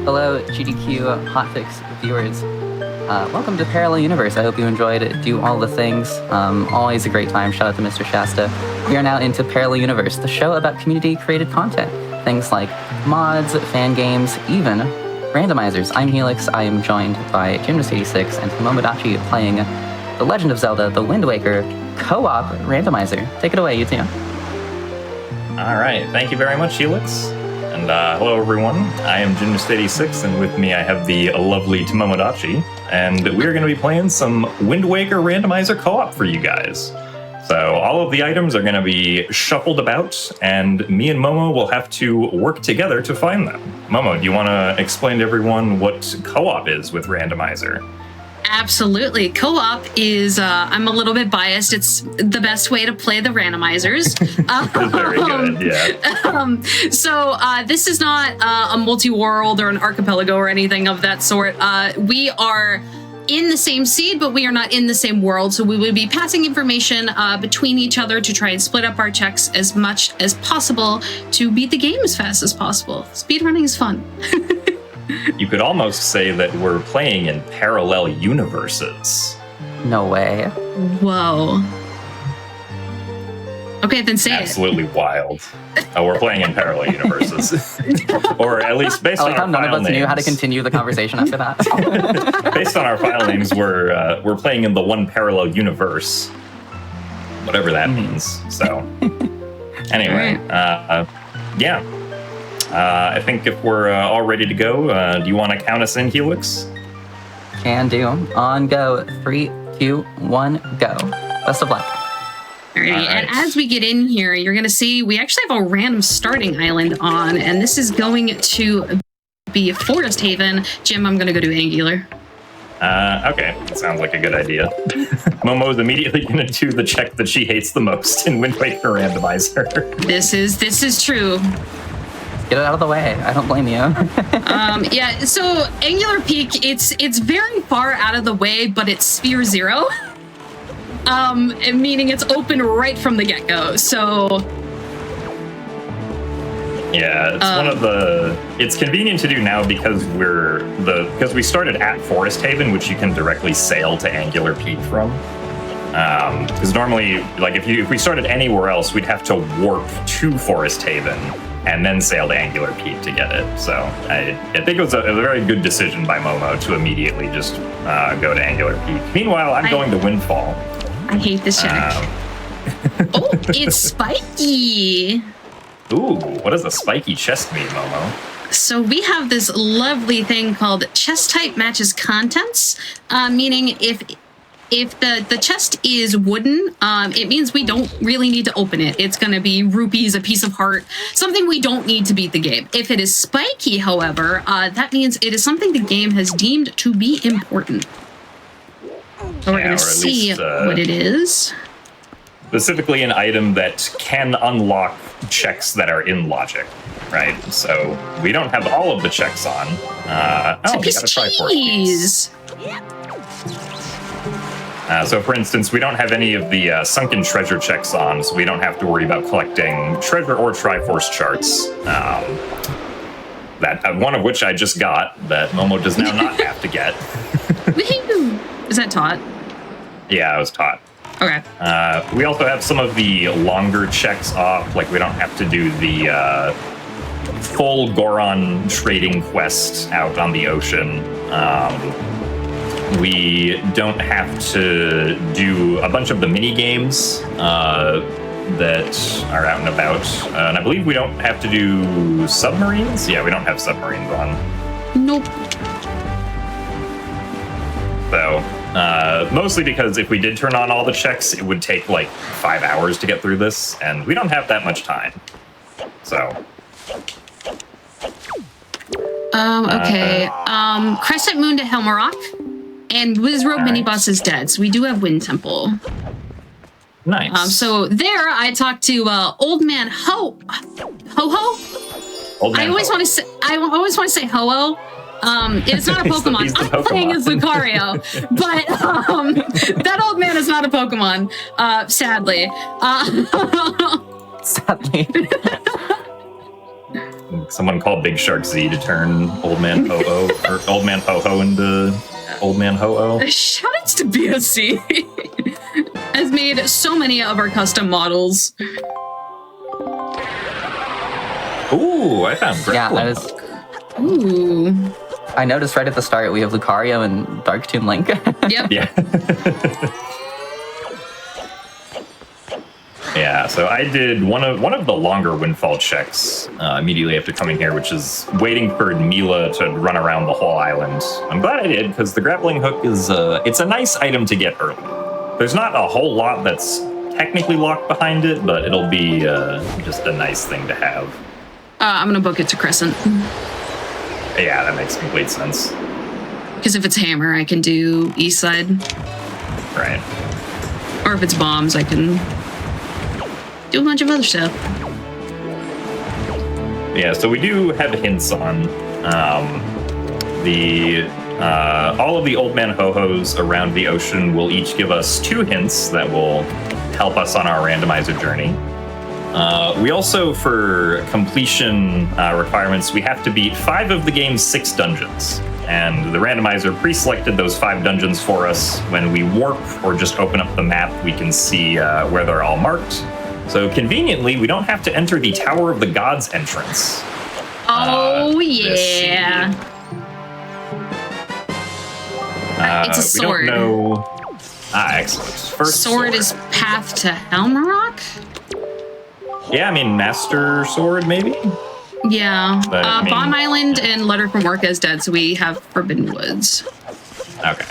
Hello, GDQ Hotfix viewers. Welcome to Parallel Universe. I hope you enjoyed it. Do all the things. Always a great time. Shout out to Mr. Shasta. We are now into Parallel Universe, the show about community-created content. Things like mods, fan games, even randomizers. I'm Helix. I am joined by Gymnast86 and Momodachi playing The Legend of Zelda, The Wind Waker co-op randomizer. Take it away, you two. All right. Thank you very much, Helix. And hello, everyone. I am Gymnast86, and with me I have the lovely Tomodachi, and we're going to be playing some Wind Waker randomizer co-op for you guys. So all of the items are going to be shuffled about, and me and Momo will have to work together to find them. Momo, do you want to explain to everyone what co-op is with randomizer? Absolutely. Co-op is, I'm a little bit biased, it's the best way to play the randomizers. Very good, yeah. So this is not a multi-world or an archipelago or anything of that sort. We are in the same seed, but we are not in the same world. So we will be passing information between each other to try and split up our checks as much as possible to beat the game as fast as possible. Speedrunning is fun. You could almost say that we're playing in parallel universes. No way. Whoa. Okay, then say Absolutely wild. Oh, we're playing in parallel universes. Or at least based on our file names. None of us knew how to continue the conversation after that. Based on our file names, we're playing in the one parallel universe. Whatever that means. So, anyway, yeah. I think if we're all ready to go, do you want to count us in, Helix? Can do. On go. 3, 2, 1, go. Best of luck. Alrighty, and as we get in here, you're going to see we actually have a random starting island on, and this is going to be Forest Haven. Jim, I'm going to go to Angular. Okay, that sounds like a good idea. Momo's immediately going to do the check that she hates the most in Wind Waker Randomizer. This is true. Get it out of the way. I don't blame you. Yeah, so Angular Peak, it's very far out of the way, but it's Sphere 0. Meaning it's open right from the get-go, so... Yeah, it's one of the... It's convenient to do now because because we started at Forest Haven, which you can directly sail to Angular Peak from. Because normally, like, if we started anywhere else, we'd have to warp to Forest Haven and then sail to Angular Peak to get it. So I think it was a very good decision by Momo to immediately just go to Angular Peak. Meanwhile, I'm going to Windfall. I hate this check. Oh, it's spiky! Ooh, what does a spiky chest mean, Momo? So we have this lovely thing called chest type matches contents, meaning if the chest is wooden, it means we don't really need to open it. It's going to be rupees, a piece of heart, something we don't need to beat the game. If it is spiky, however, that means it is something the game has deemed to be important. So we're going to see what it is. Specifically an item that can unlock checks that are in logic, right? So we don't have all of the checks on. It's a piece of cheese! So, for instance, we don't have any of the sunken treasure checks on, so we don't have to worry about collecting treasure or Triforce charts. That one of which I just got, that Momo does now not have to get. Is that taught? Yeah, I was taught. Okay. We also have some of the longer checks off, like we don't have to do the full Goron trading quest out on the ocean. We don't have to do a bunch of the mini games that are out and about, and I believe we don't have to do submarines. Yeah, we don't have submarines on. Nope. So, mostly because if we did turn on all the checks, it would take like 5 hours to get through this, and we don't have that much time. So. Okay. Crescent Moon to Helmarock. And Wizrobe Miniboss is dead, so we do have Wind Temple. Nice. So there, I talked to Old Man Ho-Ho? Old Man I always want to say Ho-Oh. It's not a Pokemon. I'm playing as Lucario, but that old man is not a Pokemon, sadly. Sadly. Someone called Big Shark Z to turn Old Man Ho-Oh or Old Man Ho-Ho into Old Man Ho-Oh. Shoutouts to BSC. Has made so many of our custom models. Ooh, I found Yeah, grappling. Ooh. I noticed right at the start we have Lucario and Darktoon Link. Yep. Yeah. Yeah, so I did one of the longer windfall checks immediately after coming here, which is waiting for Mila to run around the whole island. I'm glad I did, because the grappling hook is it's a nice item to get early. There's not a whole lot that's technically locked behind it, but it'll be just a nice thing to have. I'm gonna book it to Crescent. Yeah, that makes complete sense. Because if it's hammer, I can do east side. Right. Or if it's bombs, I can do a bunch of other stuff. Yeah, so we do have hints on all of the Old Man Ho-Hos around the ocean will each give us 2 hints that will help us on our randomizer journey. We also, for completion requirements, we have to beat 5 of the game's 6 dungeons. And the randomizer pre-selected those 5 dungeons for us. When we warp or just open up the map, we can see where they're all marked. So conveniently, we don't have to enter the Tower of the Gods entrance. Oh, yeah. It's a sword. We don't know... excellent. First Sword is Path to Helmarok? Yeah, I mean, Master Sword, maybe? Yeah. But, I mean, Bomb Island and Letter from Orca is dead, so we have Forbidden Woods. Okay.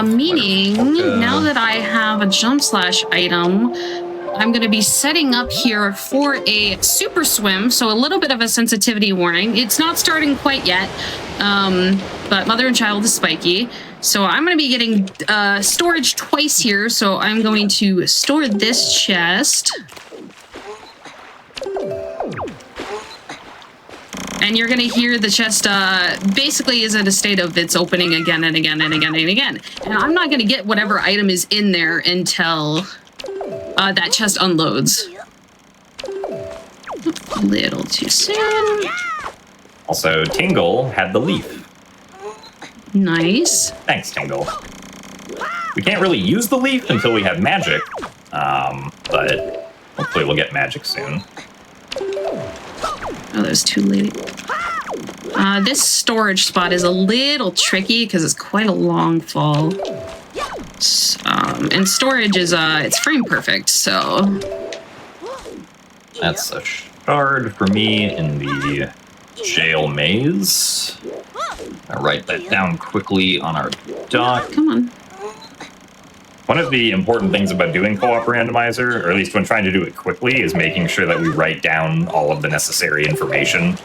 Meaning, now that I have a jump slash item, I'm going to be setting up here for a super swim, so a little bit of a sensitivity warning. It's not starting quite yet, but Mother and Child is spiky. So I'm going to be getting storage twice here, so I'm going to store this chest. And you're going to hear the chest basically is in a state of it's opening again and again and again and again. And I'm not going to get whatever item is in there until that chest unloads. A little too soon. Also, Tingle had the leaf. Nice. Thanks, Tingle. We can't really use the leaf until we have magic, but hopefully we'll get magic soon. Oh, that was too late. This storage spot is a little tricky because it's quite a long fall. And storage is, it's frame perfect, so... That's a shard for me in the jail maze. I'll write that down quickly on our doc. Come on. One of the important things about doing co-op randomizer, or at least when trying to do it quickly, is making sure that we write down all of the necessary information.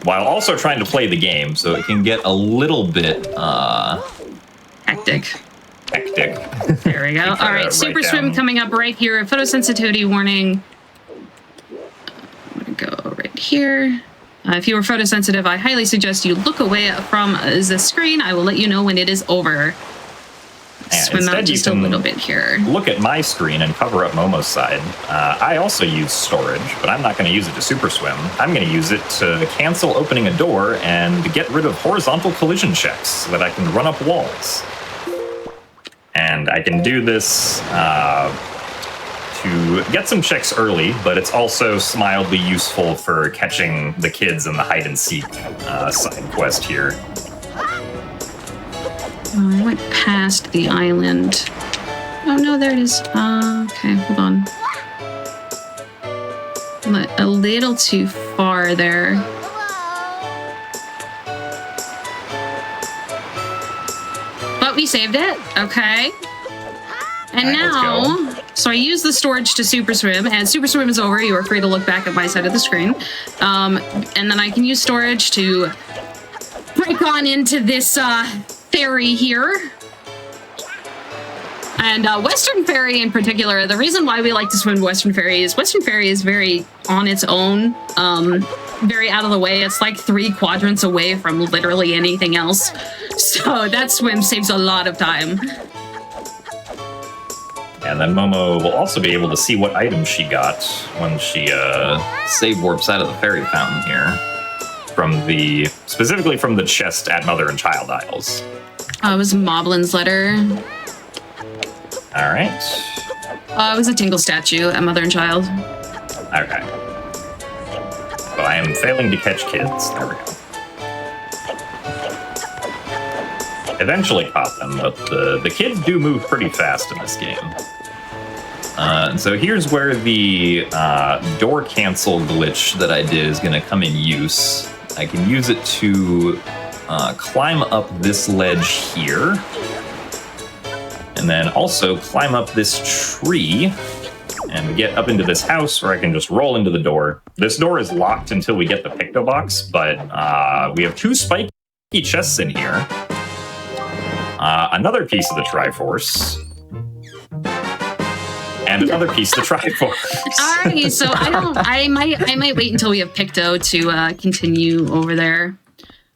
While also trying to play the game, so it can get a little bit Hectic. hectic. There we go. All right, Super Swim coming up right here. Photosensitivity warning. I'm going to go right here. If you are photosensitive, I highly suggest you look away from the screen. I will let you know when it is over. Swim out just a little bit here. Look at my screen and cover up Momo's side. I also use storage, but I'm not going to use it to super swim. I'm going to use it to cancel opening a door and get rid of horizontal collision checks so that I can run up walls. And I can do this to get some checks early, but it's also mildly useful for catching the kids in the hide-and-seek side quest here. Oh, I went past the island. Oh, no, there it is. Okay, hold on. Went a little too far there. But we saved it. Okay. And All right, now, so I use the storage to super swim, and super swim is over. You are free to look back at my side of the screen. And then I can use storage to break on into this ferry here. And Western Ferry in particular, the reason why we like to swim Western Ferry is very on its own, very out of the way. It's like 3 quadrants away from literally anything else. So that swim saves a lot of time. And then Momo will also be able to see what items she got when she save warps out of the fairy fountain here. Specifically from the chest at Mother and Child Isles. It was Moblin's letter. All right. It was a Tingle statue at Mother and Child. Okay. Well, I am failing to catch kids. There we go. Eventually caught them, but the kids do move pretty fast in this game. So here's where the door cancel glitch that I did is going to come in use. I can use it to climb up this ledge here, and then also climb up this tree and get up into this house where I can just roll into the door. This door is locked until we get the Picto Box, but we have 2 spiky chests in here. Another piece of the Triforce. And another piece of the Triforce. Alrighty, so I might wait until we have Picto to continue over there.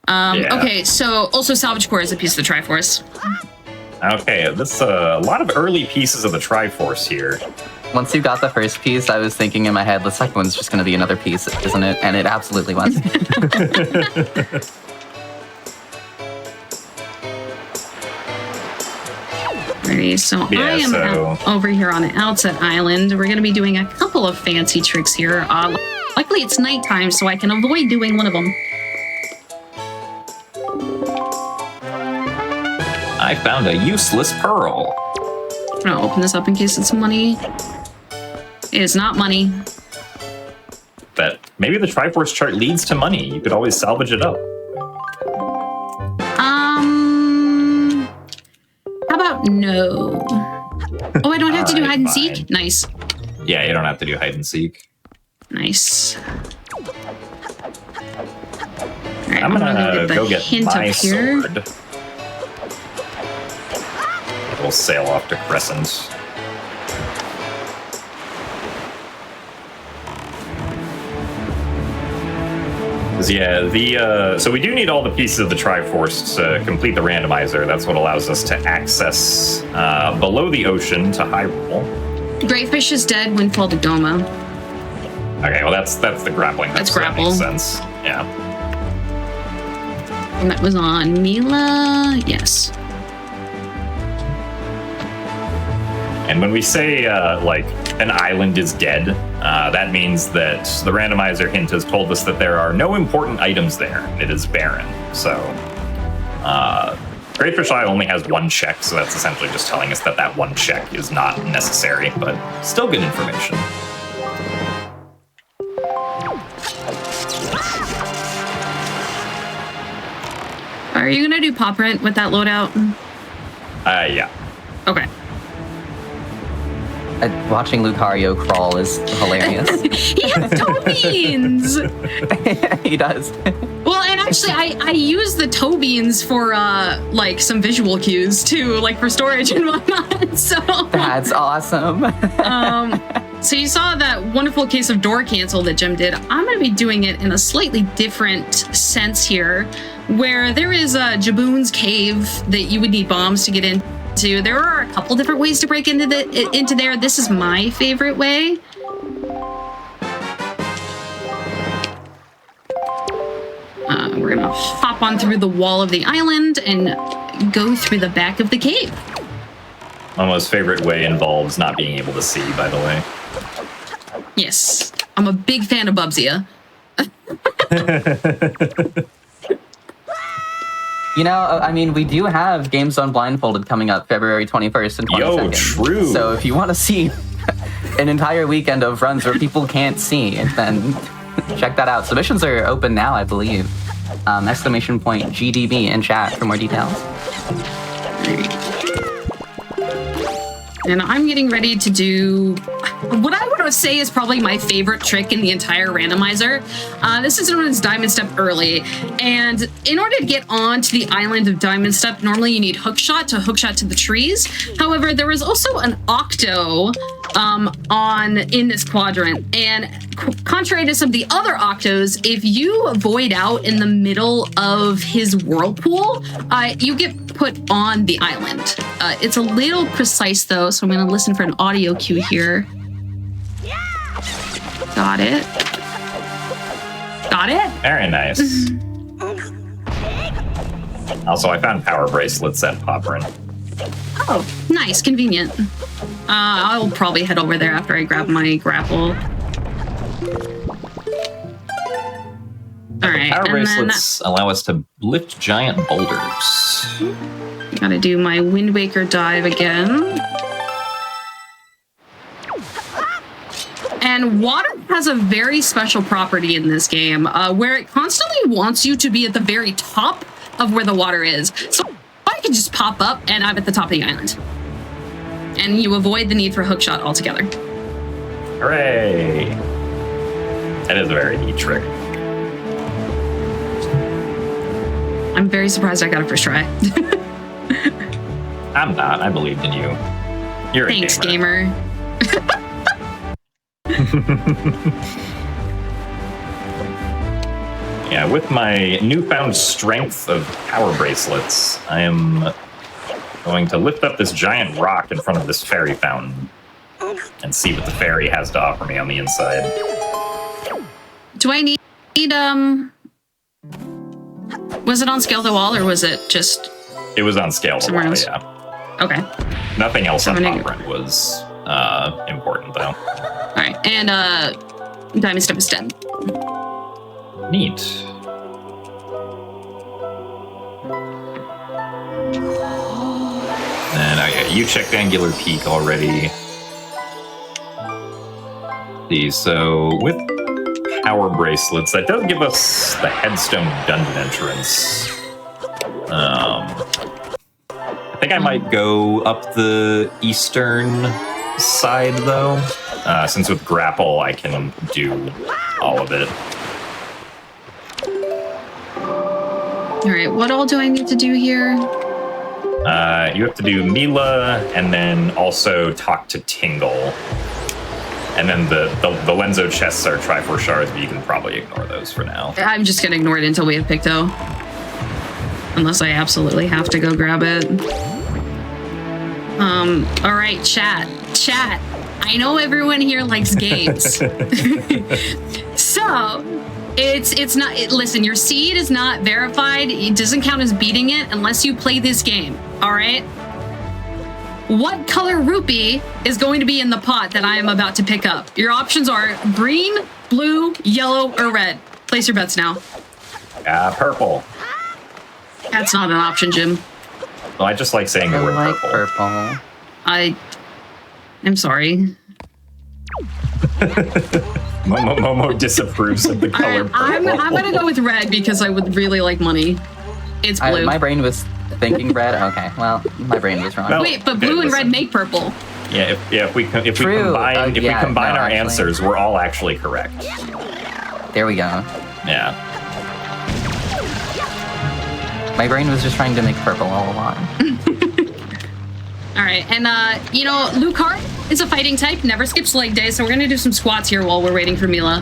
Yeah. Okay, so also Salvage Core is a piece of the Triforce. Okay, this a lot of early pieces of the Triforce here. Once you got the first piece, I was thinking in my head, the second one's just going to be another piece, isn't it? And it absolutely was. Alrighty, so I am over here on the Outset Island. We're going to be doing a couple of fancy tricks here. Luckily, it's nighttime, so I can avoid doing one of them. I found a useless pearl. I'm going to open this up in case it's money. It is not money. But maybe the Triforce chart leads to money. You could always salvage it up. How about no? Oh, I don't have to do hide and seek? Nice. Yeah, you don't have to do hide and seek. Nice. Alright, I'm gonna go get my here. sword. We'll sail off to Crescent. Yeah, so we do need all the pieces of the Triforce to complete the randomizer. That's what allows us to access below the ocean to Hyrule. Greatfish is dead, Windfall to Doma. Okay, well that's the grappling. That's That grapple. makes sense. Yeah. And that was on Mila. Yes. And when we say like an island is dead, that means that the randomizer hint has told us that there are no important items there. It is barren. So Greatfish Isle only has 1 check, so that's essentially just telling us that that 1 check is not necessary, but still good information. Are you gonna do pop rent with that loadout? Yeah. Okay. Watching Lucario crawl is hilarious. He has toe beans! He does. Well, and actually, I use the toe beans for like some visual cues too, like for storage and whatnot. So That's awesome. So you saw that wonderful case of door cancel that Jim did. I'm going to be doing it in a slightly different sense here, where there is a Jaboon's cave that you would need bombs to get into. There are a couple different ways to break into there. This is my favorite way. We're gonna hop on through the wall of the island and go through the back of the cave. Momo's favorite way involves not being able to see, by the way. Yes, I'm a big fan of Bubsia. You know, I mean, we do have Game Zone Blindfolded coming up February 21st and 22nd. Yo, true. So if you want to see an entire weekend of runs where people can't see, then check that out. Submissions are open now, I believe. Exclamation point GDB in chat for more details. And I'm getting ready to do what I would say is probably my favorite trick in the entire randomizer. This is known as Diamond Step Early. And in order to get onto the island of Diamond Step, normally you need hookshot to hookshot to the trees. However, there is also an octo in this quadrant. And contrary to some of the other Octos, if you void out in the middle of his whirlpool, you get put on the island. It's a little precise though, so I'm gonna listen for an audio cue here. Got it. Got it? Very nice. Also, I found power bracelets at Popperin. Oh, nice, convenient. I'll probably head over there after I grab my grapple. All right, Power and bracelets allow us to lift giant boulders. Gotta do my Wind Waker dive again. And water has a very special property in this game, where it constantly wants you to be at the very top of where the water is. So I can just pop up and I'm at the top of the island. And you avoid the need for hookshot altogether. Hooray! That is a very neat trick. I'm very surprised I got it first try. I'm not. I believed in you. You're Thanks, a gamer. Yeah, with my newfound strength of power bracelets, I am going to lift up this giant rock in front of this fairy fountain and see what the fairy has to offer me on the inside. Do I need was it on scale the wall or was it just It was on scale the somewhere wall, else? yeah. Okay. Nothing else on Somebody- Popperin was important, though. All right, and Diamond Step is dead. Neat. And okay, you checked Angular Peak already. See, so with power bracelets, that does give us the headstone dungeon entrance. I think I might go up the eastern side though, since with grapple I can do all of it. All right, what all do I need to do here? You have to do Mila and then also talk to Tingle. And then the Lenzo chests are Triforce shards, but you can probably ignore those for now. I'm just gonna ignore it until we have Picto. Unless I absolutely have to go grab it. All right, chat. I know everyone here likes games. So, it's not, listen, your seed is not verified. It doesn't count as beating it unless you play this game, all right? What color rupee is going to be in the pot that I am about to pick up? Your options are green, blue, yellow, or red. Place your bets now. Purple. That's not an option, Jim. Well, I just like saying the I word like purple. purple. I'm sorry. Momo disapproves of the color I'm purple. gonna go with red because I would really like money. It's blue. My brain was thinking red. Okay, well, my brain was wrong. No. Wait, but Okay, blue and red listen. make purple. Yeah, if we True. combine Yeah, our no, actually. answers, we're all actually correct. There we go. Yeah. My brain was just trying to make purple all along. All right, and you know, Lucario is a fighting type, never skips leg day, so we're gonna do some squats here while we're waiting for Mila.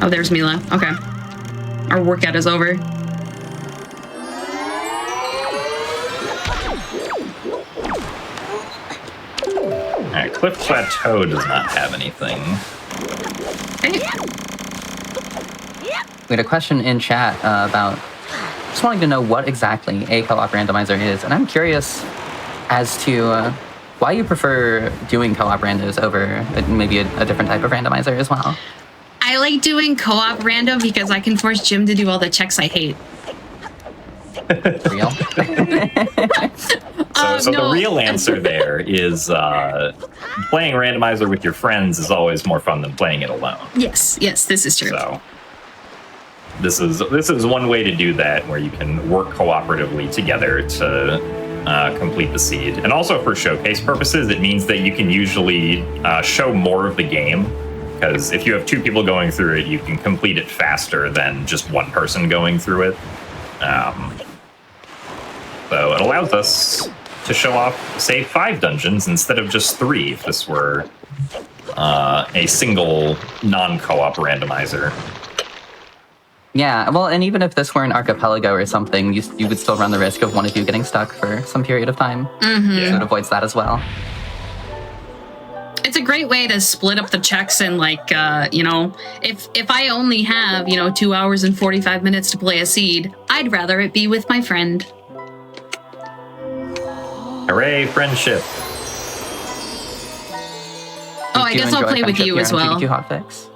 Oh, there's Mila. Okay. Our workout is over. Alright, Cliff Plateau does not have anything. Okay. We had a question in chat about just wanting to know what exactly a co-op randomizer is, and I'm curious as to why you prefer doing co-op randos over maybe a different type of randomizer as well. I like doing co-op rando because I can force Jim to do all the checks I hate. Real? So No. the real answer there is playing randomizer with your friends is always more fun than playing it alone. Yes, this is true. So this is one way to do that, where you can work cooperatively together to complete the seed. And also for showcase purposes, it means that you can usually show more of the game, because if you have two people going through it, you can complete it faster than just one person going through it. So it allows us to show off, say, 5 dungeons instead of just 3 if this were a single non-co-op randomizer. Yeah, well, and even if this were an archipelago or something, you would still run the risk of one of you getting stuck for some period of time. Mm-hmm. So it avoids that as well. It's a great way to split up the checks and, like, if I only have, 2 hours and 45 minutes to play a seed, I'd rather it be with my friend. Hooray, friendship. Oh, I guess I'll play with you as well. GDQ Hotfix?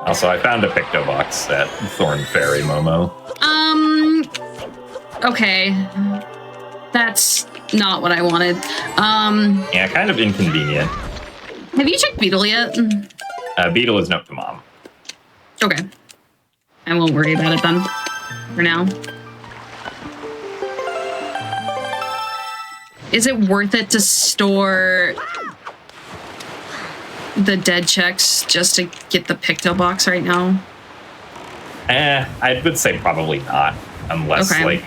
Also, I found a Picto box at Thorn Ferry, Momo. Okay. That's not what I wanted. Yeah, kind of inconvenient. Have you checked Beetle yet? Beetle is note to mom. Okay. I won't worry about it then. For now. Is it worth it to store the dead checks just to get the Picto box right now? I would say probably not, unless like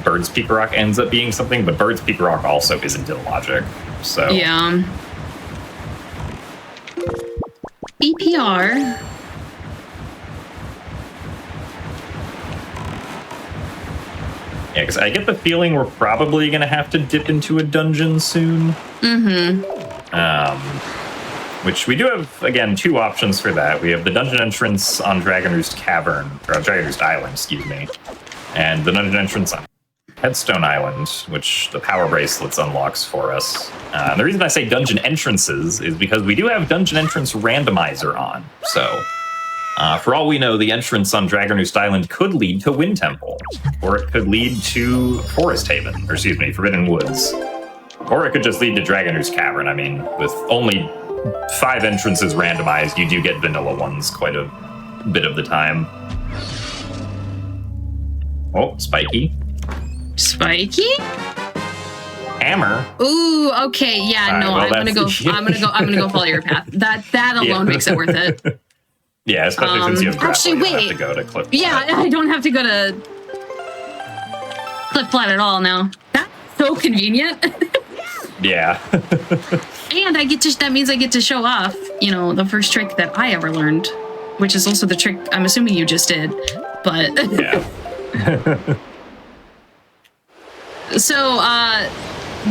Bird's Peak Rock ends up being something, but Bird's Peak Rock also isn't illogic, so... Yeah. BPR. Yeah, because I get the feeling we're probably going to have to dip into a dungeon soon. Mm-hmm. Which we do have, again, 2 options for that. We have the dungeon entrance on Dragon Roost Cavern, or Dragon Roost Island, excuse me, and the dungeon entrance on Headstone Island, which the power bracelets unlocks for us. And the reason I say dungeon entrances is because we do have dungeon entrance randomizer on. So, for all we know, the entrance on Dragon Roost Island could lead to Wind Temple, or it could lead to Forest Haven, or excuse me, Forbidden Woods. Or it could just lead to Dragon Roost Cavern. I mean, with only 5 entrances randomized, you do get vanilla ones quite a bit of the time. Oh, Spiky. Spiky? Hammer. Ooh, okay, yeah, no, well, I'm gonna go follow your path. That alone makes it worth it. Yeah, especially since you have grappling, you don't have to go to Cliff Flat. Yeah, I don't have to go to Cliff Flat at all now. That's so convenient. Yeah. And that means I get to show off, the first trick that I ever learned, which is also the trick I'm assuming you just did. But Yeah. So,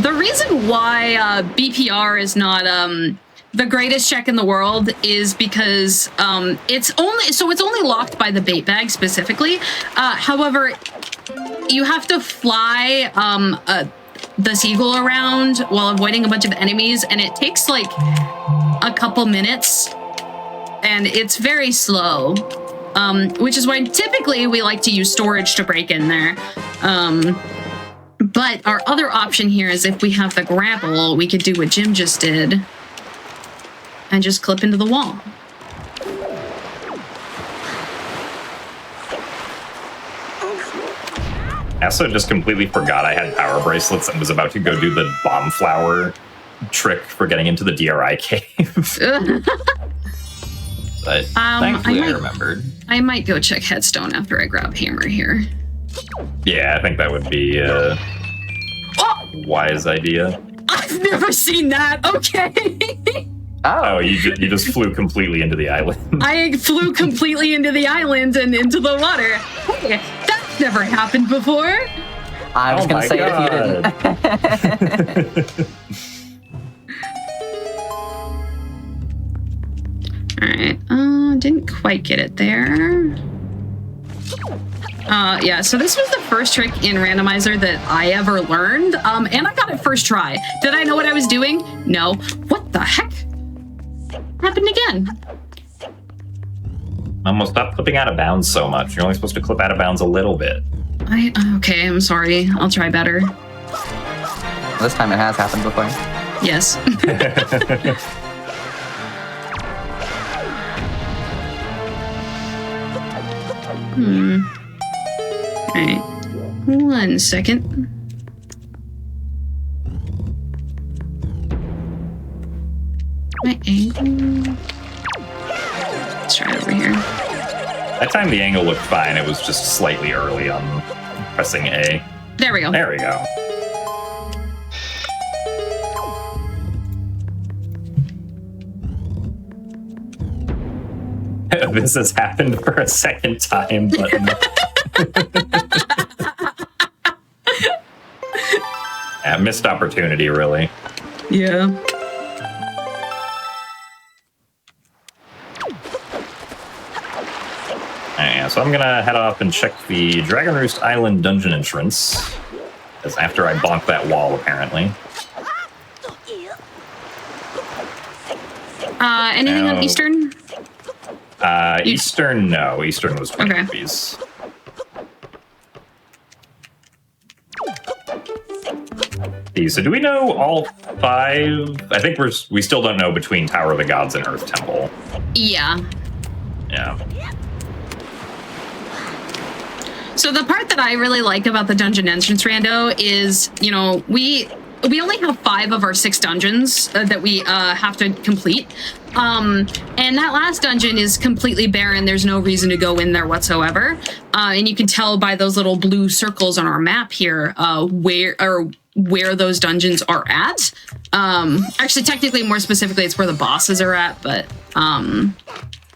the reason why BPR is not the greatest check in the world is because it's only locked by the bait bag specifically. However, you have to fly the seagull around while avoiding a bunch of enemies, and it takes like a couple minutes, and it's very slow. Which is why typically we like to use storage to break in there. But our other option here is if we have the grapple, we could do what Jim just did and just clip into the wall. I also just completely forgot I had power bracelets and was about to go do the bomb flower trick for getting into the DRI cave. But thankfully I remembered. I might go check Headstone after I grab Hammer here. Yeah, I think that would be a wise idea. I've never seen that. Okay. Oh, you just flew completely into the island. I flew completely into the island and into the water. Hey, that's never happened before. I was going to say God. If you didn't. All right. Didn't quite get it there. Yeah, so this was the first trick in Randomizer that I ever learned, and I got it first try. Did I know what I was doing? No. What the heck? Happened again. Almost stop clipping out of bounds so much. You're only supposed to clip out of bounds a little bit. Okay, I'm sorry. I'll try better. This time it has happened before. Yes. Alright. 1 second. My angle. Let's try it over here. That time the angle looked fine. It was just slightly early on pressing A. There we go. There we go. This has happened for a second time, but yeah, missed opportunity, really. Yeah. Yeah, so I'm gonna head off and check the Dragon Roost Island dungeon entrance. Because after I bonk that wall, apparently. Anything on Eastern? Eastern, no. Eastern was 20 Okay. rupees. So do we know all 5? I think we still don't know between Tower of the Gods and Earth Temple. Yeah. Yeah. So the part that I really like about the dungeon entrance rando is, you know, we only have 5 of our 6 dungeons that we have to complete. And that last dungeon is completely barren. There's no reason to go in there whatsoever. And you can tell by those little blue circles on our map here where those dungeons are at. Actually, technically, more specifically, it's where the bosses are at, but...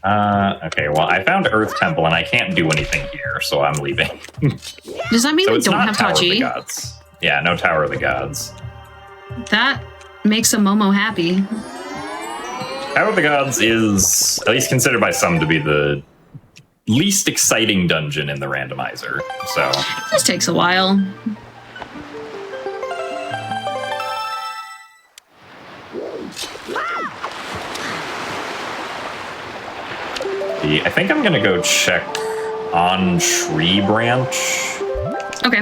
Okay, well, I found Earth Temple, and I can't do anything here, so I'm leaving. Does that mean So we it's don't not have Tower of the Tachi? Gods. Yeah, no Tower of the Gods. That makes a Momo happy. Tower of the Gods is, at least considered by some, to be the least exciting dungeon in the randomizer, so... This takes a while. I think I'm gonna go check on Tree Branch. Okay.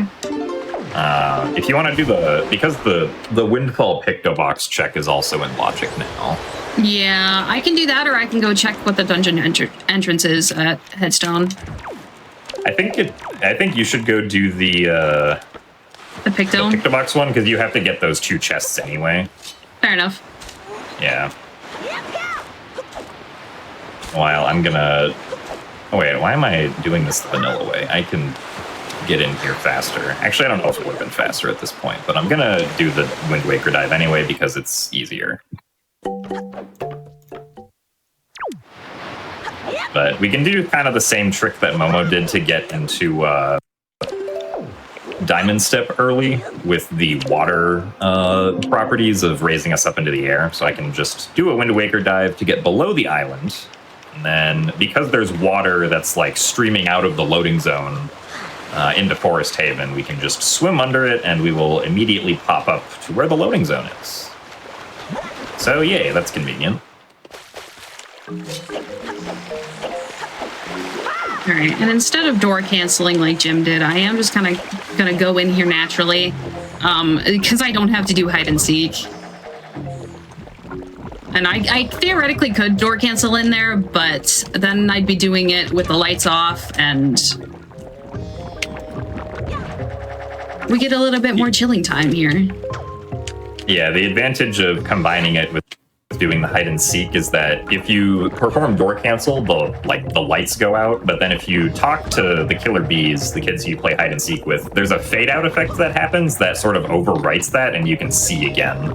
If you want to do because the Windfall Picto Box check is also in Logic now. Yeah, I can do that, or I can go check what the dungeon entrance is at Headstone. I think you should go do the Picto? Picto Box one, because you have to get those 2 chests anyway. Fair enough. Yeah. While I'm gonna... Oh wait, why am I doing this the vanilla way? I can get in here faster. Actually, I don't know if it would have been faster at this point, but I'm gonna do the Wind Waker dive anyway because it's easier. But we can do kind of the same trick that Momo did to get into Diamond Step early with the water properties of raising us up into the air. So I can just do a Wind Waker dive to get below the island. And then because there's water that's like streaming out of the loading zone into Forest Haven, we can just swim under it and we will immediately pop up to where the loading zone is. So yay, that's convenient. All right, and instead of door canceling like Jim did, I am just kind of gonna go in here naturally, because I don't have to do hide and seek. And I theoretically could door cancel in there, but then I'd be doing it with the lights off, and we get a little bit more chilling time here. Yeah, the advantage of combining it with doing the hide and seek is that if you perform door cancel, the lights go out, but then if you talk to the killer bees, the kids you play hide and seek with, there's a fade out effect that happens that sort of overwrites that and you can see again.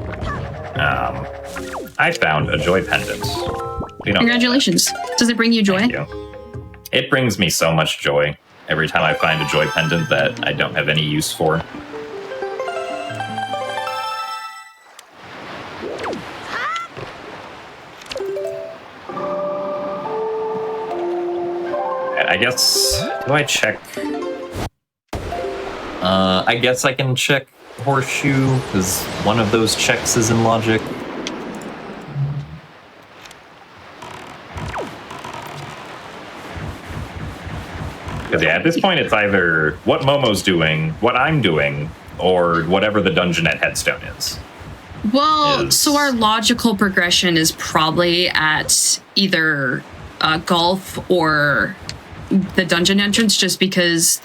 I found a joy pendant. Congratulations. Does it bring you joy? Thank you. It brings me so much joy every time I find a joy pendant that I don't have any use for. I guess, do I check? I guess I can check Horseshoe, because one of those checks is in Logic. Because yeah, at this point it's either what Momo's doing, what I'm doing, or whatever the dungeon at Headstone is. Well, so our logical progression is probably at either golf or the dungeon entrance, just because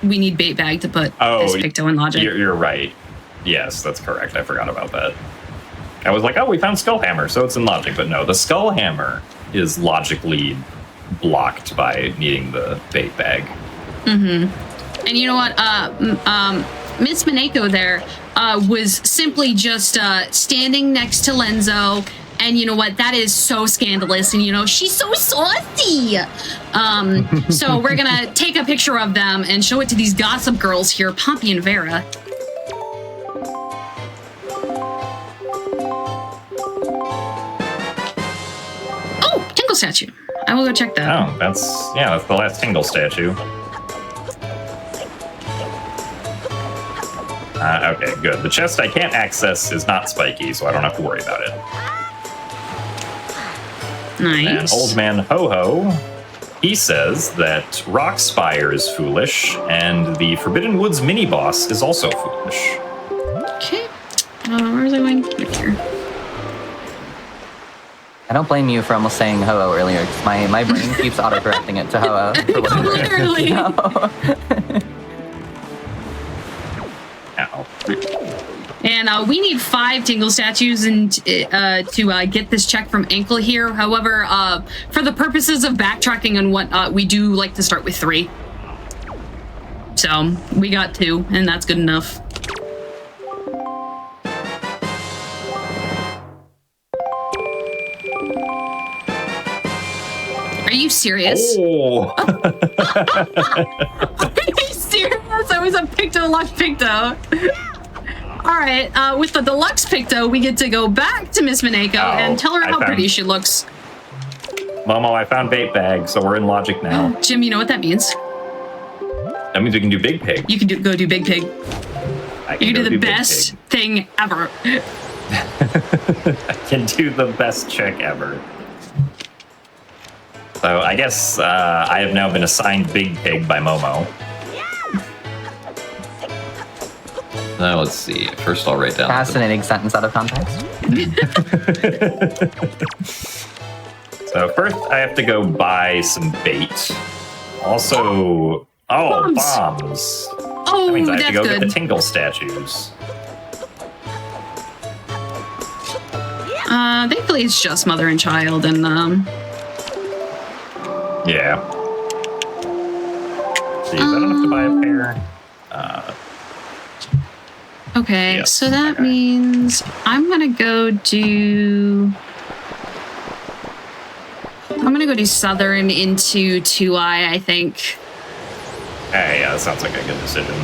we need bait bag to put this Picto in Logic. You're right. Yes, that's correct. I forgot about that. I was like, oh, we found Skullhammer, so it's in Logic. But no, the Skullhammer is Logic lead blocked by needing the bait bag. And you know what? Miss Mineko there was simply just standing next to Lenzo. And you know what? That is so scandalous. And, you know, she's so saucy. So we're going to take a picture of them and show it to these gossip girls here, Poppy and Vera. Oh, Tingle statue. I will go check that. Oh, that's the last Tingle statue. Okay, good. The chest I can't access is not spiky, so I don't have to worry about it. Nice. And Old Man Ho-Ho, he says that Rock Spire is foolish, and the Forbidden Woods mini-boss is also foolish. Okay. Where is I going? Right here. I don't blame you for almost saying ho-oh earlier, 'cause my brain keeps auto-correcting it to ho-oh. for what it is. Literally. No. Ow. And we need 5 Tingle statues and to get this check from Ankle here. However, for the purposes of backtracking and whatnot, we do like to start with 3. So we got 2, and that's good enough. Are you serious? Oh! Are you serious? I was a Picto Luck Picto. All right, with the deluxe Picto, we get to go back to Miss Mineko and tell her how pretty she looks. Momo, I found bait bag, so we're in logic now. Jim, you know what that means? That means we can do Big Pig. You can go do Big Pig. I You can go do the Big best Pig. thing ever. I can do the best check ever. So I guess I have now been assigned Big Pig by Momo. Now let's see. First, I'll write down. Fascinating sentence out of context. So first, I have to go buy some bait. Also, bombs. Oh, That means I have that's to go good. get the Tingle statues. Thankfully, it's just mother and child, and Yeah. See, I don't have to buy a pair. okay. Yes, So that okay. means I'm gonna go do. I'm gonna go do Southern into 2i, I think. Hey, yeah, that sounds like a good decision.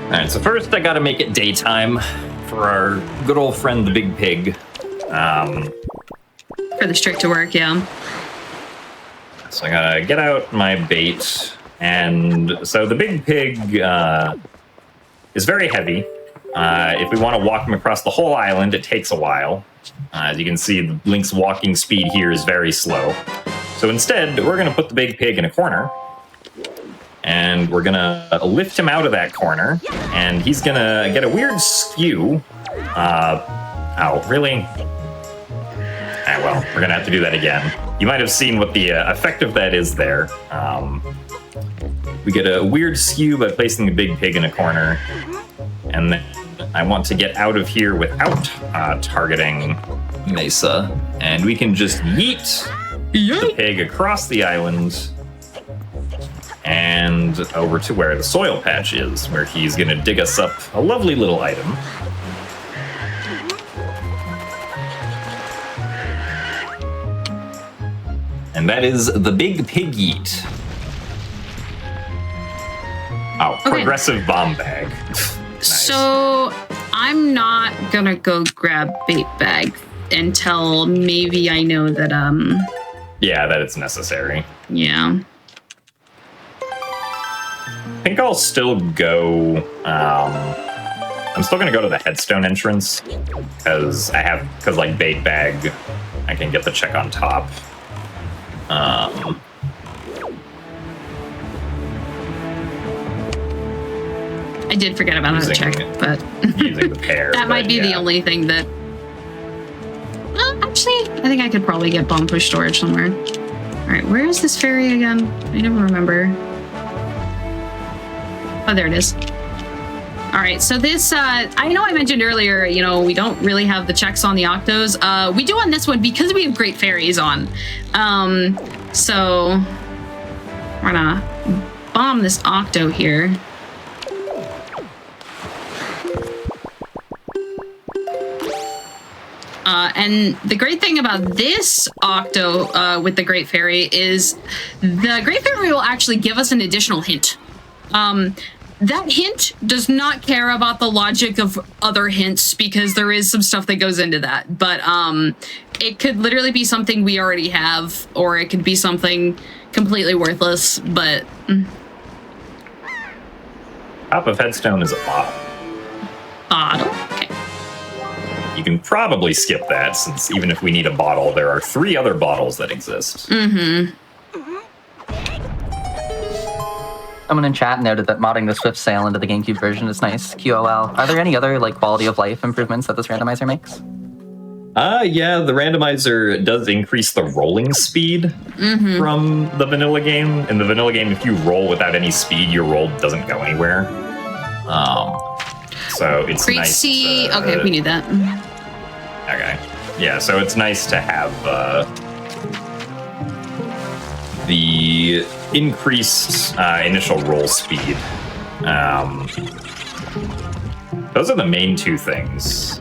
Alright, so first I gotta make it daytime for our good old friend the Big Pig. For the strict to work, yeah. So I gotta get out my bait, and so the Big Pig is very heavy. If we want to walk him across the whole island, it takes a while. As you can see, Link's walking speed here is very slow. So instead, we're going to put the Big Pig in a corner, and we're going to lift him out of that corner, and he's going to get a weird skew. Oh, really? Ah, well, we're going to have to do that again. You might have seen what the effect of that is there. We get a weird skew by placing the Big Pig in a corner, and then I want to get out of here without targeting Mesa, and we can just yeet the pig across the island and over to where the soil patch is, where he's going to dig us up a lovely little item. And that is the Big Pig Yeet. Oh, Okay. progressive bomb bag. Nice. So I'm not gonna go grab bait bag until maybe I know that Yeah, that it's necessary. yeah. I think I'll still go. I'm still gonna go to the headstone entrance because like bait bag, I can get the check on top. I did forget about that check, but Using the pair. that might but be the yeah. only thing that. Actually, I think I could probably get bomb push storage somewhere. All right, where is this ferry again? I never remember. Oh, there it is. All All right, so this, I know I mentioned earlier, you know, we don't really have the checks on the octos. We do on this one because we have Great Fairies on. So we're gonna bomb this octo here. And the great thing about this octo with the Great Fairy is the Great Fairy will actually give us an additional hint. That hint does not care about the logic of other hints because there is some stuff that goes into that. But it could literally be something we already have, or it could be something completely worthless, but... Top of headstone is a bottle. Bottle? Okay. You can probably skip that, since even if we need a bottle, there are 3 other bottles that exist. Mm-hmm. Someone in chat noted that modding the Swift Sail into the GameCube version is nice. QOL. Are there any other like quality of life improvements that this randomizer makes? Yeah, the randomizer does increase the rolling speed from the vanilla game. In the vanilla game, if you roll without any speed, your roll doesn't go anywhere. So it's Great nice. C. Okay, we need that. Okay. Yeah, so it's nice to have the increased initial roll speed. Those are the main 2 things.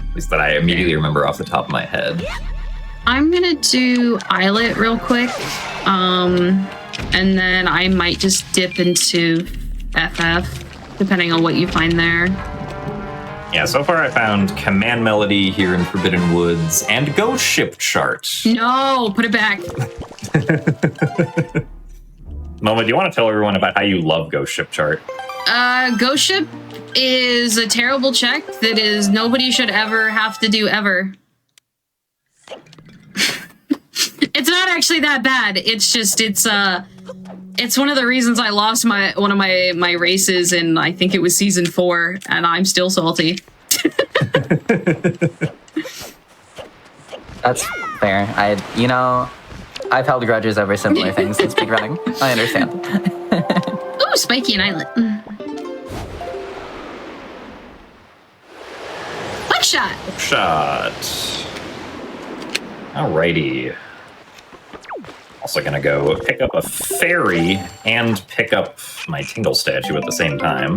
At least that I immediately remember off the top of my head. I'm gonna do Islet real quick. And then I might just dip into FF, depending on what you find there. Yeah, so far I found Command Melody here in Forbidden Woods and Ghost Ship Chart. No, put it back. Moma, do you want to tell everyone about how you love Ghost Ship Chart? Ghost Ship is a terrible check that is nobody should ever have to do ever. It's not actually that bad. It's just it's one of the reasons I lost one of my races in I think it was season 4, and I'm still salty. That's fair. I've held grudges over similar things in speedrunning. I understand. Ooh, Spiky and Islet. Hookshot! Shot. Alrighty. Also gonna go pick up a fairy and pick up my Tingle statue at the same time.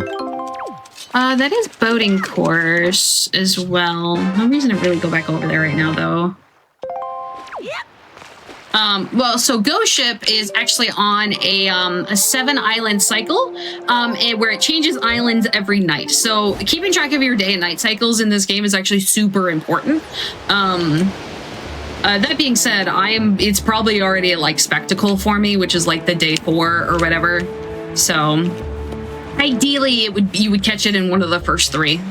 That is boating course as well. No reason to really go back over there right now, though. Well, so Ghost Ship is actually on a 7-island cycle, where it changes islands every night. So keeping track of your day and night cycles in this game is actually super important. That being said, it's probably already like Spectacle for me, which is like the day 4 or whatever. So ideally you would catch it in one of the first 3.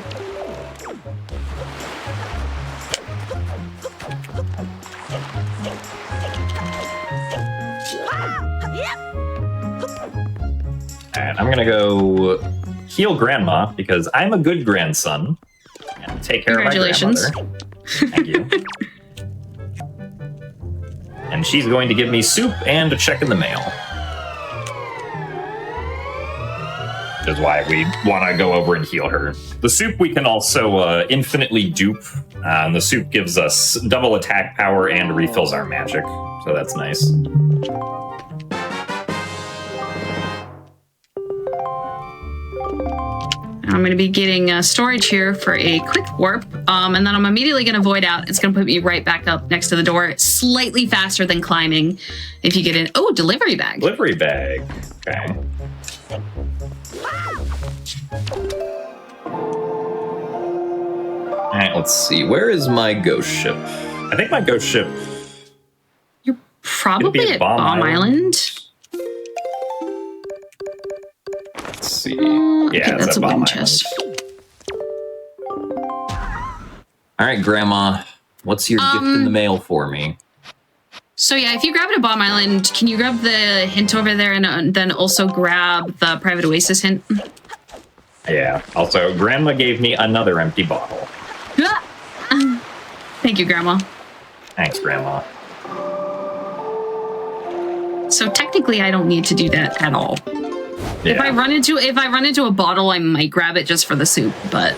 And I'm gonna go heal Grandma because I'm a good grandson and take care of my Congratulations. grandmother. Thank you. And she's going to give me soup and a check in the mail. Which is why we want to go over and heal her. The soup we can also infinitely dupe. The soup gives us double attack power and refills our magic. So that's nice. I'm going to be getting storage here for a quick warp, and then I'm immediately going to void out. It's going to put me right back up next to the door, slightly faster than climbing. If you get in, oh, delivery bag. Delivery bag. Okay. All right, let's see. Where is my ghost ship? I think my ghost ship. You're probably at Bomb Island. Let's see. Okay, Yeah, that's it's a at Bomb wooden Island. chest. All right, Grandma. What's your gift in the mail for me? So yeah, if you grab it at Bomb Island, can you grab the hint over there and then also grab the Private Oasis hint? Yeah. Also, Grandma gave me another empty bottle. Thank you, Grandma. Thanks, Grandma. So technically, I don't need to do that at all. If I run into a bottle, I might grab it just for the soup, but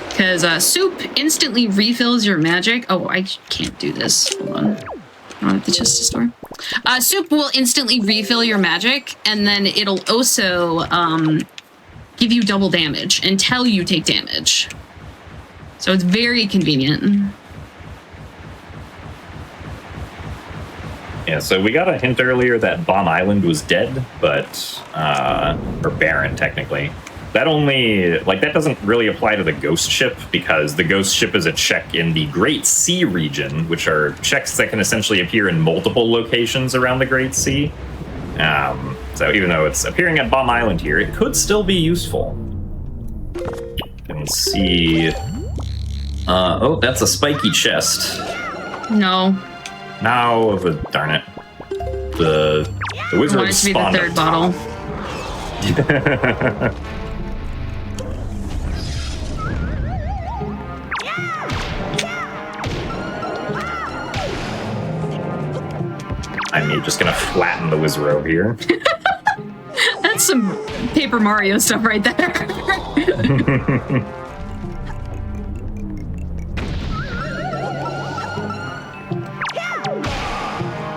because soup instantly refills your magic. Oh, I can't do this. Hold on. I'm at the chest store. Soup will instantly refill your magic, and then it'll also give you double damage until you take damage. So it's very convenient. Yeah, so we got a hint earlier that Bomb Island was dead, but or barren technically. That only that doesn't really apply to the ghost ship, because the ghost ship is a check in the Great Sea region, which are checks that can essentially appear in multiple locations around the Great Sea. So even though it's appearing at Bomb Island here, it could still be useful. You can see. Oh, that's a spiky chest. No. Now, darn it. The wizard I want it to be the spawned third up bottle. top. I'm just gonna flatten the wizard over here. That's some Paper Mario stuff right there.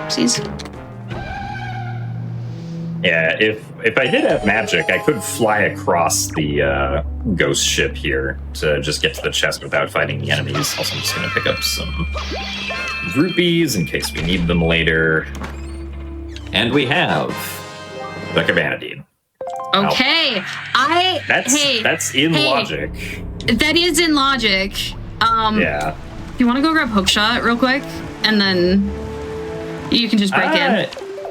Oopsies. Yeah, if I did have magic, I could fly across the ghost ship here to just get to the chest without fighting the enemies. Also, I'm just gonna pick up some rupees in case we need them later. And we have the Cabanadine. Okay, That's in logic. That is in logic. Yeah. You want to go grab Hookshot real quick, and then you can just break in.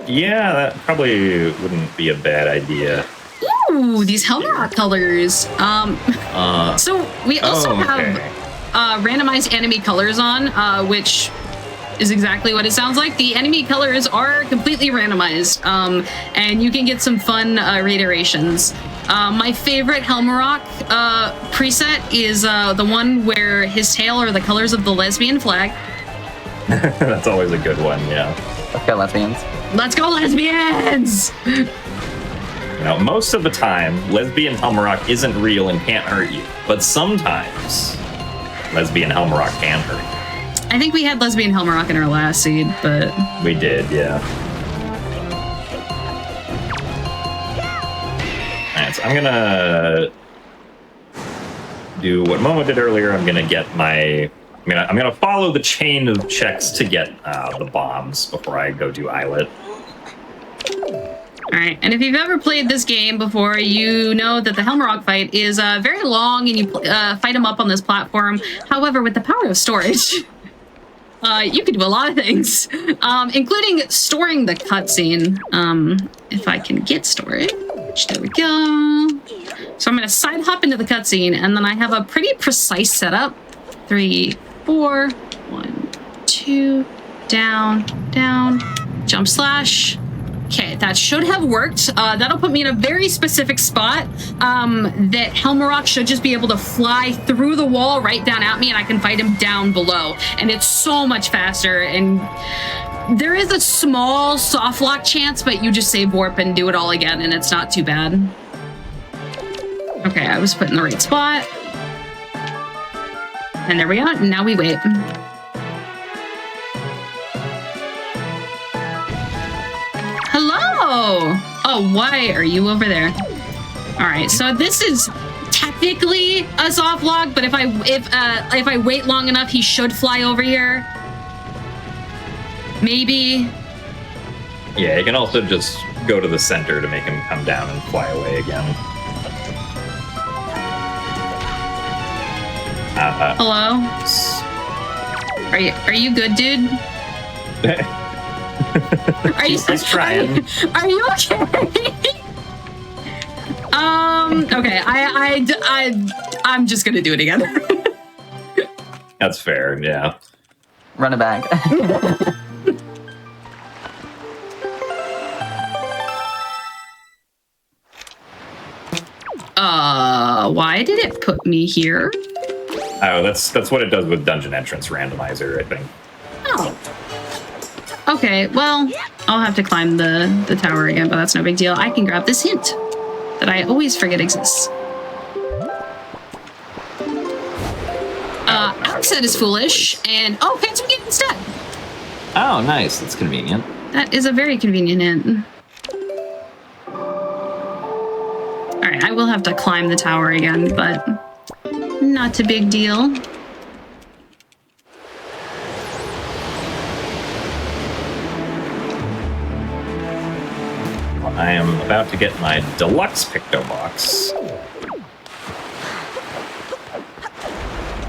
Yeah, that probably wouldn't be a bad idea. Ooh, these Helmrock colors. So we also have randomized enemy colors on, which is exactly what it sounds like. The enemy colors are completely randomized, and you can get some fun reiterations. My favorite Helmrock preset is the one where his tail are the colors of the lesbian flag. That's always a good one, yeah. Let's go, lesbians. Let's go, lesbians! Most of the time, lesbian Helmrock isn't real and can't hurt you, but sometimes lesbian Helmrock can hurt you. I think we had lesbian Helmrock in our last seed, but... We did, yeah. Alright, so I'm gonna do what Momo did earlier. I'm gonna get my... I'm gonna follow the chain of checks to get the bombs before I go do Islet. All right, and if you've ever played this game before, you know that the Helmrock fight is very long, and you fight them up on this platform. However, with the power of storage, you can do a lot of things, including storing the cutscene. If I can get storage, there we go. So I'm gonna side hop into the cutscene, and then I have a pretty precise setup. 3, 4, 1, 2, down, jump slash. Okay, that should have worked. That'll put me in a very specific spot that Helmrock should just be able to fly through the wall right down at me, and I can fight him down below. And it's so much faster, and there is a small soft lock chance, but you just save warp and do it all again, and it's not too bad. Okay, I was put in the right spot. And there we are. Now we wait. Hello! Oh, why are you over there? All right, so this is technically a soft lock, but if I wait long enough, he should fly over here. Maybe. Yeah, you can also just go to the center to make him come down and fly away again. Hello? Are you good, dude? Are you? He's trying. Are you okay? Okay. I'm just gonna do it again. That's fair. Yeah. Run it back. Why did it put me here? Oh, that's what it does with dungeon entrance randomizer, I think. Oh. Okay, well, I'll have to climb the tower again, but that's no big deal. I can grab this hint that I always forget exists. Accent is foolish, and Phantom Gate instead. Oh, nice. That's convenient. That is a very convenient hint. Alright, I will have to climb the tower again, but not a big deal. I am about to get my deluxe Picto Box.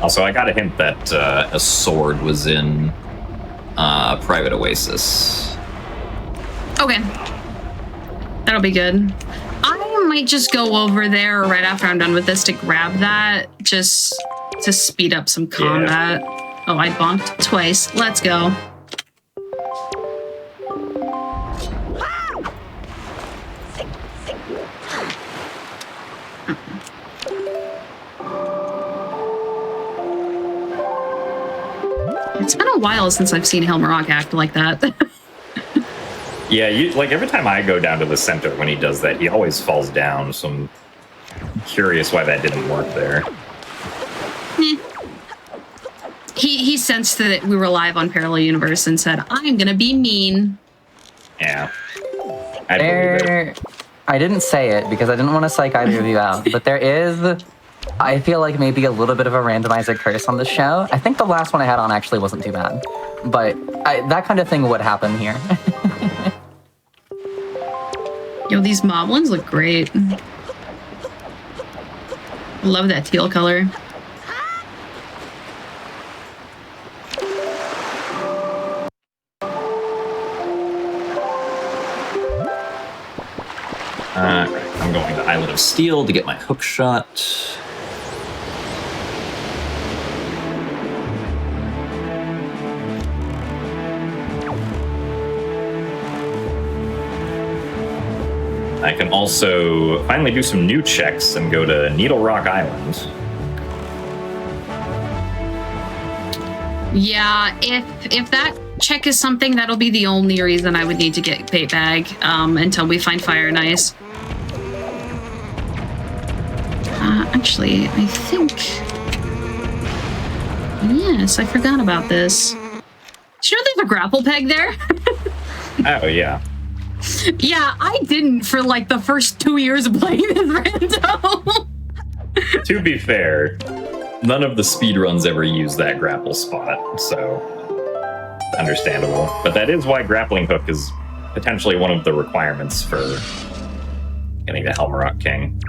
Also, I got a hint that A sword was in Private Oasis. Okay. That'll be good. I might just go over there right after I'm done with this to grab that, just to speed up some combat. Yeah. Oh, I bonked twice. Let's go. It's been a while since I've seen Helmarock act like that. Yeah, like every time I go down to the center when he does that, he always falls down, so I'm curious why that didn't work there. He sensed that we were live on Parallel Universe and said, I'm gonna be mean. Yeah. I believe it. I didn't say it because I didn't want to psych either of you out, but there is, I feel like, maybe a little bit of a randomizer curse on the show. I think the last one I had on actually wasn't too bad, but that kind of thing would happen here. Yo, these moblins look great. Love that teal color. I'm going to Island of Steel to get my hook shot. I can also finally do some new checks and go to Needle Rock Island. Yeah, if that check is something, that'll be the only reason I would need to get Bait Bag until we find Fire and Ice. Actually, I think... Yes, I forgot about this. Did you know there's a grapple peg there? Oh, yeah. Yeah, I didn't for like the first 2 years of playing this rando. To be fair, none of the speedruns ever use that grapple spot, so understandable. But that is why grappling hook is potentially one of the requirements for getting the Helmarock King.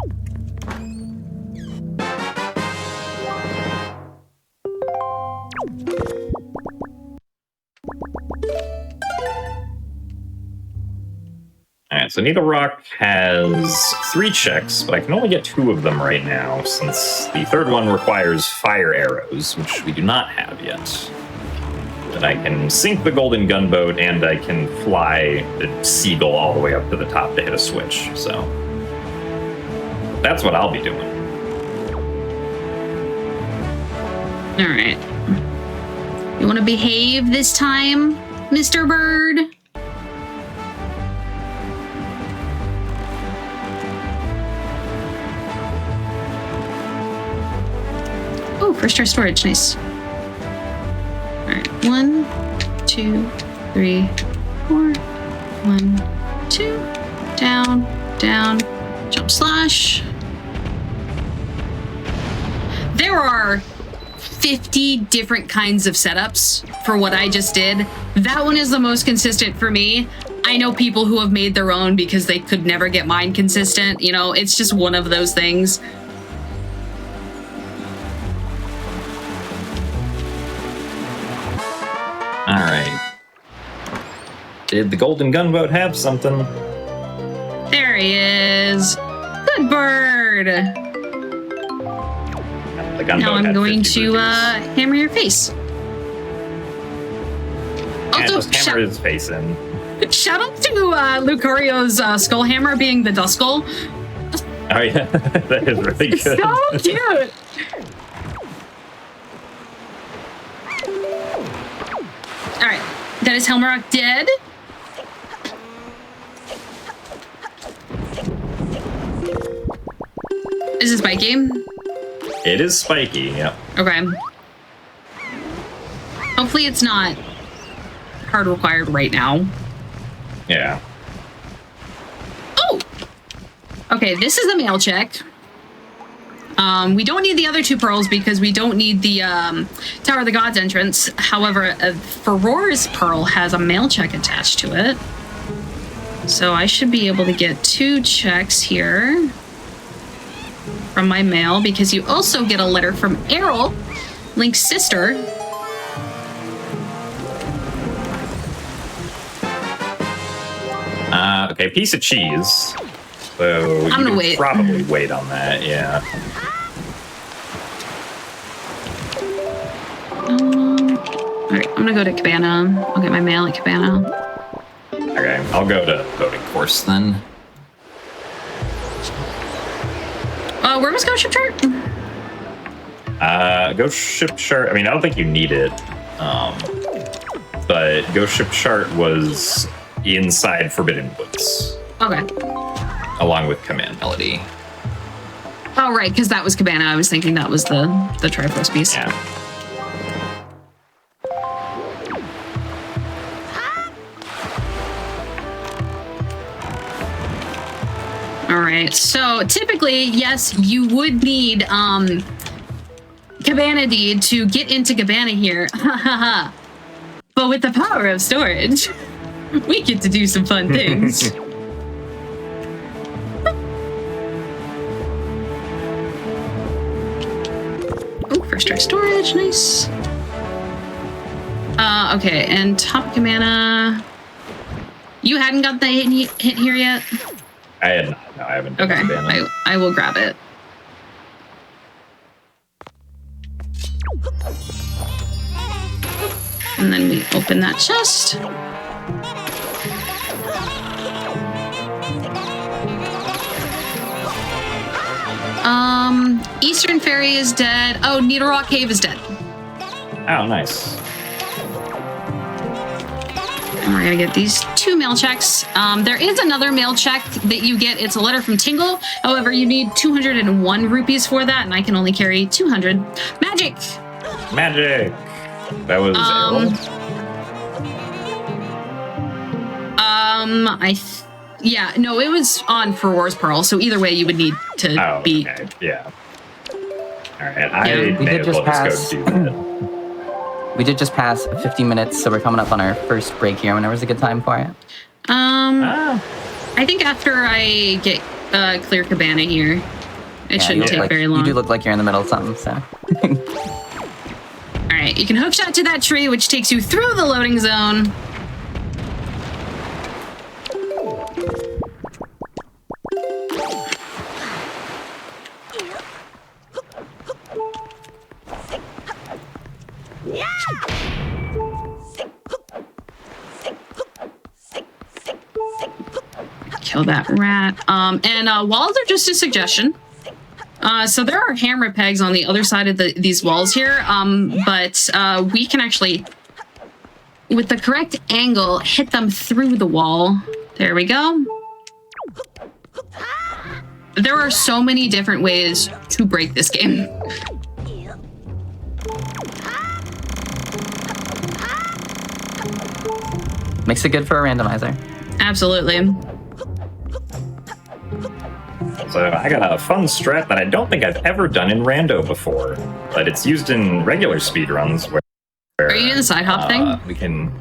Alright, so Needle Rock has 3 checks, but I can only get 2 of them right now, since the third one requires fire arrows, which we do not have yet. But I can sink the golden gunboat, and I can fly the seagull all the way up to the top to hit a switch, so that's what I'll be doing. Alright. You want to behave this time, Mr. Bird? Oh, first our storage, nice. Alright, 1, 2, 3, 4. 1, 2. Down, down, jump slash. There are 50 different kinds of setups for what I just did. That one is the most consistent for me. I know people who have made their own because they could never get mine consistent. You know, it's just one of those things. Alright. Did the golden gunboat have something? There he is. Good bird. The gunboat Now I'm had going 50 to rupees. hammer your face. And Also, just hammer his face in. shout out to Lucario's skull hammer being the Duskull. Oh yeah, that is really good. So cute. All right, that is Helmarock dead. Is it spiky? It is spiky, yep. Okay. Hopefully it's not hard required right now. Yeah. Oh! Okay, this is the mail check. We don't need the other 2 pearls because we don't need the Tower of the Gods entrance. However, Furor's pearl has a mail check attached to it. So I should be able to get 2 checks here from my mail because you also get a letter from Errol, Link's sister. Okay, piece of cheese. So I'm gonna wait. Probably wait on that, yeah. All right, I'm gonna go to Cabana. I'll get my mail at Cabana. Okay, I'll go to voting course then. Where was Ghost Ship Chart? Ghost Ship Chart, I mean, I don't think you need it. But Ghost Ship Chart was inside Forbidden Woods. Okay. Along with Command Melody. Oh, right, because that was Cabana. I was thinking that was the Triforce piece. Yeah. All right, so typically, yes, you would need Cabana Deed to get into Cabana here. But with the power of storage, we get to do some fun things. Oh, first try storage, nice. Okay, and top Cabana. You hadn't got the hit here yet? I had not. No, I haven't done Okay, Cabana. I will grab it. And then we open that chest. Eastern Ferry is dead. Oh, Needle Rock Cave is dead. Oh, nice. And we're gonna get these 2 mail checks. There is another mail check that you get. It's a letter from Tingle. However, you need 201 rupees for that, and I can only carry 200. Magic! Magic! That was Errol? Yeah, no, it was on Furor's Pearl, so either way you would need to be... Okay, yeah. Alright, Yeah, I we may did as just well pass. just go do that. We did just pass 15 minutes, so we're coming up on our first break here. Whenever's a good time for it. I think after I get clear Cabana here, it shouldn't take very long. You do look like you're in the middle of something, so. All right, you can hookshot to that tree, which takes you through the loading zone. Kill that rat. And walls are just a suggestion. So there are hammer pegs on the other side of these walls here, but we can actually, with the correct angle, hit them through the wall. There we go. There are so many different ways to break this game. Makes it good for a randomizer. Absolutely. So I got a fun strat that I don't think I've ever done in Rando before, but it's used in regular speedruns where... Are you doing the side hop thing? We can...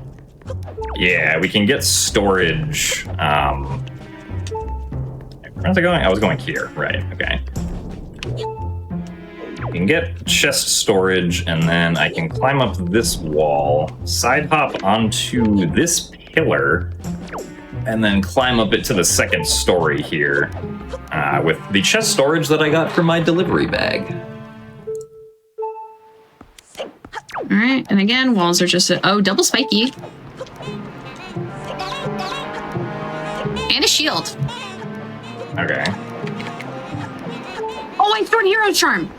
Yeah, we can get storage. Where was I going? I was going here. Right, okay. You can get chest storage, and then I can climb up this wall, side hop onto this pillar, and then climb up it to the second story here with the chest storage that I got from my delivery bag. All right, and again, walls are just double spiky. And a shield. Okay. Oh, I threw Hero Charm.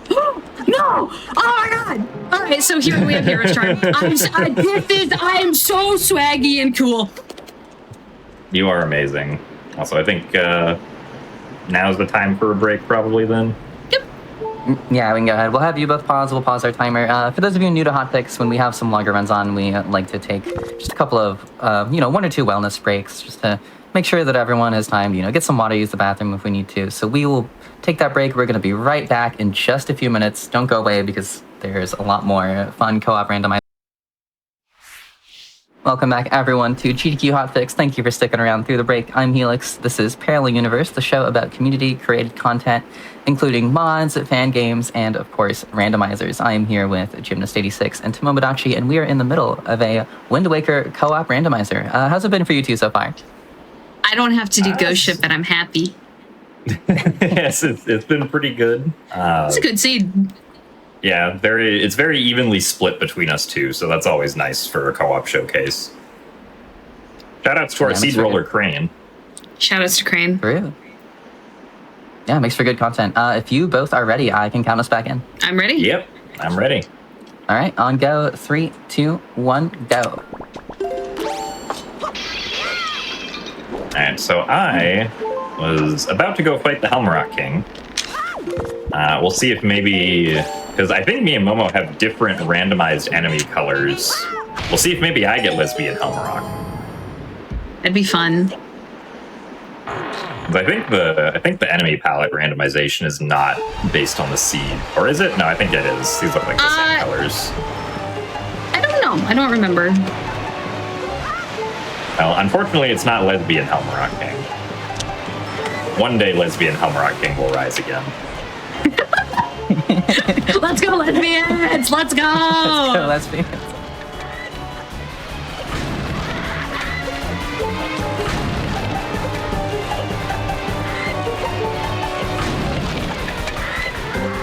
No! Oh my god! All right, so here we have Hero Charm. I am so swaggy and cool. You are amazing. Also, I think now's the time for a break, probably then. Yep. Yeah, we can go ahead. We'll have you both pause. We'll pause our timer. For those of you new to Hotfix, when we have some longer runs on, we like to take just a couple of, 1 or 2 wellness breaks just to make sure that everyone has time to, get some water, use the bathroom if we need to. So we will take that break. We're going to be right back in just a few minutes. Don't go away because there's a lot more fun co-op randomization. Welcome back, everyone, to GDQ Hotfix. Thank you for sticking around through the break. I'm Helix. This is Parallel Universe, the show about community-created content, including mods, fan games, and, of course, randomizers. I am here with Gymnast86 and Tomodachi, and we are in the middle of a Wind Waker co-op randomizer. How's it been for you two so far? I don't have to do Ghost Ship, and I'm happy. Yes, it's been pretty good. It's a good seed. Yeah, it's very evenly split between us two, so that's always nice for a co-op showcase. Shoutouts to our seed roller Crane. Shoutouts to Crane. True. Yeah, makes for good content. If you both are ready, I can count us back in. I'm ready. Yep, I'm ready. All right, on go. 3, 2, 1, go. Alright, so I was about to go fight the Helmrock King. We'll see if maybe... Because I think me and Momo have different randomized enemy colors. We'll see if maybe I get lesbian Helmrock. That'd be fun. 'Cause I think the enemy palette randomization is not based on the seed. Or is it? No, I think it is. These look like the same colors. I don't know. I don't remember. Well, unfortunately, it's not lesbian Helmrock King. One day, lesbian Helmrock King will rise again. Let's go, lesbians! Let's go! Let's go, lesbians.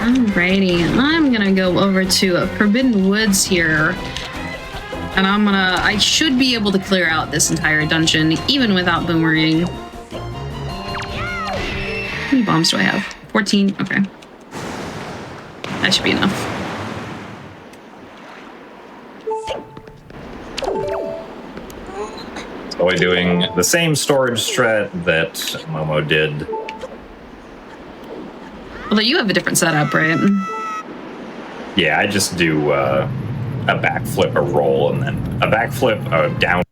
Alrighty, I'm gonna go over to Forbidden Woods here. And I should be able to clear out this entire dungeon, even without boomerang. How many bombs do I have? 14? Okay. That should be enough. So we're doing the same storage strat that Momo did. Although you have a different setup, right? Yeah, I just do a backflip, a roll, and then a backflip, a down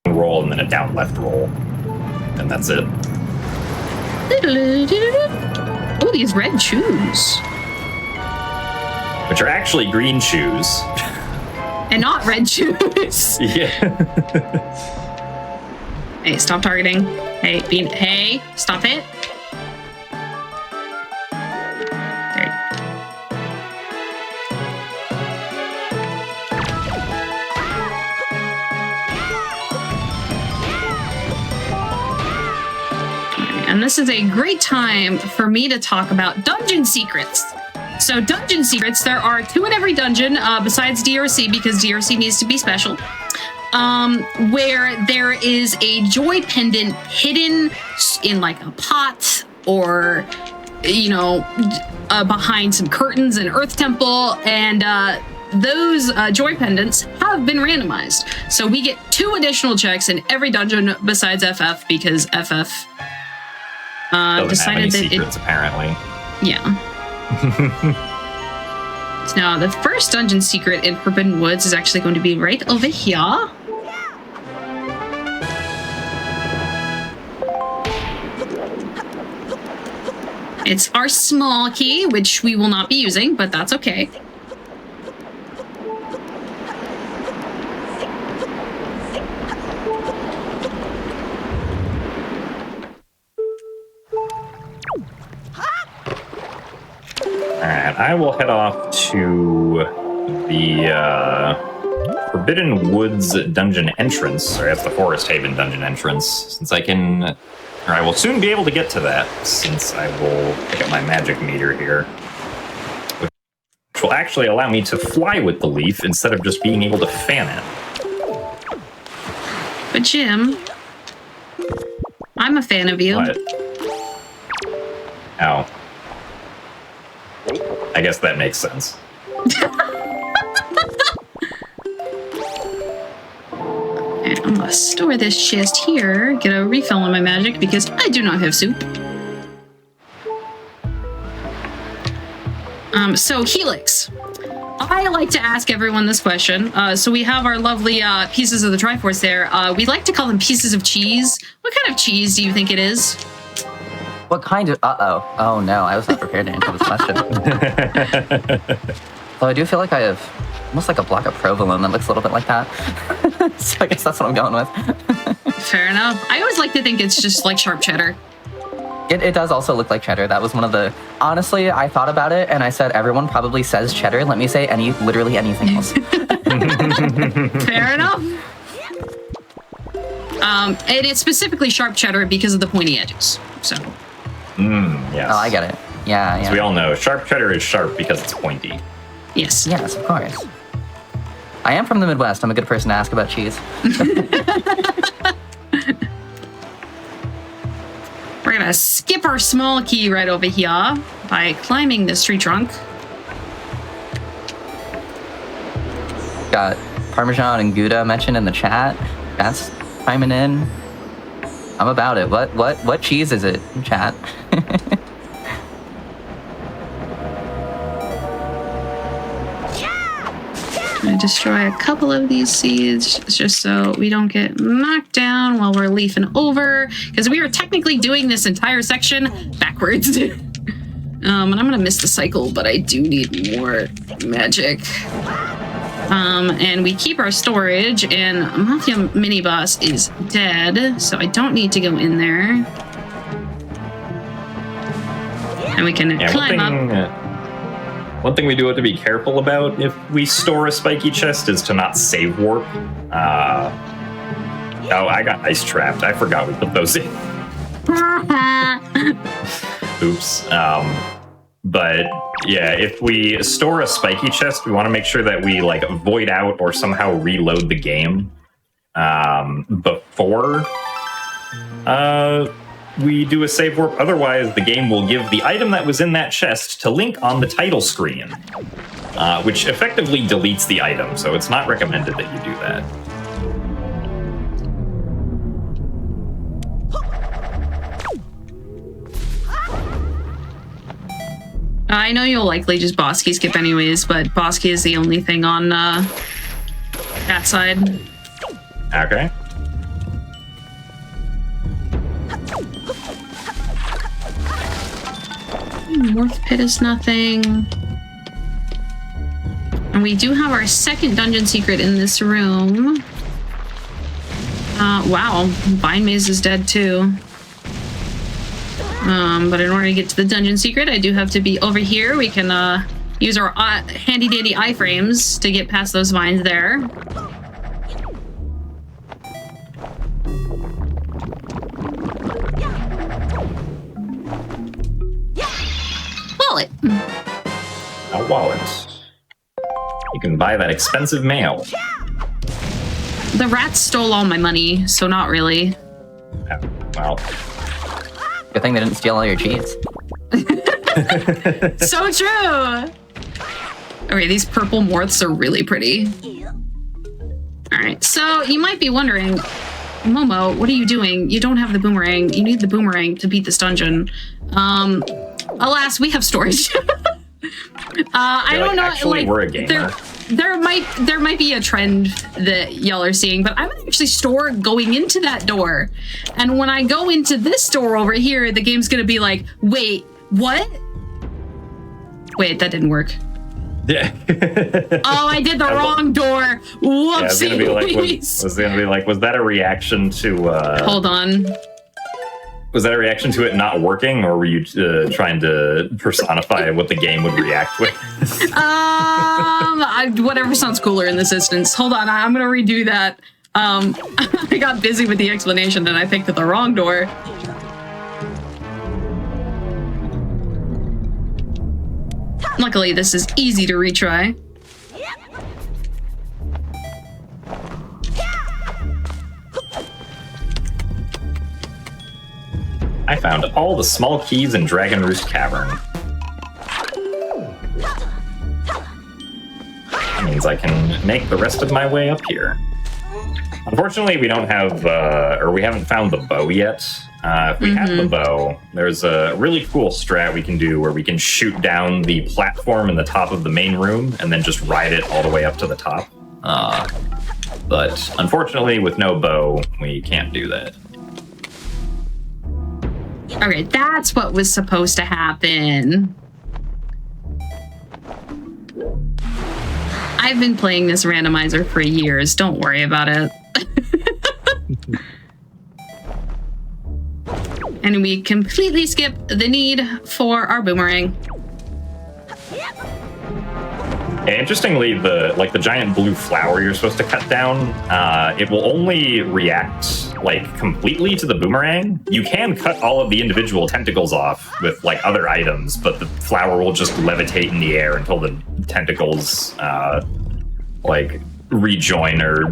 roll, and then a down left roll. And that's it. Oh, these red shoes. Which are actually green shoes. And not red shoes. Yeah. Hey, stop targeting. Hey, stop it. There. And this is a great time for me to talk about dungeon secrets. So dungeon secrets, there are 2 in every dungeon, besides DRC, because DRC needs to be special, where there is a joy pendant hidden in like a pot or, behind some curtains in Earth Temple, and those joy pendants have been randomized. So we get 2 additional checks in every dungeon besides FF, because FF decided have any that secrets, apparently. Yeah. So now, the first dungeon secret in Forbidden Woods is actually going to be right over here. It's our small key, which we will not be using, but that's okay. Alright, I will head off to the Forbidden Woods dungeon entrance, or that's the Forest Haven dungeon entrance, since I will soon be able to get to that, since I will pick up my magic meter here, which will actually allow me to fly with the leaf instead of just being able to fan it. But Jim, I'm a fan of you. What? Ow. I guess that makes sense. And I'm gonna store this chest here, get a refill on my magic, because I do not have soup. So Helix. I like to ask everyone this question. So we have our lovely pieces of the Triforce there. We like to call them pieces of cheese. What kind of cheese do you think it is? What kind of... Uh-oh. Oh, no. I was not prepared to answer this question. Though I do feel like I have almost like a block of provolone that looks a little bit like that. So I guess that's what I'm going with. Fair enough. I always like to think it's just like sharp cheddar. It does also look like cheddar. That was one of the... Honestly, I thought about it, and I said, everyone probably says cheddar. Let me say literally anything else. Fair enough. And it's specifically sharp cheddar because of the pointy edges. So. Yes. Oh, I get it. Yeah. As we all know, sharp cheddar is sharp because it's pointy. Yes. Yes, of course. I am from the Midwest. I'm a good person to ask about cheese. We're gonna skip our small key right over here by climbing this tree trunk. Got Parmesan and Gouda mentioned in the chat. That's chiming in. I'm about it. What cheese is it, chat? I destroy a couple of these seeds just so we don't get knocked down while we're leafing over, because we are technically doing this entire section backwards. And I'm gonna miss the cycle, but I do need more magic. And we keep our storage, and Mafia Mini Boss is dead, so I don't need to go in there. And we can climb up. One thing we do have to be careful about if we store a spiky chest is to not save warp. Oh, I got ice trapped. I forgot we put those in. Oops. But yeah, if we store a spiky chest, we want to make sure that we like void out or somehow reload the game before we do a save warp. Otherwise, the game will give the item that was in that chest to Link on the title screen, which effectively deletes the item, so it's not recommended that you do that. I know you'll likely just boss key skip anyways, but boss key is the only thing on that side. Okay. Morph pit is nothing. And we do have our second dungeon secret in this room. Wow, Vine Maze is dead too. But in order to get to the dungeon secret, I do have to be over here. We can use our handy dandy iframes to get past those vines there. Wallet. A wallet. You can buy that expensive mail. The rats stole all my money, so not really. Well. Good thing they didn't steal all your cheese. So true! Okay, these purple morphs are really pretty. Alright, so you might be wondering, Momo, what are you doing? You don't have the boomerang. You need the boomerang to beat this dungeon. Alas, we have storage. I don't know. Actually, we're a gamer. There might be a trend that y'all are seeing, but I'm gonna actually store going into that door. And when I go into this door over here, the game's gonna be like, wait, what? Wait, that didn't work. Yeah. Oh, I did the wrong door. Whoopsie. Yeah, it's gonna be like, was gonna be like, was that a reaction to? Hold on. Was that a reaction to it not working, or were you trying to personify what the game would react with? Whatever sounds cooler in this instance. Hold on, I'm gonna redo that. I got busy with the explanation and I picked the wrong door. Luckily, this is easy to retry. I found all the small keys in Dragon Roost Cavern. That means I can make the rest of my way up here. Unfortunately, we don't have, or we haven't found the bow yet. If we have the bow, there's a really cool strat we can do where we can shoot down the platform in the top of the main room and then just ride it all the way up to the top. But unfortunately, with no bow, we can't do that. Okay, that's what was supposed to happen. I've been playing this randomizer for years. Don't worry about it. And we completely skip the need for our boomerang. Yeah, interestingly, the giant blue flower you're supposed to cut down, it will only react completely to the boomerang. You can cut all of the individual tentacles off with other items, but the flower will just levitate in the air until the tentacles rejoin or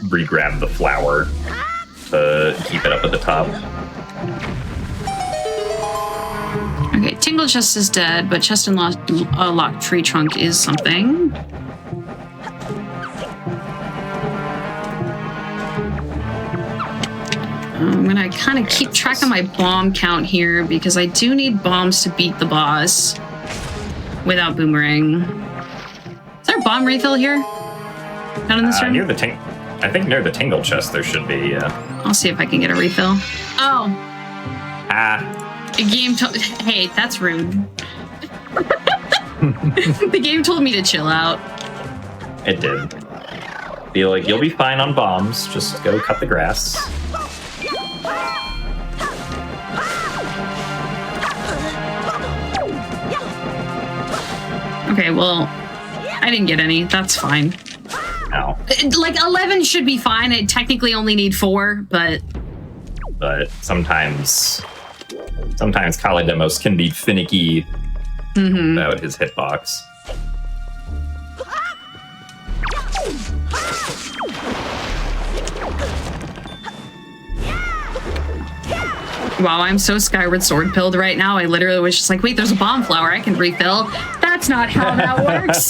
re-grab the flower to keep it up at the top. Okay, Tingle Chest is dead, but Chest and Locked Tree Trunk is something. I'm gonna kind of keep track of my bomb count here because I do need bombs to beat the boss without boomerang. Is there a bomb refill here? Down in this room? I think near the Tingle Chest there should be, yeah. I'll see if I can get a refill. Oh. Ah. The game told... Hey, that's rude. The game told me to chill out. It did. Feel like you'll be fine on bombs. Just go cut the grass. Okay, well, I didn't get any. That's fine. No. 11 should be fine. I technically only need 4, but... But sometimes Kalidemos can be finicky about his hitbox. Wow, I'm so Skyward Sword pilled right now. I literally was just like, wait, there's a bomb flower I can refill. That's not how that works.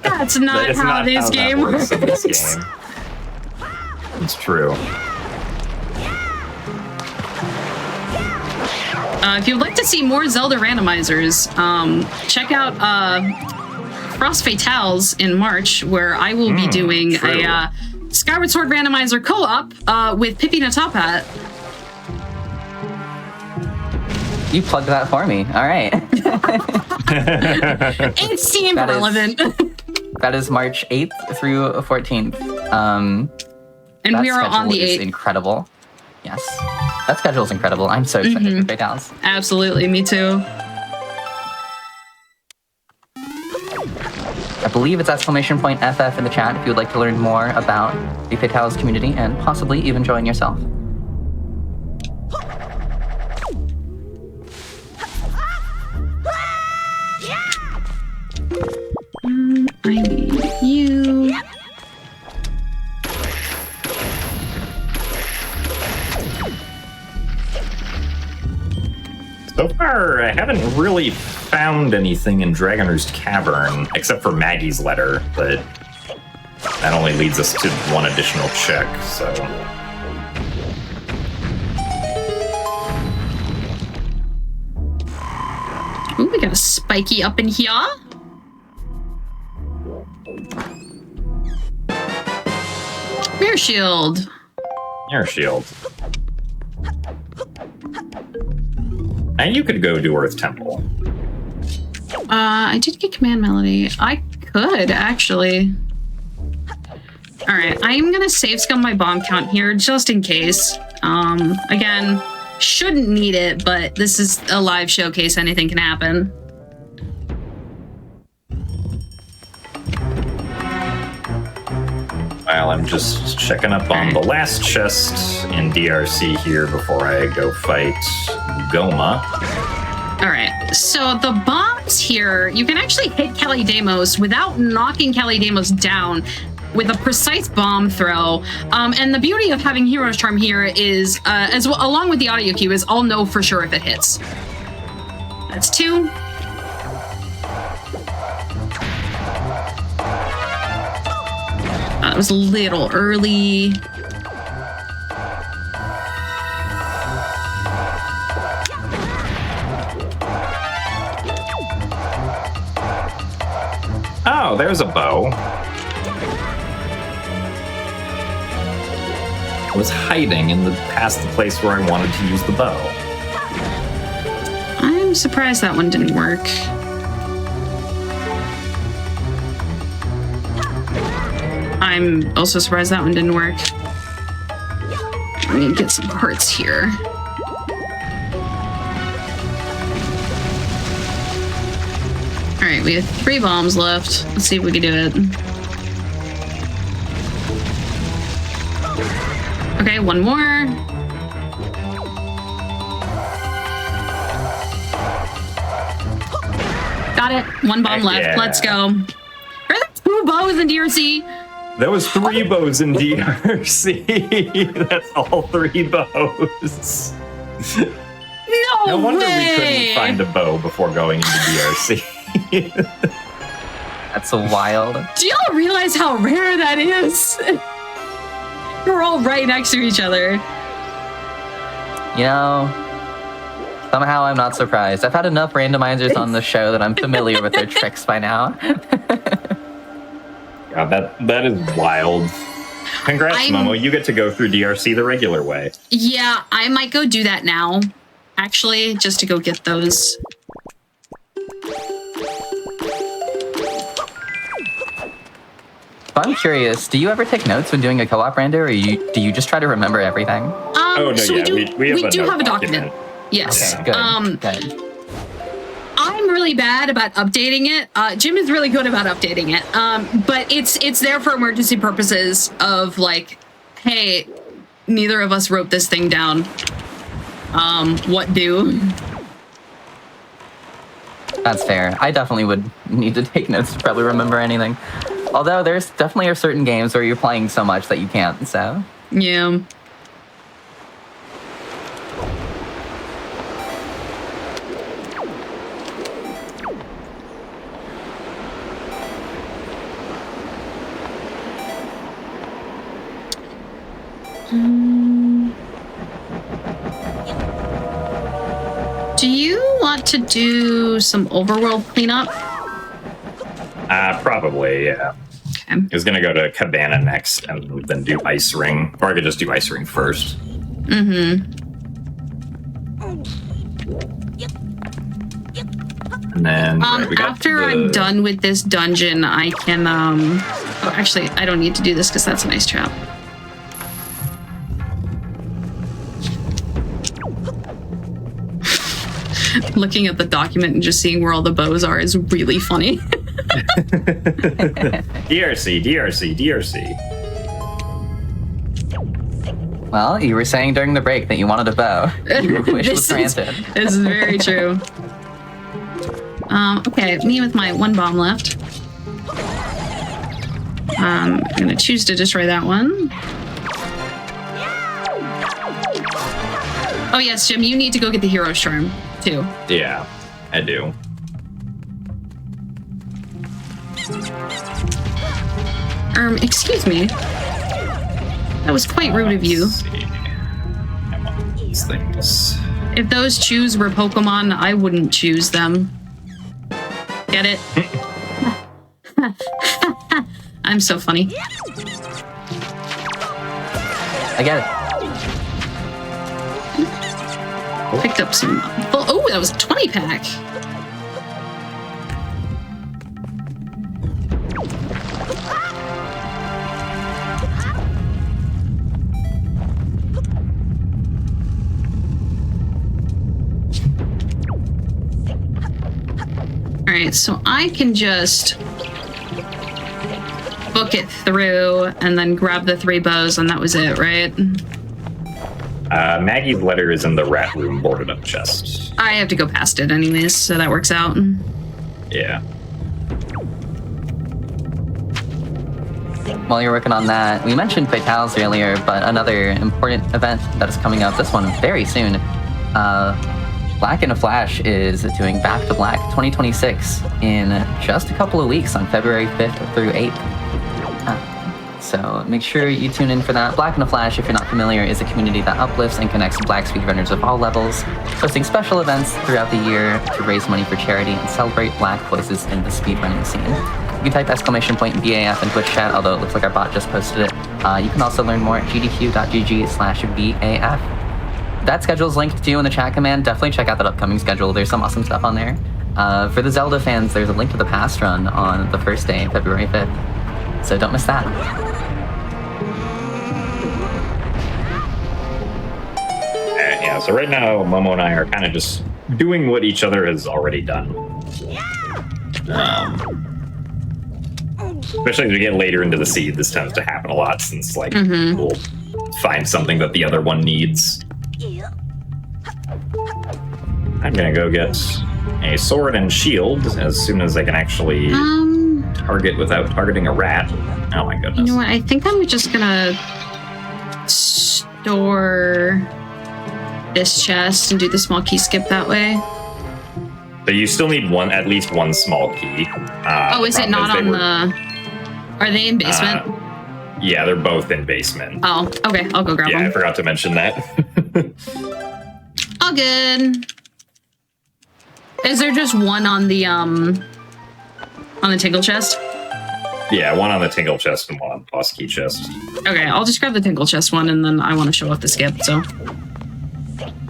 That's not how this game works. It's true. If you'd like to see more Zelda randomizers, check out Frost Fatales in March, where I will be doing a Skyward Sword randomizer co-op with Pippi Natapat. You plugged that for me. All right. It seemed relevant. That is March 8th through 14th. And we are on the 8th. Incredible. Yes. That schedule is incredible. I'm so excited for Fatales. Absolutely, me too. I believe it's !FF in the chat if you would like to learn more about the Fatales community and possibly even join yourself. I need you. So far, I haven't really found anything in Dragonroost Cavern, except for Maggie's letter, but that only leads us to one additional check, so... Ooh, we got a spiky up in here. Mirror Shield. Mirror Shield. And you could go to Earth Temple. I did get Command Melody. I could, actually. Alright, I'm gonna save scum my bomb count here, just in case. Again, shouldn't need it, but this is a live showcase, anything can happen. While I'm just checking up on the last chest in DRC here before I go fight Goma. Alright, so the bombs here, you can actually hit Kalidemos without knocking Kalidemos down with a precise bomb throw. And the beauty of having Hero's Charm here is, as well, along with the audio cue, is I'll know for sure if it hits. That's 2. That was a little early. Oh, there's a bow. I was hiding in the past the place where I wanted to use the bow. I'm surprised that one didn't work. I'm also surprised that one didn't work. Let me get some hearts here. All right, we have 3 bombs left. Let's see if we can do it. Okay, one more. Got it. 1 bomb left. Yeah. Let's go. Are there 2 bows in DRC? There was 3 bows in DRC. That's all 3 bows. No wonder way. we couldn't find a bow before going into DRC. That's wild. Do y'all realize how rare that is? We're all right next to each other. You know, somehow I'm not surprised. I've had enough randomizers on the show that I'm familiar with their tricks by now. God, that is wild. Congrats, Momo. You get to go through DRC the regular way. Yeah, I might go do that now. Actually, just to go get those. I'm curious, do you ever take notes when doing a co-op render, or do you just try to remember everything? Oh, no, so yeah, we have do note have a document. Yes. Okay, good. I'm really bad about updating it. Jim is really good about updating it. But it's there for emergency purposes of like, hey, neither of us wrote this thing down. What do? That's fair. I definitely would need to take notes to probably remember anything. Although there's definitely are certain games where you're playing so much that you can't, so. Yeah. Do you want to do some overworld cleanup? Probably, yeah. Okay. I was gonna go to Cabana next and then do Ice Ring. Or I could just do Ice Ring first. Mm-hmm. And then we got after I'm done with this dungeon, I can oh, actually I don't need to do this because that's a nice trap. Looking at the document and just seeing where all the bows are is really funny. DRC. Well, you were saying during the break that you wanted a bow. Your wish was granted. This is very true. Okay, me with my 1 bomb left. I'm gonna choose to destroy that one. Oh yes, Jim, you need to go get the hero charm too. Yeah, I do. Excuse me. That was quite rude of you. Let's see. I want these things. If those choose were Pokemon, I wouldn't choose them. Get it? I'm so funny. I get it. Picked up some... Oh, that was a 20 pack. Alright, so I can just book it through and then grab the 3 bows, and that was it, right? Maggie's letter is in the rat room boarded up chest. I have to go past it anyways, so that works out. Yeah. While you're working on that, we mentioned Fatales earlier, but another important event that is coming up, this one very soon. Black in a Flash is doing Back to Black 2026 in just a couple of weeks on February 5th through 8th. So make sure you tune in for that. Black in a Flash, if you're not familiar, is a community that uplifts and connects Black speedrunners of all levels, hosting special events throughout the year to raise money for charity and celebrate Black voices in the speedrunning scene. You can type !BAF in Twitch chat, although it looks like our bot just posted it. You can also learn more at gdq.gg/BAF. That schedule's linked to you in the chat command. Definitely check out that upcoming schedule. There's some awesome stuff on there. For the Zelda fans, there's a link to the past run on the first day, February 5th. So don't miss that. Yeah, so right now, Momo and I are kind of just doing what each other has already done. Especially as we get later into the seed, this tends to happen a lot since, like, we'll find something that the other one needs. I'm gonna go get a sword and shield as soon as I can actually target without targeting a rat. Oh my goodness. You know what? I think I'm just gonna store this chest and do the small key skip that way. But you still need at least one small key. Is it not on the... Are they in basement? Yeah, they're both in basement. Oh, okay. I'll go grab them. Yeah, I forgot to mention that. All good. Is there just one on the tinkle chest? Yeah, one on the tinkle chest and one on the boss key chest. Okay, I'll just grab the tinkle chest one, and then I want to show off the skip, so...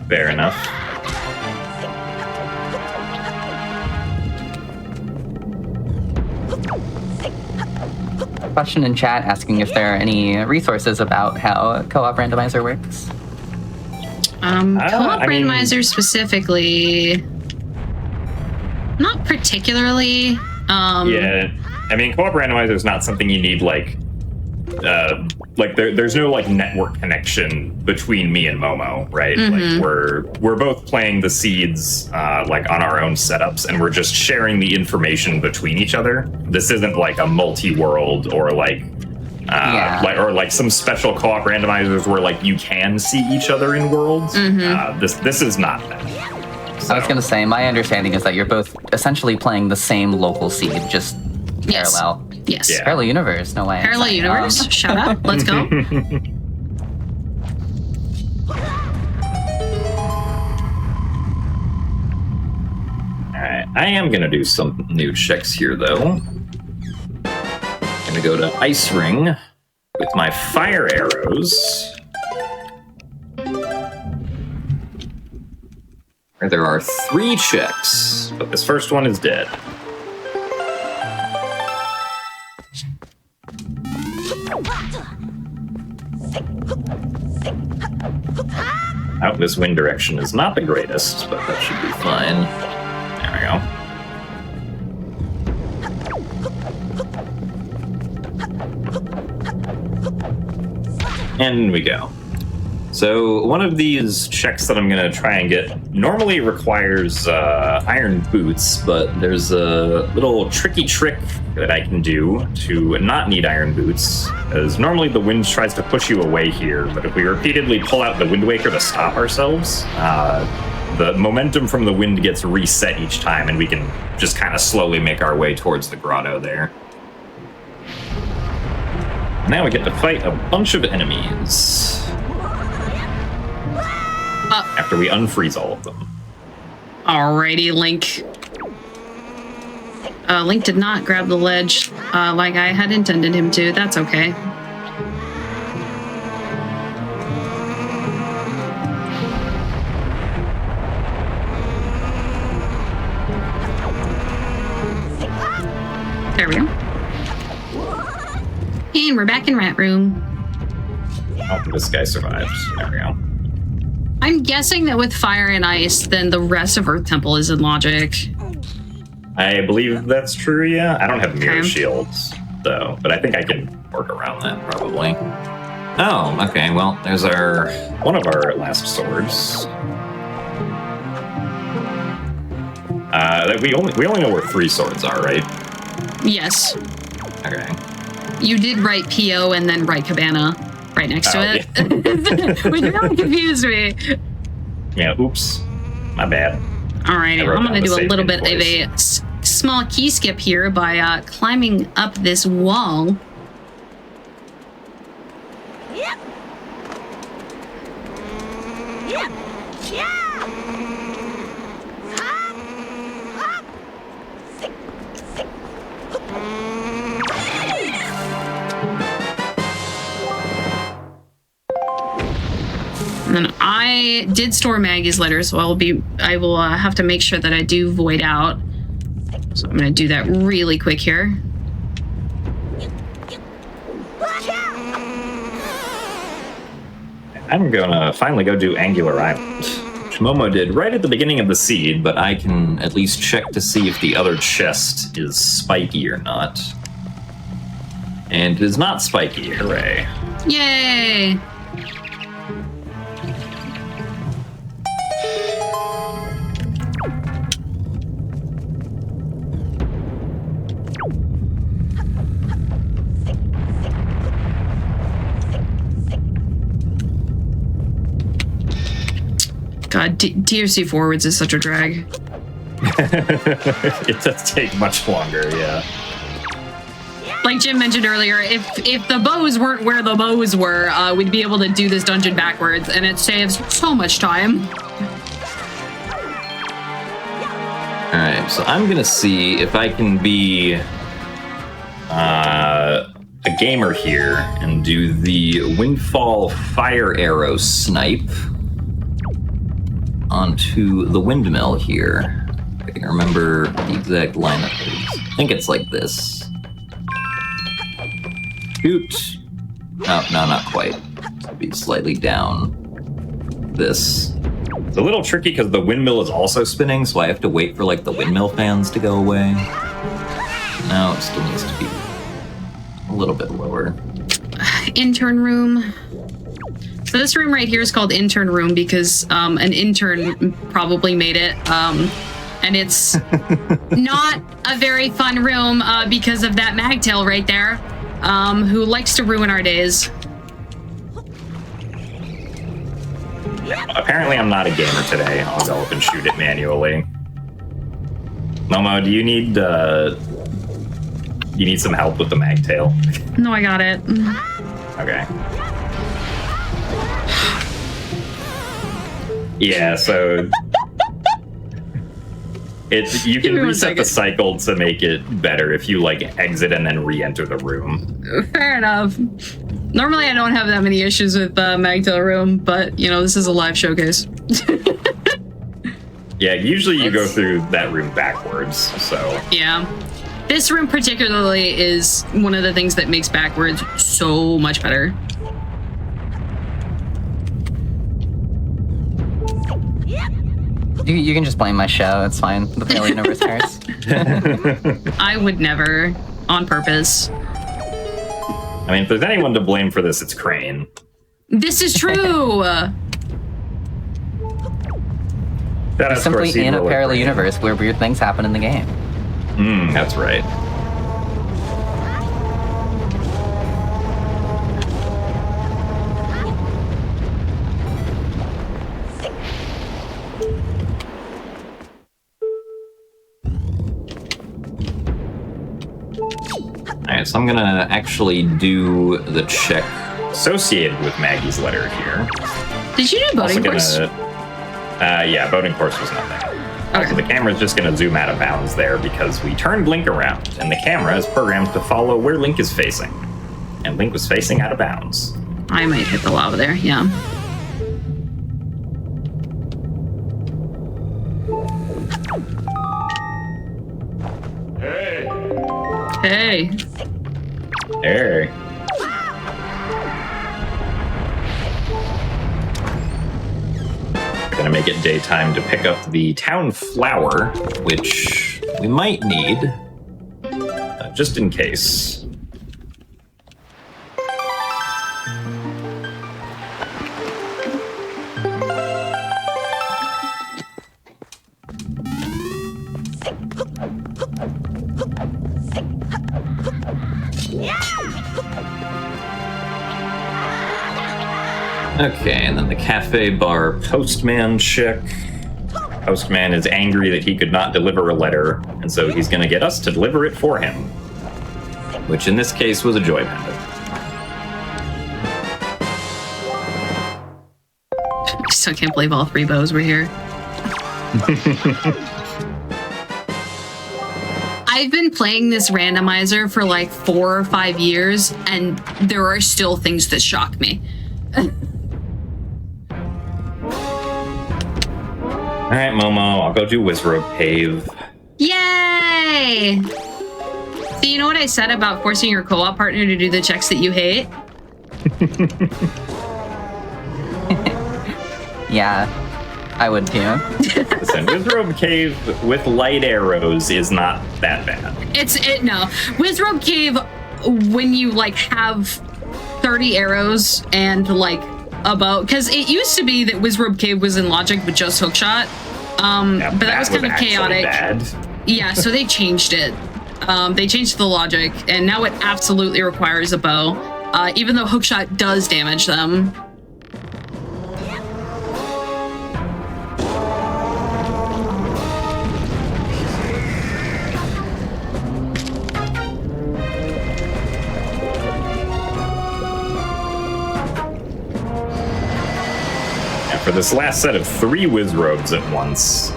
Fair enough. Question in chat asking if there are any resources about how co-op randomizer works. Co-op randomizer specifically... Not particularly. Yeah, I mean, co-op randomizer is not something you need, there's no, like, network connection between me and Momo, right? Like, we're both playing the seeds, like, on our own setups, and we're just sharing the information between each other. This isn't, like, a multi-world or, like some special co-op randomizers where, like, you can see each other in worlds. This is not that. So. I was going to say, my understanding is that you're both essentially playing the same local seed, just parallel. Yes. Yeah. Parallel universe, no way. Parallel universe, shut up, let's go. Alright, I am gonna do some new checks here, though. Gonna go to Ice Ring with my fire arrows. There are 3 checks, but this first one is dead. Out this wind direction is not the greatest, but that should be fine. There we go. And we go. So one of these checks that I'm going to try and get normally requires iron boots, but there's a little tricky trick that I can do to not need iron boots, as normally the wind tries to push you away here, but if we repeatedly pull out the Wind Waker to stop ourselves, the momentum from the wind gets reset each time, and we can just kind of slowly make our way towards the grotto there. Now we get to fight a bunch of enemies. After we unfreeze all of them. Alrighty, Link. Link did not grab the ledge like I had intended him to. That's okay. There we go. And we're back in Rat Room. Oh, this guy survived. There we go. I'm guessing that with fire and ice, then the rest of Earth Temple is in logic. I believe that's true, yeah. I don't have mirror shields, though, but I think I can work around that, probably. Oh, okay, well, there's one of our last swords. We only know where 3 swords are, right? Yes. Okay. You did write PO and then write Cabana right next to it. Yeah. Which really confused me. Yeah, oops. My bad. Alright, I'm going to do a little bit of a small key skip here by climbing up this wall. Yep. Yep. Yeah. I did store Maggie's letter, so I will have to make sure that I do void out. So I'm gonna do that really quick here. I'm gonna finally go do Angular Island, which Momo did right at the beginning of the seed, but I can at least check to see if the other chest is spiky or not. And it is not spiky, hooray. Yay! God, DRC forwards is such a drag. It does take much longer, yeah. Like Jim mentioned earlier, if the bows weren't where the bows were, we'd be able to do this dungeon backwards, and it saves so much time. Alright, so I'm gonna see if I can be a gamer here and do the Windfall Fire Arrow snipe onto the windmill here. I can remember the exact lineup. I think it's like this. Shoot. Oh, no, not quite. It'll be slightly down. This. It's a little tricky because the windmill is also Spinning, so I have to wait for like the windmill fans to go away. No, it still needs to be a little bit lower. Intern room. So this room right here is called intern room because an intern probably made it. And it's not a very fun room because of that magtail right there, who likes to ruin our days. Apparently I'm not a gamer today. I'll go up and shoot it manually. Momo, do you need some help with the magtail? No, I got it. Okay. Yeah, so you can reset the cycle to make it better if you like exit and then re-enter the room. Fair enough. Normally I don't have that many issues with Magtail room, but you know, this is a live showcase. Yeah, usually you go through that room backwards, so. Yeah. This room particularly is one of the things that makes backwards so much better. You can just blame my show. It's fine. The Paleo Universe cares. I would never, on purpose. I mean, if there's anyone to blame for this, it's Crane. This is true. It's simply in a parallel universe where weird things happen in the game. That's right. Alright, so I'm gonna actually do the check Associated with Maggie's letter here. Did you do boating course? Yeah, boating course was nothing. Okay. So the camera's just going to zoom out of bounds there because we turned Link around, and the camera is programmed to follow where Link is facing. And Link was facing out of bounds. I might hit the lava there, yeah. Hey. Hey. Gonna make it daytime to pick up the town flower, which we might need. just in case. Okay, and then the cafe bar Postman check. Postman is angry that he could not deliver a letter, and so he's going to get us to deliver it for him. which in this case was a joy pendant. I still can't believe all three bows were here. I've been playing this randomizer for like 4 or 5 years, and there are still things that shock me. right, Momo, I'll go do Wizrobe Cave. Yay! So you know what I said about forcing your co-op partner to do the checks that you hate? Yeah, I would too. Listen, Wizrobe Cave with light arrows is not that bad. No. Wizrobe Cave, when you like have 30 arrows and like about, because it used to be that Wizrobe Cave was in logic with just hookshot. But that was kind of chaotic. Bad. Yeah, so they changed it. They changed the logic, and now it absolutely requires a bow, even though hookshot does damage them. For this last set of 3 Wizrobes at once,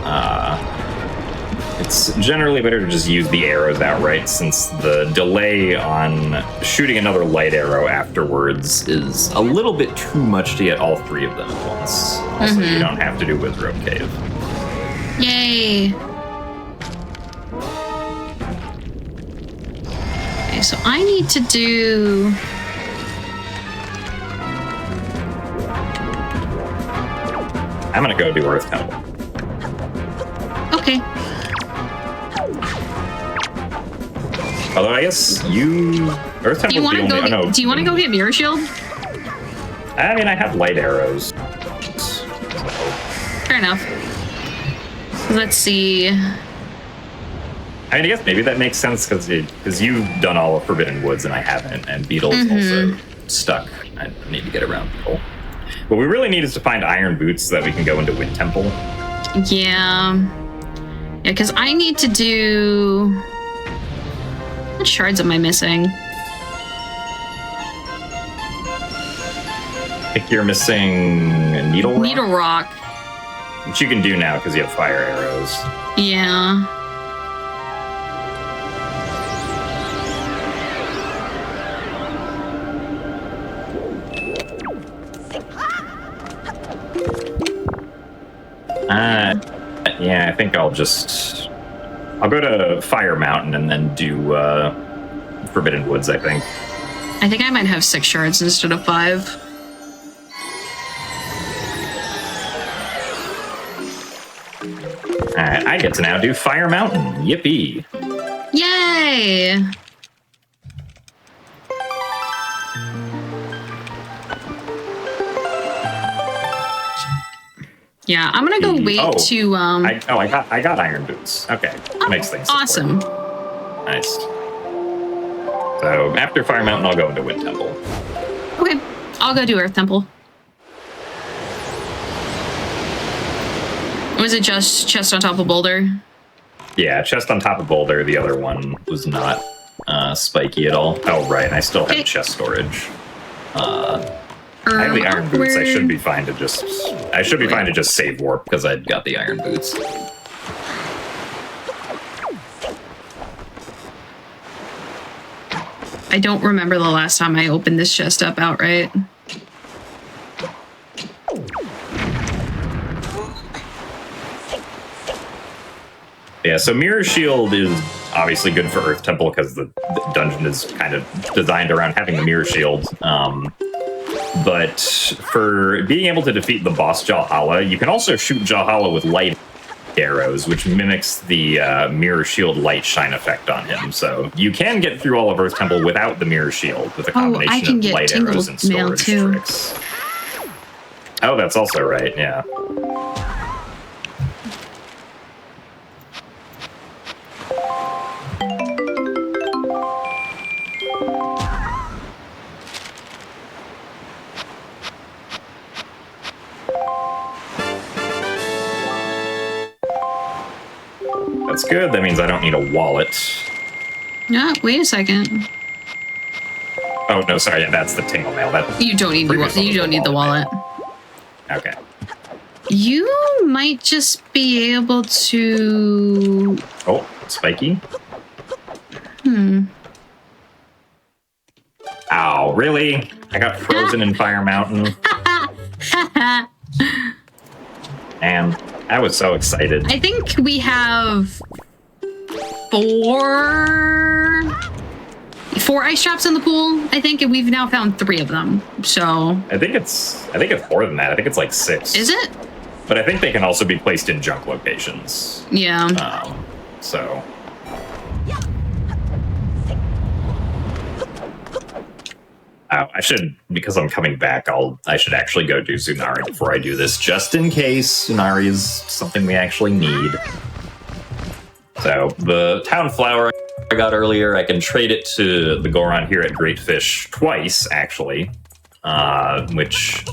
it's generally better to just use the arrows outright, since the delay on shooting another light arrow afterwards is a little bit too much to get all 3 of them at once. Also, you don't have to do Wizrobe Cave. Yay! Okay, so I need to do... I'm gonna go do Earth Temple. Okay. Although I guess Earth Temple. Do you want to go? Do you want to go get Mirror Shield? I mean, I have light arrows. Fair enough. Let's see. I mean, I guess maybe that makes sense because you've done all of Forbidden Woods and I haven't, and Beetle's also stuck. I need to get around Beetle. What we really need is to find Iron Boots so that we can go into Wind Temple. Yeah, because I need to do... What shards am I missing? I think you're missing Needle Rock. Needle Rock. Which you can do now because you have fire arrows. Yeah. Yeah, I think I'll go to Fire Mountain and then do Forbidden Woods, I think. I think I might have 6 shards instead of 5. Alright, I get to now do Fire Mountain. Yippee! Yay! Yeah, I'm gonna go wait to I got Iron Boots. Okay, makes things awesome. Important. Nice. So after Fire Mountain, I'll go into Wind Temple. Okay, I'll go do Earth Temple. Was it just chest on top of boulder? Yeah, chest on top of boulder. The other one was not spiky at all. Oh right, I still have chest storage. I have the Iron Boots. I should be fine to just. I should be fine to just save warp because I got the Iron Boots. I don't remember the last time I opened this chest up outright. Yeah, so Mirror Shield is obviously good for Earth Temple because the dungeon is kind of designed around having the Mirror Shield. But for being able to defeat the boss Jahala, you can also shoot Jahala with light arrows, which mimics the Mirror Shield light shine effect on him. So you can get through all of Earth Temple without the Mirror Shield with a combination of light arrows and storage tricks. Oh, that's also right, yeah. That's good. That means I don't need a wallet. No, wait a second. Oh no, sorry. Yeah, that's the Tingle Mail. That You don't need the wallet. Okay. You might just be able to. Oh, spiky. Ow! Really? I got frozen in Fire Mountain. And I was so excited. I think we have four ice traps in the pool, I think, and we've now found 3 of them. So I think it's more than that. I think it's like 6. is it? But I think they can also be placed in junk locations. Yeah. So. I should, because I'm coming back, I should actually go do Tsunari before I do this, just in case Tsunari is something we actually need. So, the town flower I got earlier, I can trade it to the Goron here at Great Fish twice, actually. Which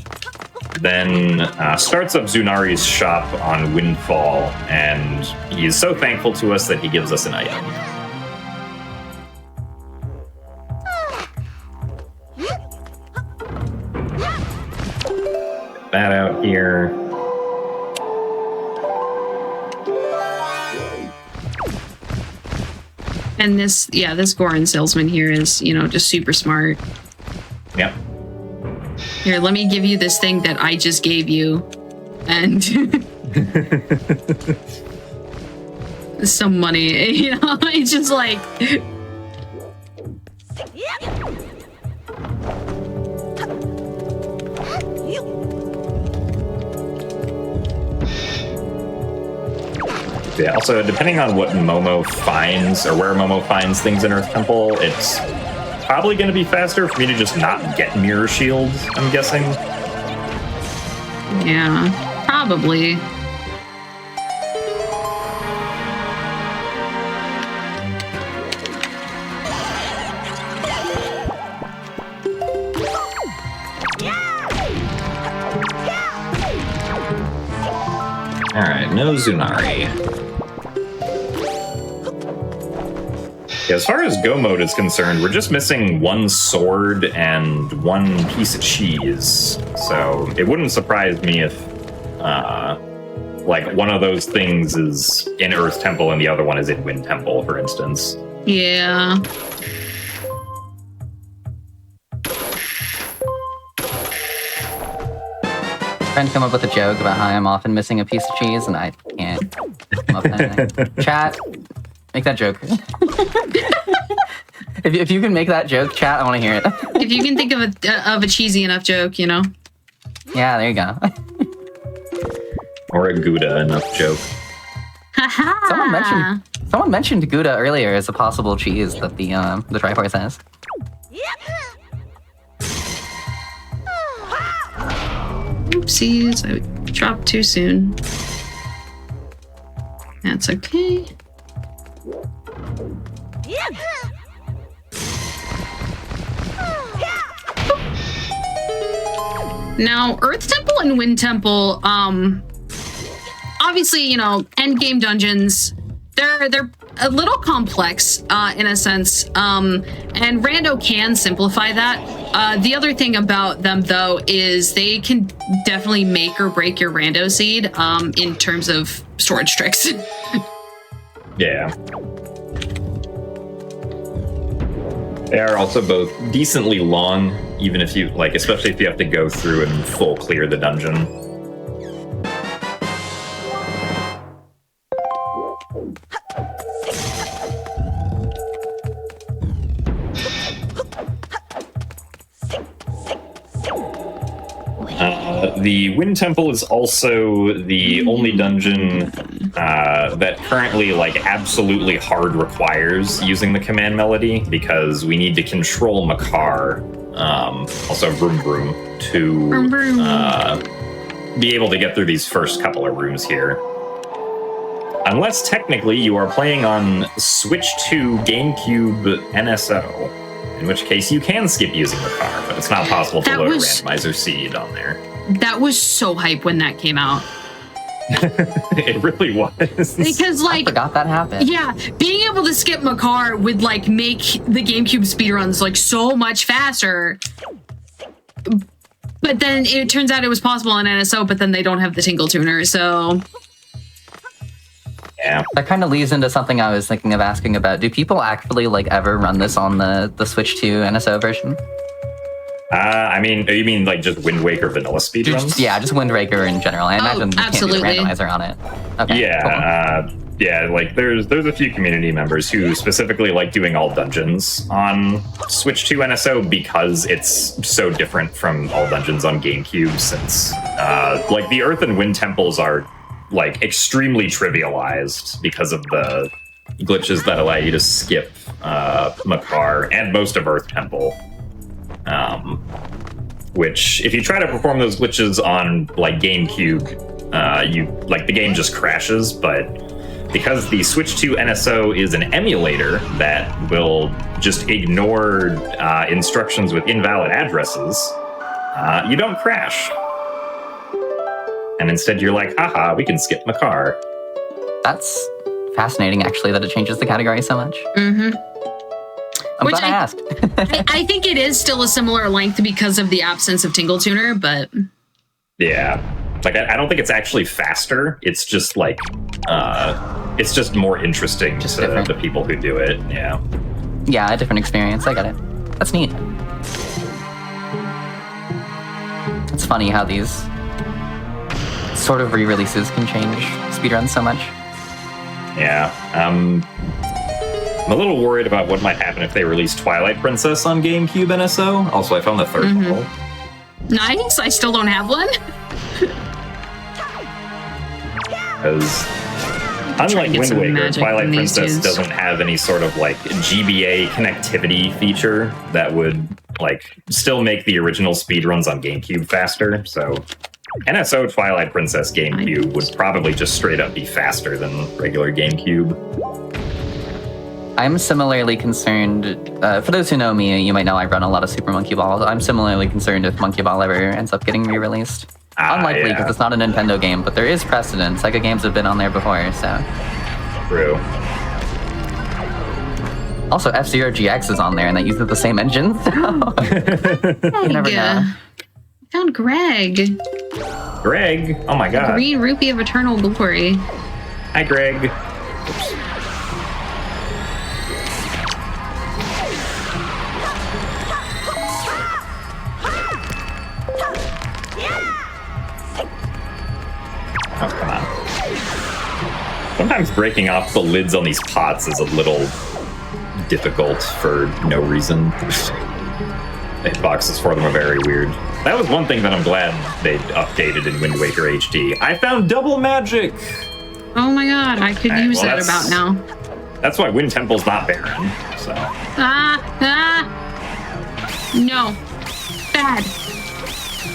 then starts up Tsunari's shop on Windfall, and he is so thankful to us that he gives us an item. That out here. And this Goron salesman here is, just super smart. Yep. Here, let me give you this thing that I just gave you. And some money, it's just like... Yeah, also, depending on what Momo finds, or where Momo finds things in Earth Temple, it's probably going to be faster for me to just not get Mirror Shields, I'm guessing. Yeah, probably. Alright, no Tsunari. Yeah, as far as Go Mode is concerned, we're just missing 1 sword and 1 piece of cheese. So it wouldn't surprise me if, one of those things is in Earth Temple and the other one is in Wind Temple, for instance. Yeah. Trying to come up with a joke about how I'm often missing a piece of cheese, and I can't come up with anything. Chat, make that joke. if you can make that joke, chat, I want to hear it. If you can think of a cheesy enough joke, Yeah, there you go. Or a Gouda enough joke. Someone mentioned Gouda earlier as a possible cheese that the Triforce has. Oopsies, I dropped too soon. That's okay. Now, Earth Temple and Wind Temple, obviously, end game dungeons, they're a little complex in a sense, and Rando can simplify that. The other thing about them, though, is they can definitely make or break your Rando seed in terms of storage tricks. Yeah. They are also both decently long, even if you, especially if you have to go through and full clear the dungeon. The Wind Temple is also the only dungeon that currently, absolutely hard requires using the command melody, because we need to control Makar, also Vroom Vroom, to Vroom Vroom. be able to get through these first couple of rooms here. Unless technically you are playing on Switch 2 GameCube NSO, in which case you can skip using Makar, but it's not possible to load a randomizer seed on there. That was so hype when that came out. It really was. Because, I forgot that happened. yeah, being able to skip Makar would, make the GameCube speedruns, so much faster. But then it turns out it was possible on NSO, but then they don't have the Tingle Tuner, so... Yeah. That kind of leads into something I was thinking of asking about. Do people actually, ever run this on the Switch 2 NSO version? I mean, you mean like just Wind Waker vanilla speedruns? Yeah, just Wind Waker in general. I imagine you absolutely. can't do the randomizer on it. Okay. Yeah, yeah. Like there's a few community members who specifically like doing all dungeons on Switch 2 NSO because it's so different from all dungeons on GameCube. Since like the Earth and Wind temples are like extremely trivialized because of the glitches that allow you to skip Makar and most of Earth Temple. Which, if you try to perform those glitches on like GameCube, you like the game just crashes. But because the Switch 2 NSO is an emulator that will just ignore instructions with invalid addresses, you don't crash. And instead, you're like, haha, we can skip Makar. That's fascinating, actually, that it changes the category so much. Mm-hmm. I'm glad I asked. I think it is still a similar length because of the absence of Tingle Tuner, but... Yeah. Like, I don't think it's actually faster. It's just, like, it's just more interesting just to different. the people who do it. Yeah. Yeah, a different experience. I get it. That's neat. It's funny how these sort of re-releases can change speedruns so much. Yeah. I'm a little worried about what might happen if they release Twilight Princess on GameCube NSO. Also, I found the third level. Nice, I still don't have one. Because unlike get Wind some Waker, magic Twilight from these Princess dudes. doesn't have any sort of like GBA connectivity feature that would like still make the original speedruns on GameCube faster. So NSO Twilight Princess GameCube would probably just straight up be faster than regular GameCube. I'm similarly concerned, for those who know me, you might know I run a lot of Super Monkey Ball. I'm similarly concerned if Monkey Ball ever ends up getting re-released. Unlikely, because it's not a Nintendo game, but there is precedent. Sega games have been on there before, so... True. Also, F-Zero GX is on there, and that uses the same engine, so... You never know. I found Greg. Greg? Oh my god. Green Rupee of Eternal Glory. Hi, Greg. Oops. Oh, come on. Sometimes breaking off the lids on these pots is a little difficult for no reason. The hitboxes for them are very weird. That was one thing that I'm glad they updated in Wind Waker HD. I found double magic! Oh my god, I could use that that's- about now. That's why Wind Temple's not barren, so... No. Bad.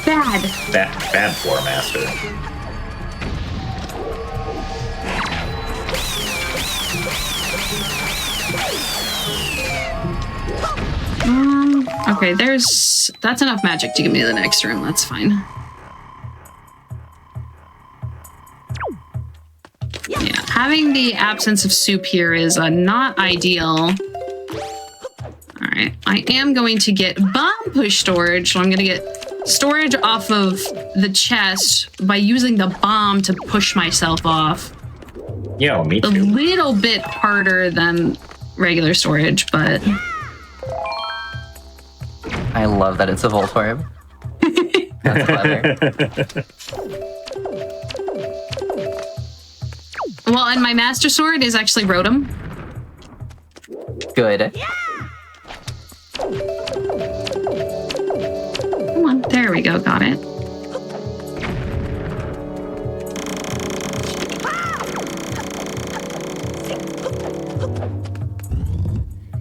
Bad Floor Master. Okay, that's enough magic to give me the next room. That's fine. Yeah, having the absence of soup here is not ideal. All right, I am going to get bomb push storage, so I'm going to get storage off of the chest by using the bomb to push myself off. Yeah, me A too. little bit harder than regular storage, but... I love that it's a Voltorb. That's clever. Well, and my Master Sword is actually Rotom. Good. Come on, there we go, got it.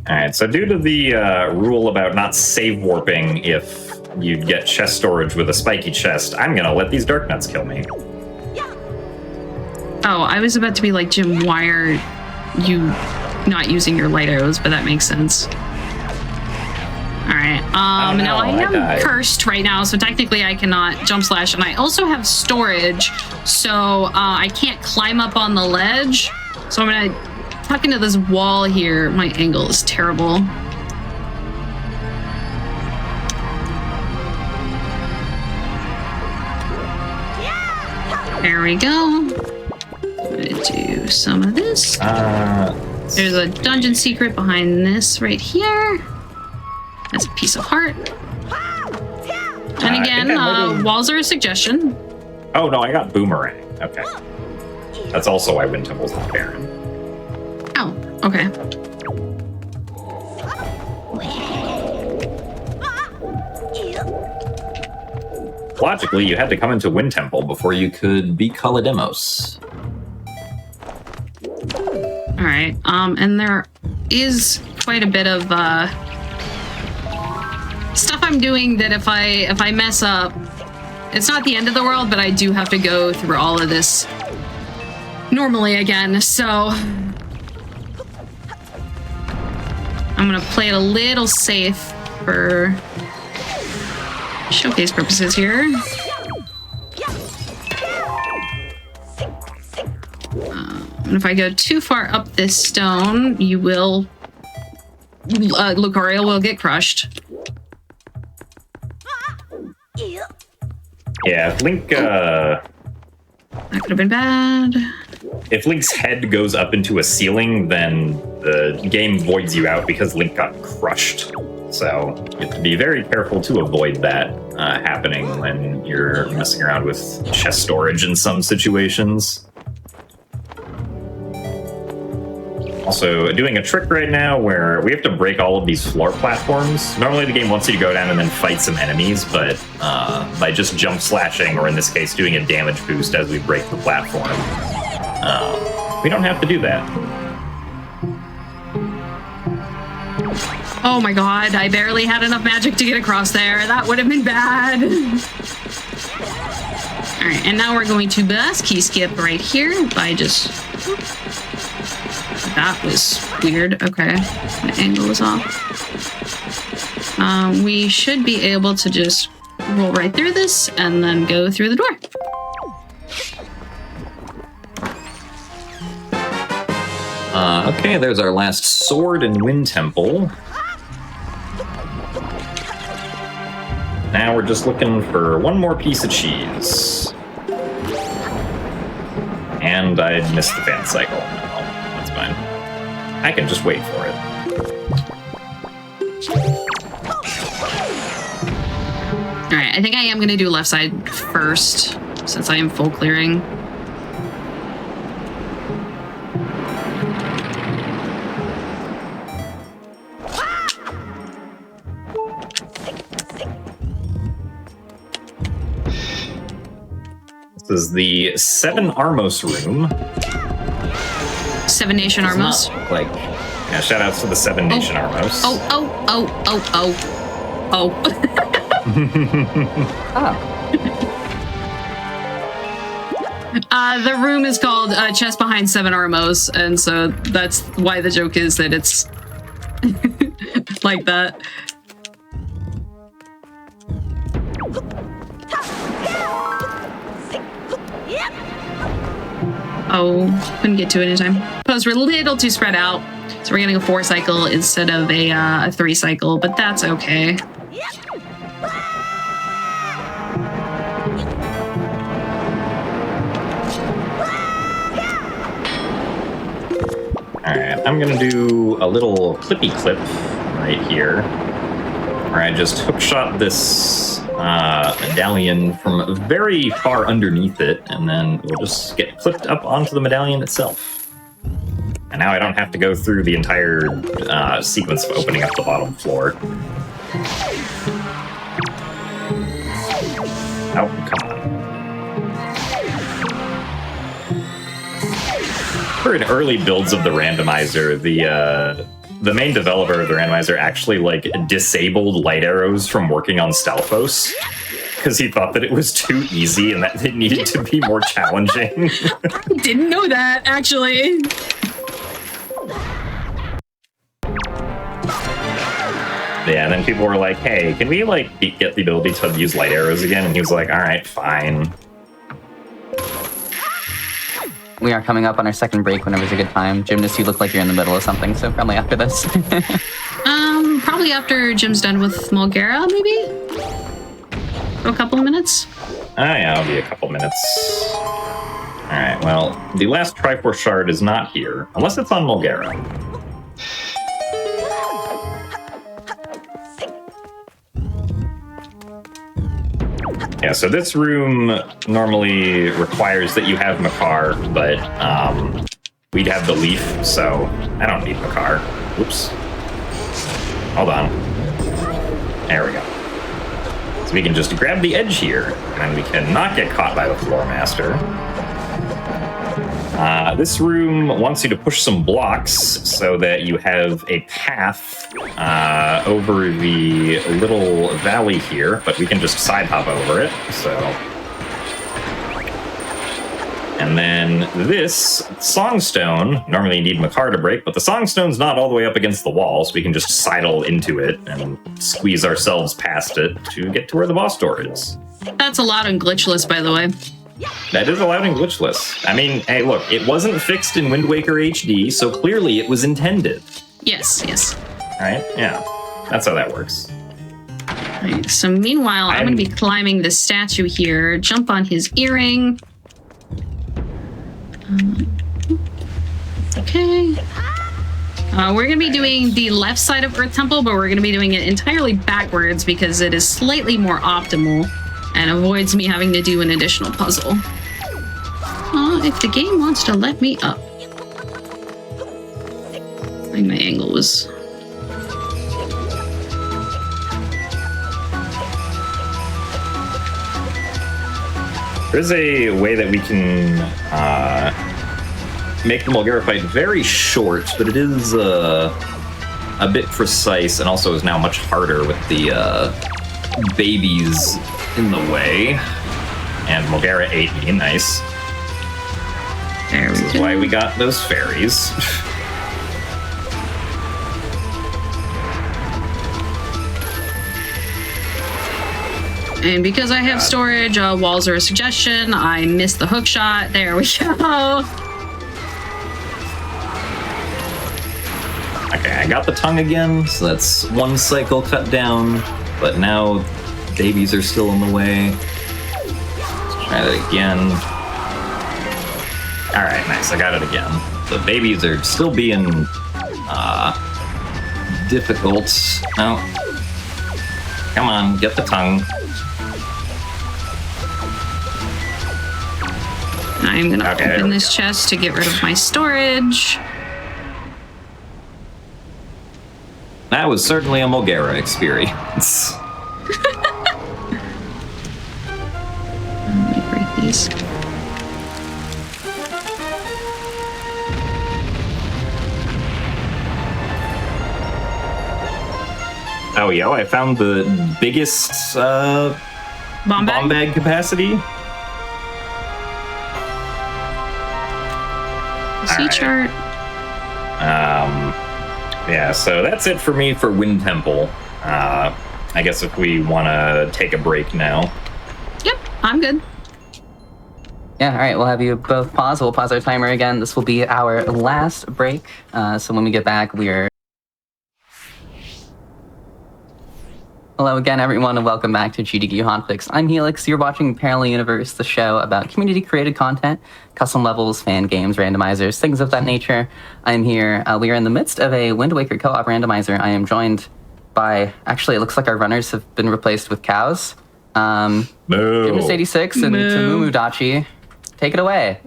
Alright, so due to the rule about not save warping if you get chest storage with a spiky chest, I'm gonna let these dark nuts kill me. Oh, I was about to be like, Jim, why are you not using your light arrows? But that makes sense. All right. Now I am died. cursed right now, so technically I cannot jump slash, and I also have storage, so I can't climb up on the ledge. So I'm gonna tuck into this wall here. My angle is terrible. There we go. I'm gonna do some of this. There's a dungeon secret behind this right here. That's a piece of heart. And I again, think I would've- walls are a suggestion. Oh, no, I got boomerang. Okay. That's also why Wind Temple's not barren. Oh, okay. Logically, you had to come into Wind Temple before you could beat Kalidemos. All right. And there is quite a bit of stuff I'm doing that if I mess up, it's not the end of the world, but I do have to go through all of this normally again. So I'm gonna play it a little safe for showcase purposes here. And if I go too far up this stone, you will... Lucario will get crushed. Yeah, if Link, That could have been bad. if Link's head goes up into a ceiling, then the game voids you out because Link got crushed. So you have to be very careful to avoid that happening when you're messing around with chest storage in some situations. Also, doing a trick right now where we have to break all of these floor platforms. Normally the game wants you to go down and then fight some enemies, but by just jump slashing, or in this case doing a damage boost as we break the platform, we don't have to do that. Oh my god, I barely had enough magic to get across there. That would have been bad. Alright, and now we're going to bus key skip right here by just... That was weird. Okay, my angle was off. We should be able to just roll right through this and then go through the door. Okay, there's our last sword in Wind Temple. Now we're just looking for one more piece of cheese. And I missed the fan cycle. Well, that's fine. I can just wait for it. Alright, I think I am going to do left side first, since I am full clearing. This is the 7 Armos room. 7 Nation Does Armos. not look like... Yeah, shout outs to the 7 Nation Armos. Oh. The room is called Chest Behind 7 Armos, and so that's why the joke is that it's like that. Oh, couldn't get to it in time. Posts were a little too spread out, so we're getting a 4 cycle instead of a 3 cycle, but that's okay. Alright, I'm gonna do a little clippy clip right here, where I just hookshot this medallion from very far underneath it, and then we'll just get clipped up onto the medallion itself. And now I don't have to go through the entire sequence of opening up the bottom floor. Oh, come on. For in early builds of the randomizer, the main developer of the randomizer actually like disabled light arrows from working on Stalfos because he thought that it was too easy and that it needed to be more challenging. Didn't know that, actually. Yeah, and then people were like, hey, can we like get the ability to use light arrows again? And he was like, all right, fine. We are coming up on our second break whenever's a good time. Gymnast, you look like you're in the middle of something, so probably after this. Probably after Jim's done with Mulgara, maybe? For a couple of minutes? Oh yeah, it'll be a couple minutes. Alright, well, the last Triforce Shard is not here, unless it's on Mulgara. Yeah, so this room normally requires that you have Makar, but we'd have the leaf, so I don't need Makar. Oops. Hold on. There we go. So we can just grab the edge here, and we cannot get caught by the Floor Master. This room wants you to push some blocks so that you have a path over the little valley here, but we can just side hop over it, so... And then this Songstone, normally you need Makar to break, but the Songstone's not all the way up against the wall, so we can just sidle into it and squeeze ourselves past it to get to where the boss door is. That's allowed in glitchless, by the way. That is allowed in glitchless. I mean, hey, look, it wasn't fixed in Wind Waker HD, so clearly it was intended. Yes, yes. Right? Yeah. That's how that works. Right, so meanwhile, I'm going to be climbing this statue here, jump on his earring. Okay. We're going to be doing the left side of Earth Temple, but we're going to be doing it entirely backwards because it is slightly more optimal and avoids me having to do an additional puzzle. If the game wants to let me up. I think my angle was... There's a way that we can make the Mulgara fight very short, but it is a bit precise and also is now much harder with the babies in the way. And Mulgara ate me, nice. There we go. This is why we got those fairies. And because I have storage, walls are a suggestion. I missed the hook shot. There we go. Okay, I got the tongue again, so that's one cycle cut down, but now babies are still in the way. Let's try that again. Alright, nice, I got it again. The babies are still being difficult. No. Come on, get the tongue. I'm gonna open this chest to get rid of my storage. That was certainly a Mulgara experience. Let me break these. Oh, yo, I found the biggest bomb bag capacity. C-chart. Yeah, so that's it for me for Wind Temple. I guess if we want to take a break now. Yep, I'm good. Yeah, all right, we'll have you both pause. We'll pause our timer again. This will be our last break. So when we get back, Hello again, everyone, and welcome back to GDQ Hotfix. I'm Helix. You're watching Parallel Universe, the show about community-created content, custom levels, fan games, randomizers, things of that nature. I'm here. We are in the midst of a Wind Waker co-op randomizer. I am joined by... Actually, it looks like our runners have been replaced with cows. Gymnast 86 and Tamumu Dachi. Take it away.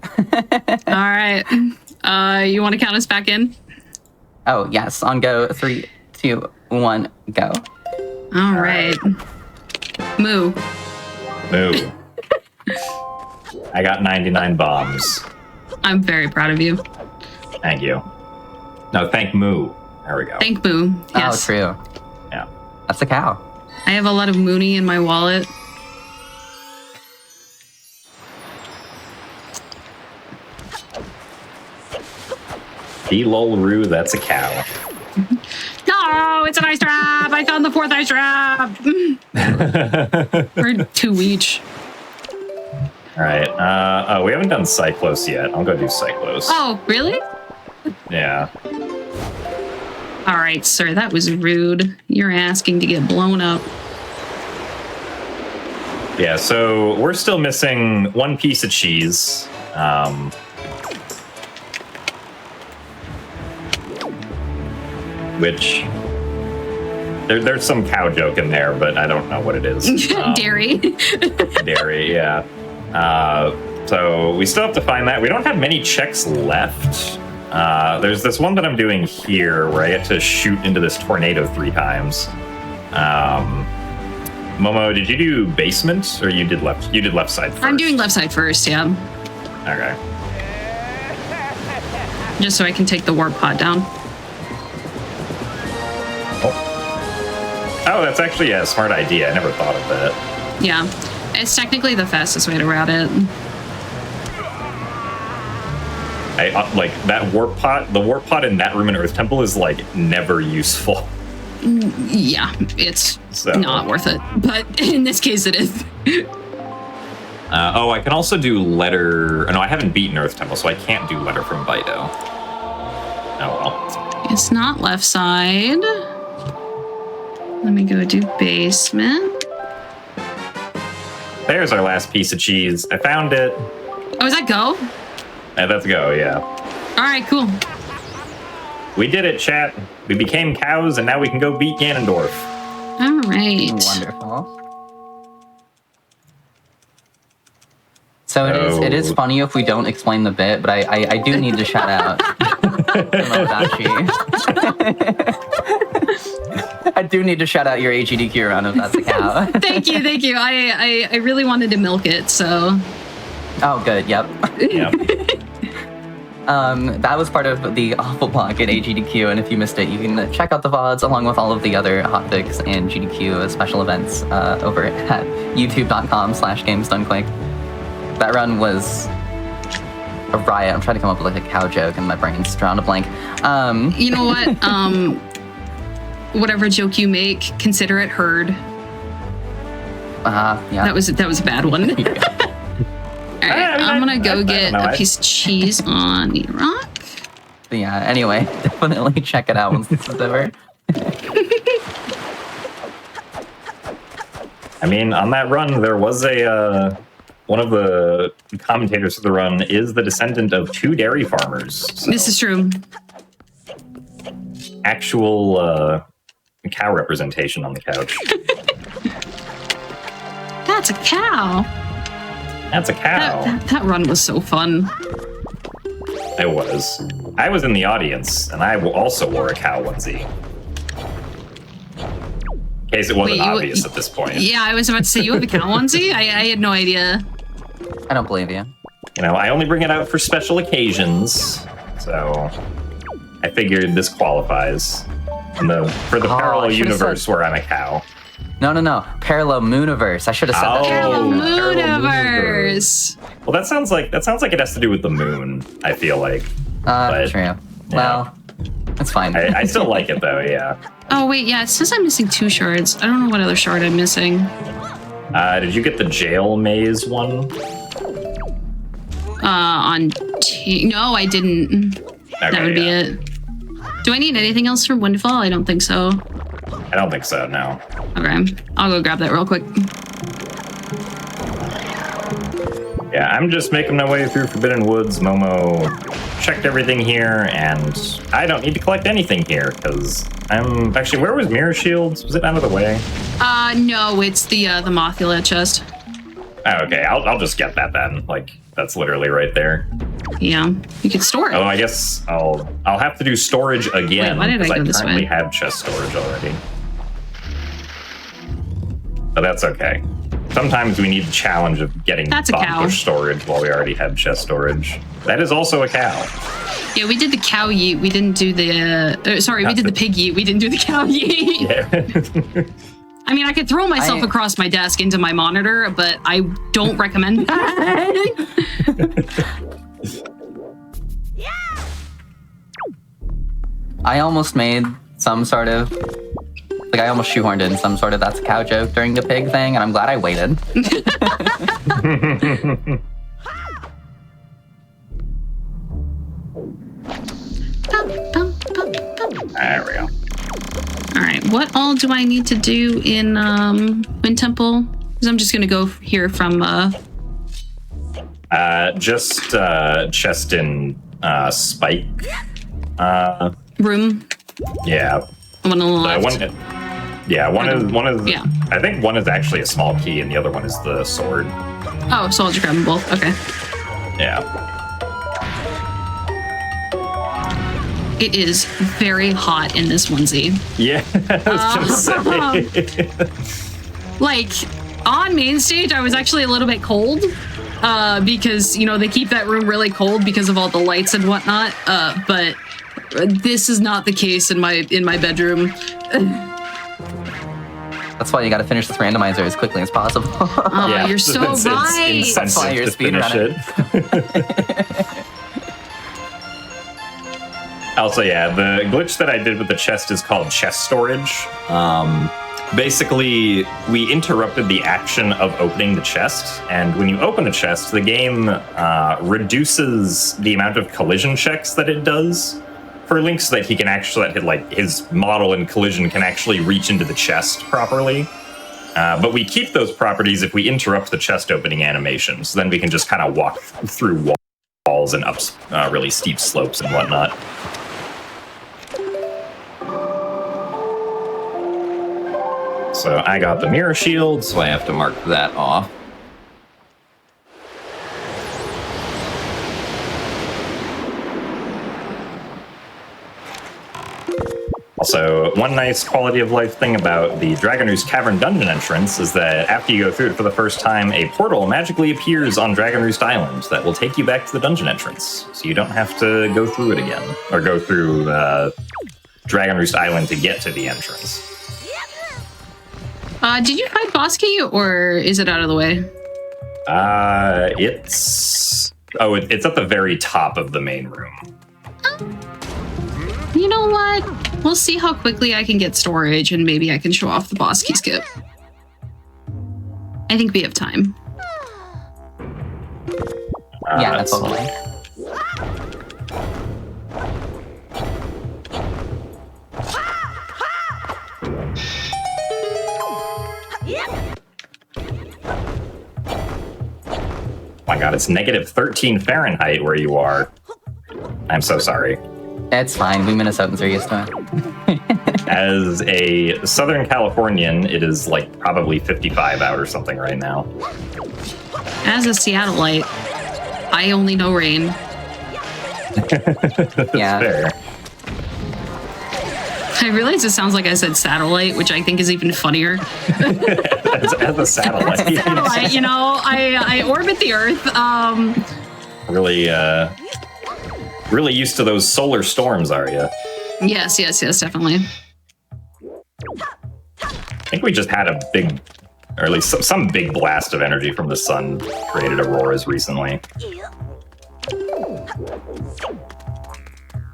All right. You want to count us back in? Oh, yes. On go. 3, 2, 1, go. All right. Moo. Moo. I got 99 bombs. I'm very proud of you. Thank you. No, thank Moo. There we go. Thank Moo. Yes. Oh, true. Yeah. That's a cow. I have a lot of Mooney in my wallet. D-lol-roo, that's a cow. No, it's an ice trap. I found the 4th ice trap. We're 2 each. All right. Oh, we haven't done Cyclos yet. I'll go do Cyclos. Oh, really? Yeah. All right, sir. That was rude. You're asking to get blown up. Yeah, so we're still missing one piece of cheese. Which There's some cow joke in there, but I don't know what it is. Dairy. Dairy, yeah. So we still have to find that. We don't have many checks left. There's this one that I'm doing here where I get to shoot into this tornado 3 times. Momo, did you do basement or you did left? You did left side first. I'm doing left side first, yeah. Okay. Just so I can take the warp pod down. Oh, that's actually a smart idea. I never thought of that. Yeah. It's technically the fastest way to route it. Like that warp pod. The warp pod in that room in Earth Temple is like never useful. Yeah, it's not worth it. But in this case, it is. I can also do letter. No, I haven't beaten Earth Temple, so I can't do letter from Bido. Oh well. It's not left side. Let me go do basement. There's our last piece of cheese. I found it. Oh, is that go? Let's go, yeah. All right, cool. We did it, chat. We became cows, and now we can go beat Ganondorf. All right. Wonderful. So it is funny if we don't explain the bit, but I do need to shout out Modachi. I do need to shout out your GDQ run if that's a cow. Thank you. I really wanted to milk it, so. Oh, good. Yep. Yep. That was part of the awful block at AGDQ, and if you missed it, you can check out the VODs along with all of the other hotfix and GDQ special events over at youtube.com/gamesdonequick. That run was a riot. I'm trying to come up with like a cow joke, and my brain's drawn a blank. You know what? Whatever joke you make, consider it heard. Yeah. That was a bad one. All right, I'm gonna go get a piece of cheese on the rock. But yeah, anyway, definitely check it out once this is over. I mean, on that run, there was a one of the commentators of the run is the descendant of 2 dairy farmers. So This is true. actual cow representation on the couch. That's a cow. That's a cow. That run was so fun. I was in the audience, and I also wore a cow onesie. In case it wasn't obvious at this point. Yeah, I was about to say, you have a cow onesie? I had no idea. I don't believe you. You know, I only bring it out for special occasions, so I figured this qualifies for the parallel universe where I'm a cow. No. Parallel Mooniverse. I should have said that. Parallel Mooniverse. Mooniverse. Well, that sounds like it has to do with the moon. I feel like. But, True. yeah. Well, it's fine. I still like it though. Yeah. Oh wait, yeah. It says I'm missing 2 shards. I don't know what other shard I'm missing. Did you get the jail maze one? No, I didn't. That would be it. Do I need anything else from Windfall? I don't think so. I don't think so. No. Okay, I'll go grab that real quick. Yeah, I'm just making my way through Forbidden Woods. Momo checked everything here, and I don't need to collect anything here because I'm actually. Where was Mirror Shields? Was it out of the way? No, it's the Mothula chest. Oh, okay. I'll just get that then. Like that's literally right there. Yeah, you could store it. Oh, I guess I'll have to do storage again. Wait, why did I go this way? currently have chest storage already. But that's okay. Sometimes we need the challenge of getting That's a cow. push storage while we already have chest storage. That is also a cow. Yeah, we did the cow yeet. We didn't do the. We did the pig yeet. We didn't do the cow yeet. Yeah. I mean, I could throw myself across my desk into my monitor, but I don't recommend that. I almost made some sort of, like I almost shoehorned in some sort of that's a cow joke during the pig thing, and I'm glad I waited. There we go. All right, what all do I need to do in Wind Temple? Because I'm just gonna go here from. Just chest in Spike. Room. Yeah. One on the The left. Yeah, one is. Yeah. I think one is actually a small key, and the other one is the sword. Oh, so I'll just grab them both. Okay. Yeah. It is very hot in this onesie. Yeah. I was gonna say. Like, on main stage, I was actually a little bit cold. Because, you know, they keep that room really cold because of all the lights and whatnot. But this is not the case in my bedroom. That's why you got to finish this randomizer as quickly as possible. Yeah, You're so it's right. incentive That's why you're to finish speedrunning. it. Also, yeah, the glitch that I did with the chest is called chest storage. Basically, we interrupted the action of opening the chest, and when you open a chest, the game reduces the amount of collision checks that it does for Link, so that he can actually, his model in collision can actually reach into the chest properly. But we keep those properties if we interrupt the chest opening animation, so then we can just kind of walk through walls and up really steep slopes and whatnot. So I got the mirror shield, so I have to mark that off. Also, one nice quality of life thing about the Dragon Roost Cavern dungeon entrance is that after you go through it for the first time, a portal magically appears on Dragon Roost Island that will take you back to the dungeon entrance, so you don't have to go through it again, or go through Dragon Roost Island to get to the entrance. Did you find boss key, or is it out of the way? It's at the very top of the main room. You know what? We'll see how quickly I can get storage, and maybe I can show off the boss key skip. I think we have time. Yeah, totally. My god, it's negative 13 Fahrenheit where you are. I'm so sorry. It's fine. We Minnesotans are used to it. As a Southern Californian, it is like probably 55 out or something right now. As a Seattleite, I only know rain. Yeah. Fair. I realize it sounds like I said satellite, which I think is even funnier. As a satellite. Satellite, you know, I orbit the Earth. Really used to those solar storms, are you? Yes, definitely. I think we just had a big, or at least some big blast of energy from the sun created auroras recently.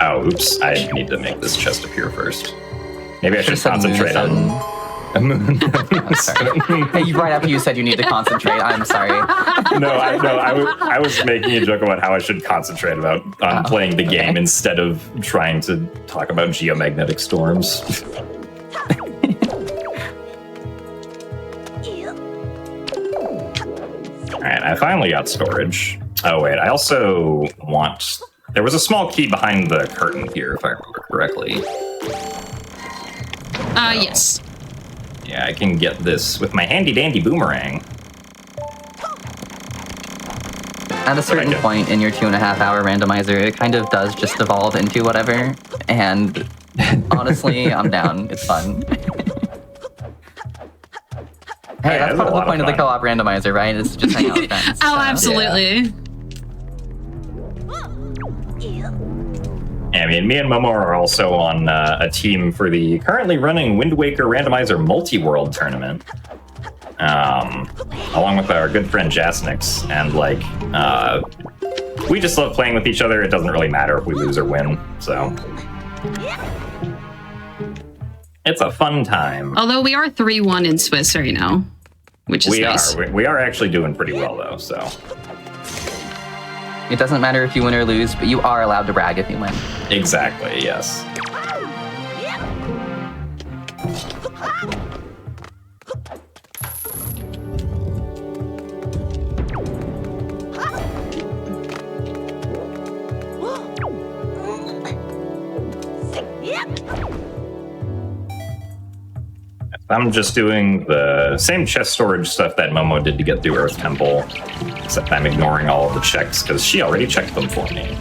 Oh, oops. I need to make this chest appear first. Maybe I should concentrate on a moon. I'm sorry. Hey, right after you said you need to concentrate, I'm sorry. I was making a joke about how I should concentrate on playing the game instead of trying to talk about geomagnetic storms. Alright, I finally got storage. Oh wait, I also want... There was a small key behind the curtain here, if I remember correctly. Yes. Yeah, I can get this with my handy-dandy boomerang. At a certain point in your 2.5 hour randomizer, it kind of does just evolve into whatever. And honestly, I'm down. It's fun. Hey, that's part of the point of the co-op randomizer, right? It's just hang out with friends. Oh, absolutely. Yeah, I mean, me and Momo are also on a team for the currently running Wind Waker Randomizer Multi-World Tournament, along with our good friend Jasnix, and we just love playing with each other. It doesn't really matter if we lose or win, so it's a fun time. Although we are 3-1 in Swiss right now, which is nice. We are actually doing pretty well, though, so... It doesn't matter if you win or lose, but you are allowed to brag if you win. Exactly, yes. I'm just doing the same chest storage stuff that Momo did to get through Earth Temple, except I'm ignoring all of the checks because she already checked them for me.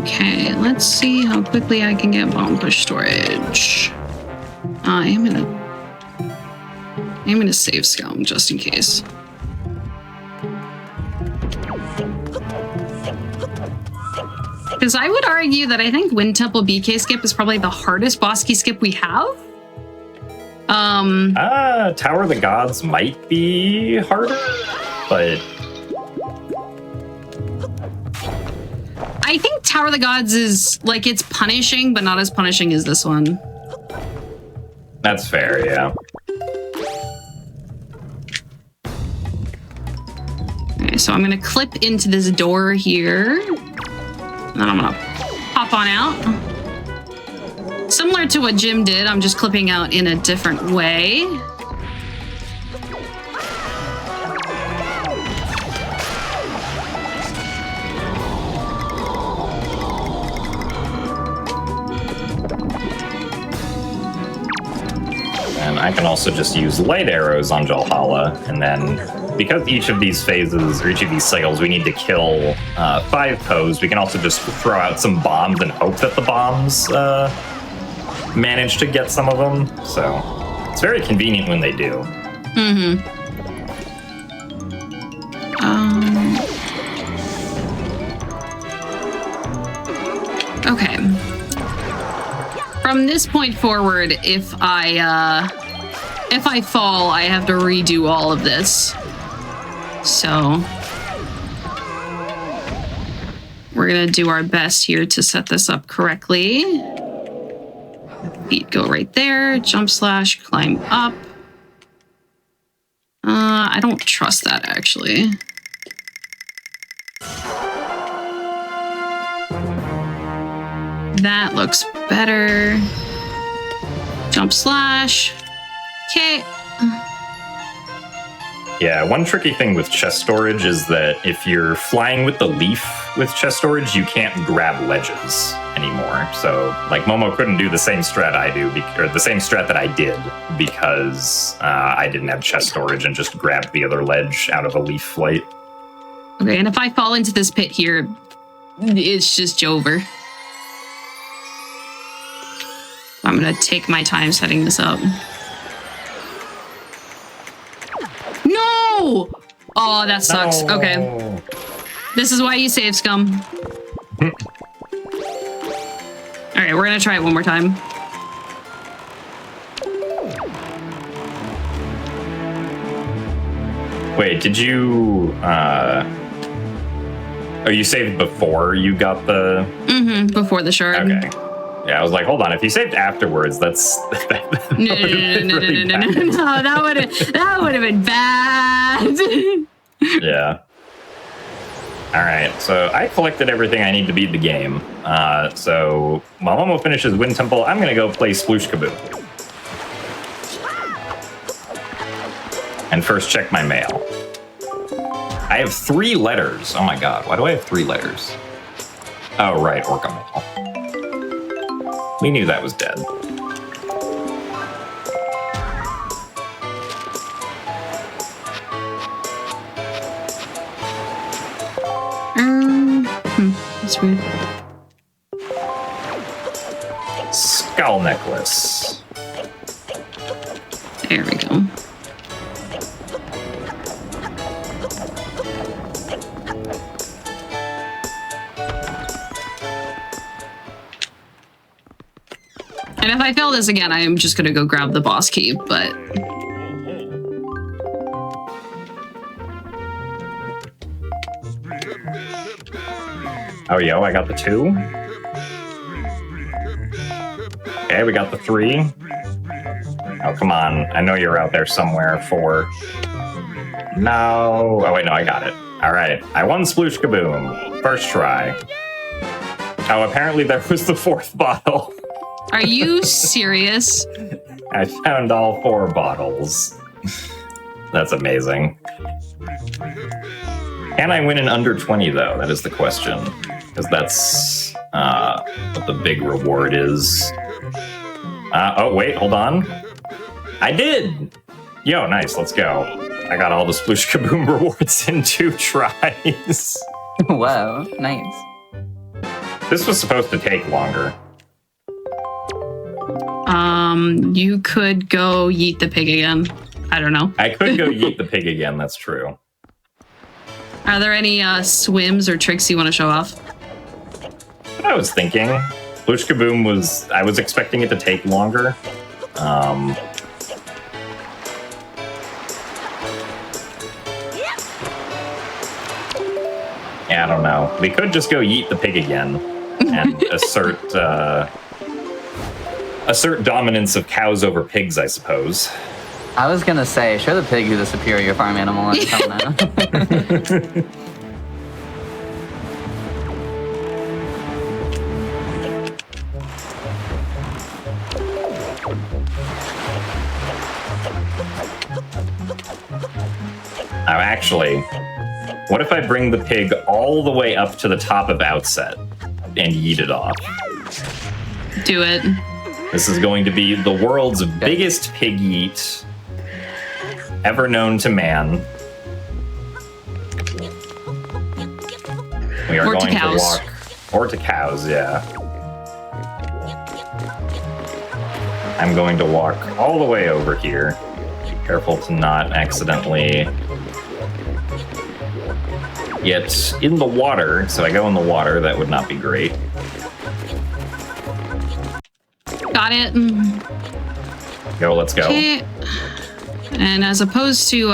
Okay, let's see how quickly I can get bomb push storage. I'm gonna save Scum just in case. Because I would argue that I think Wind Temple BK skip is probably the hardest boss key skip we have. Tower of the Gods might be harder, but I think Tower of the Gods is like it's punishing, but not as punishing as this one. that's fair, yeah. Okay, so I'm gonna clip into this door here. And then I'm gonna pop on out. Similar to what Jim did, I'm just clipping out in a different way. And I can also just use light arrows on Jalhala, and then because each of these phases, or each of these cycles, we need to kill 5 foes, we can also just throw out some bombs and hope that the bombs manage to get some of them. So it's very convenient when they do. Okay. From this point forward, if I fall, I have to redo all of this. So we're gonna do our best here to set this up correctly. Feet go right there. Jump slash, climb up. I don't trust that actually. That looks better. Jump slash. Okay. Yeah, one tricky thing with chest storage is that if you're flying with the leaf with chest storage, you can't grab ledges anymore. So, like, Momo couldn't do the same strat I do, or the same strat that I did, because I didn't have chest storage and just grabbed the other ledge out of a leaf flight. Okay, and if I fall into this pit here, it's just over. I'm gonna take my time setting this up. No! Oh, that sucks. No. Okay. This is why you save, Scum. Alright, we're gonna try it one more time. Wait, did you, oh, you saved before you got the... Before the shard. Okay. Yeah, I was like, hold on, if you saved afterwards, that's... No, that would have been bad. Yeah. All right, so I collected everything I need to beat the game. So while Momo finishes Wind Temple, I'm going to go play Sploosh Kaboom. And first check my mail. I have 3 letters. Oh my god, why do I have 3 letters? Oh, right, Orca Mail. We knew that was dead. That's weird. Skull necklace. There we go. And if I fail this again, I am just gonna go grab the boss key, but... Oh, yo, I got the 2. Okay, we got the 3. Oh, come on. I know you're out there somewhere. 4. No. Oh, wait, no, I got it. All right. I won Sploosh Kaboom. First try. Oh, apparently there was the 4th bottle. Are you serious? I found all 4 bottles. That's amazing. Can I win in under 20, though? That is the question. Because that's what the big reward is. Oh, wait, hold on. I did! Yo, nice, let's go. I got all the Sploosh Kaboom rewards in 2 tries. Wow, nice. This was supposed to take longer. You could go yeet the pig again. I don't know. I could go yeet the pig again, that's true. Are there any swims or tricks you want to show off? What I was thinking, Sploosh Kaboom was... I was expecting it to take longer. Yeah, I don't know. We could just go yeet the pig again and assert dominance of cows over pigs, I suppose. I was gonna say, show the pig who the superior farm animal is. Come now. Actually, what if I bring the pig all the way up to the top of Outset and yeet it off? Do it. This is going to be the world's biggest pig yeet ever known to man. We are Or to going to cows. walk, or to cows, yeah. I'm going to walk all the way over here. Be careful to not accidentally get in the water. So I go in the water, that would not be great. Got it. Go, let's go. Okay. And as opposed to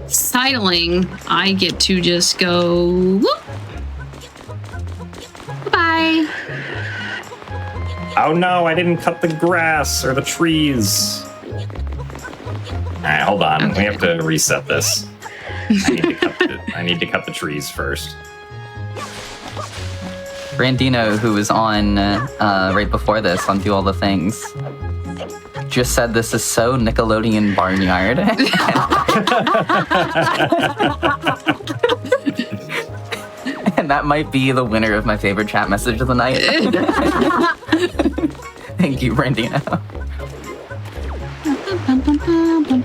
sidling, I get to just go whoop. Bye. Oh no, I didn't cut the grass or the trees. Alright, hold on. Okay. We have to reset this. I need to cut the trees first. Brandino, who was on right before this on Do All the Things, just said this is so Nickelodeon Barnyard. And that might be the winner of my favorite chat message of the night. Thank you, Brandino.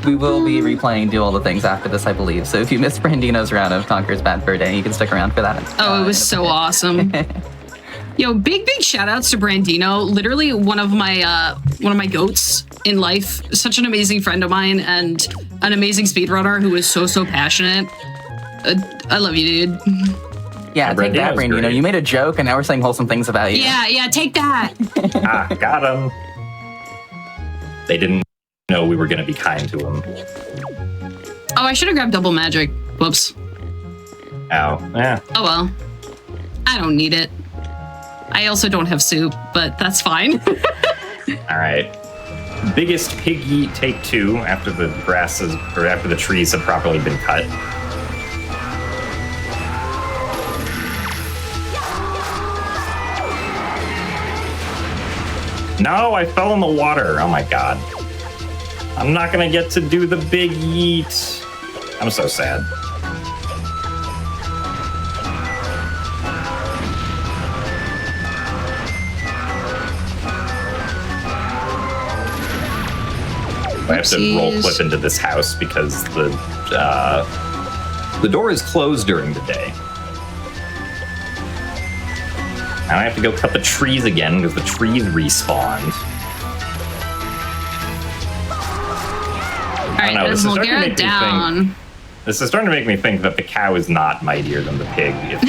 We will be replaying Do All the Things after this, I believe. So if you missed Brandino's round of Conker's Bad Fur Day, you can stick around for that. Oh, it was so awesome. Yo, big shout outs to Brandino. Literally one of my goats in life. Such an amazing friend of mine and an amazing speedrunner who is so passionate. I love you, dude. Yeah, take that, Brandino's Brandino. great. You made a joke, and now we're saying wholesome things about you. Yeah, take that. Got him. They didn't know we were going to be kind to him. Oh, I should have grabbed double magic. Whoops. Ow. Yeah. Oh well. I don't need it. I also don't have soup, but that's fine. All right. Biggest pig yeet take 2 after the grasses or after the trees have properly been cut. No, I fell in the water. Oh my god. I'm not gonna get to do the big yeet. I'm so sad. I have to roll Oopsies. clip into this house because the door is closed during the day. Now I have to go cut the trees again because the trees respawned. All right, know, this is starting to Esmeralda make me down. This is starting to make me think that the cow is not mightier than the pig if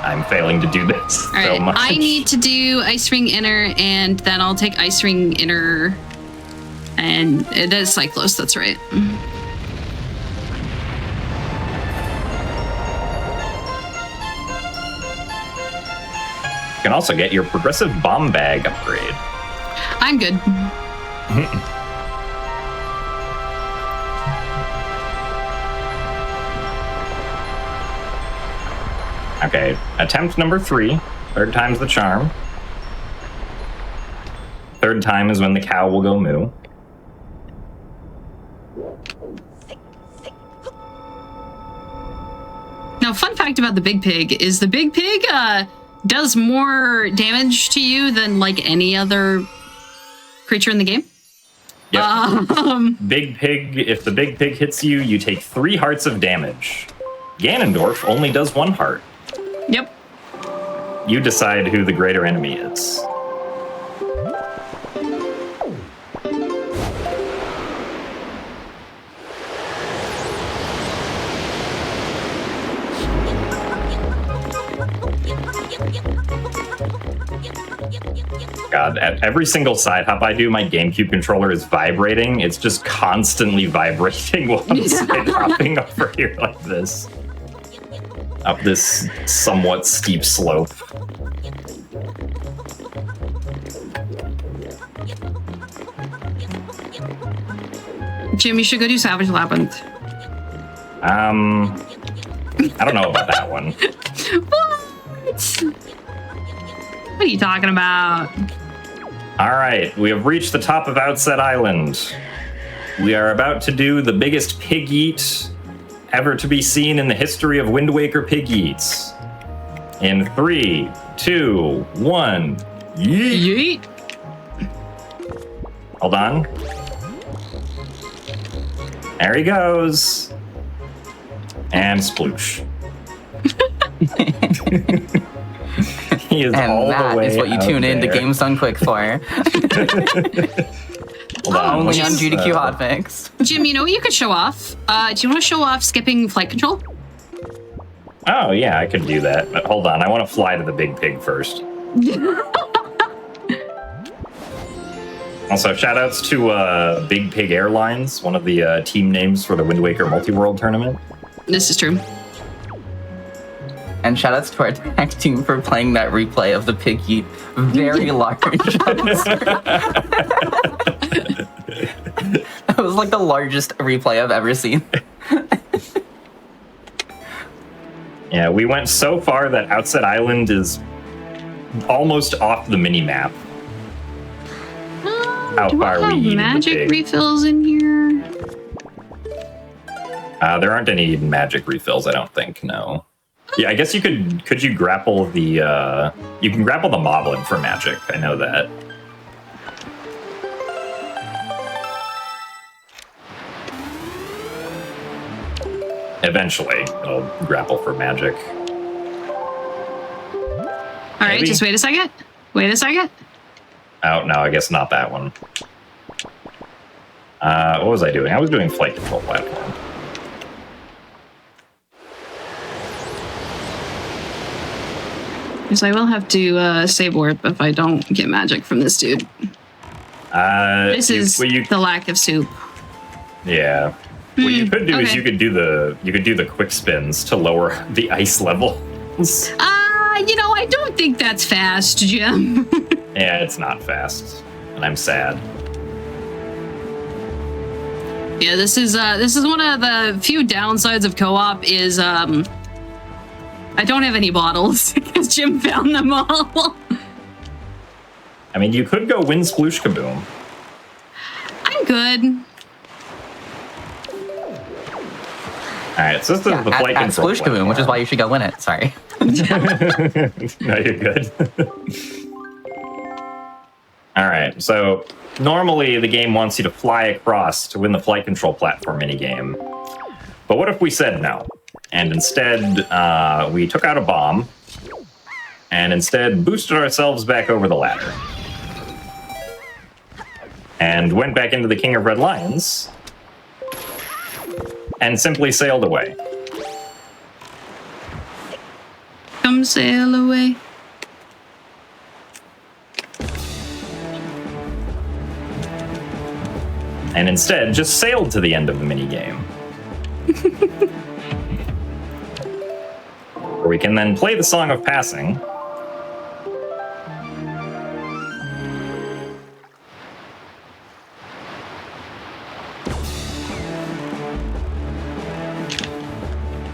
I'm failing to do this All so right, much. I need to do Ice Ring Inner, and then I'll take Ice Ring Inner, and it is Cyclos. That's right. You can also get your progressive bomb bag upgrade. I'm good. Okay, attempt number 3. Third time's the charm. Third time is when the cow will go moo. Now, fun fact about the big pig is the big pig does more damage to you than like any other creature in the game. Yep. Big pig. If the big pig hits you, you take 3 hearts of damage. Ganondorf only does 1 heart. Yep. You decide who the greater enemy is. God, at every single side hop I do, my GameCube controller is vibrating. It's just constantly vibrating while I'm side hopping over here like this. Up this somewhat steep slope. Jim, you should go do Savage Labyrinth. I don't know about that one. What are you talking about? All right, we have reached the top of Outset Island. We are about to do the biggest pig eat ever to be seen in the history of Wind Waker pig eats. In 3, 2, 1, yeet! Hold on. There he goes. And sploosh. He is And all the that way is what you out tune in to there. Games Done Quick for. Hold on, Only on let's, GDQ Hotfix. Jim, you know what you could show off? Do you want to show off skipping flight control? Oh, yeah, I could do that. But hold on, I want to fly to the big pig first. Also, shoutouts to Big Pig Airlines, one of the team names for the Wind Waker Multi-World Tournament. This is true. And shoutouts to our tag team for playing that replay of the pig eat very large. That was like the largest replay I've ever seen. Yeah, we went so far that Outset Island is almost off the mini-map. How Do far I we eat have the magic pig. refills in here? There aren't any magic refills, I don't think, no. Yeah, I guess you could you grapple the, you can grapple the moblin for magic, I know that. Eventually, it'll grapple for magic. All right, Maybe. just wait a second. Wait a second. Oh, no, I guess not that one. What was I doing? I was doing flight control platform. Because I will have to save warp if I don't get magic from this dude. This is the lack of soup. Yeah. What you could do is okay. you could do the quick spins to lower the ice level. You know, I don't think that's fast, Jim. Yeah, it's not fast, and I'm sad. Yeah, this is one of the few downsides of co-op is I don't have any bottles because Jim found them all. I mean, you could go win Sploosh Kaboom. I'm good. All right, so this is the flight at control Sploosh Kaboom, which is platform. why you should go win it. Sorry. No, you're good. All right, so normally the game wants you to fly across to win the flight control platform minigame. But what if we said no? And instead, we took out a bomb and instead boosted ourselves back over the ladder. And went back into the King of Red Lions and simply sailed away. Come sail away. And instead just sailed to the end of the minigame. Where we can then play the Song of Passing.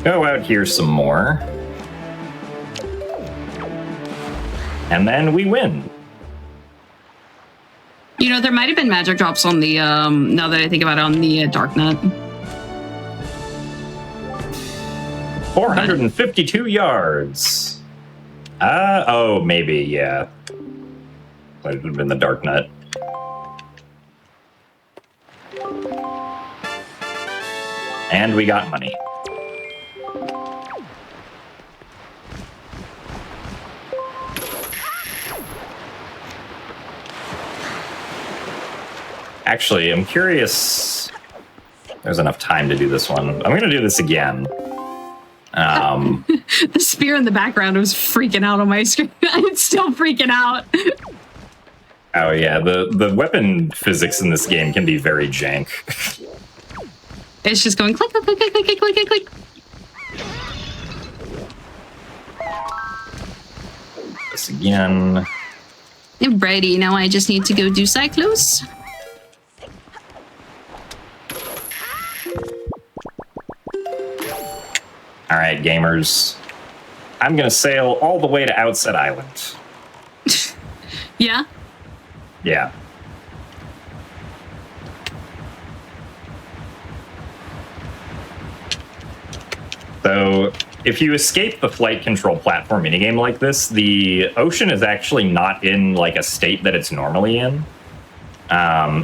Go out here some more. And then we win. You know, there might have been magic drops on the, now that I think about it, on the Darknet. 452 yards. Oh, maybe, yeah. Might have been the Dark Nut. And we got money. Actually, I'm curious. There's enough time to do this one. I'm going to do this again. The spear in the background was freaking out on my screen. It's still freaking out. Oh yeah, the weapon physics in this game can be very jank. It's just going click, click, click, click, click, click, click, click. This again. Alrighty, now I just need to go do cyclos. All right, gamers. I'm gonna sail all the way to Outset Island. Yeah? Yeah. So, if you escape the flight control platform minigame like this, the ocean is actually not in like a state that it's normally in.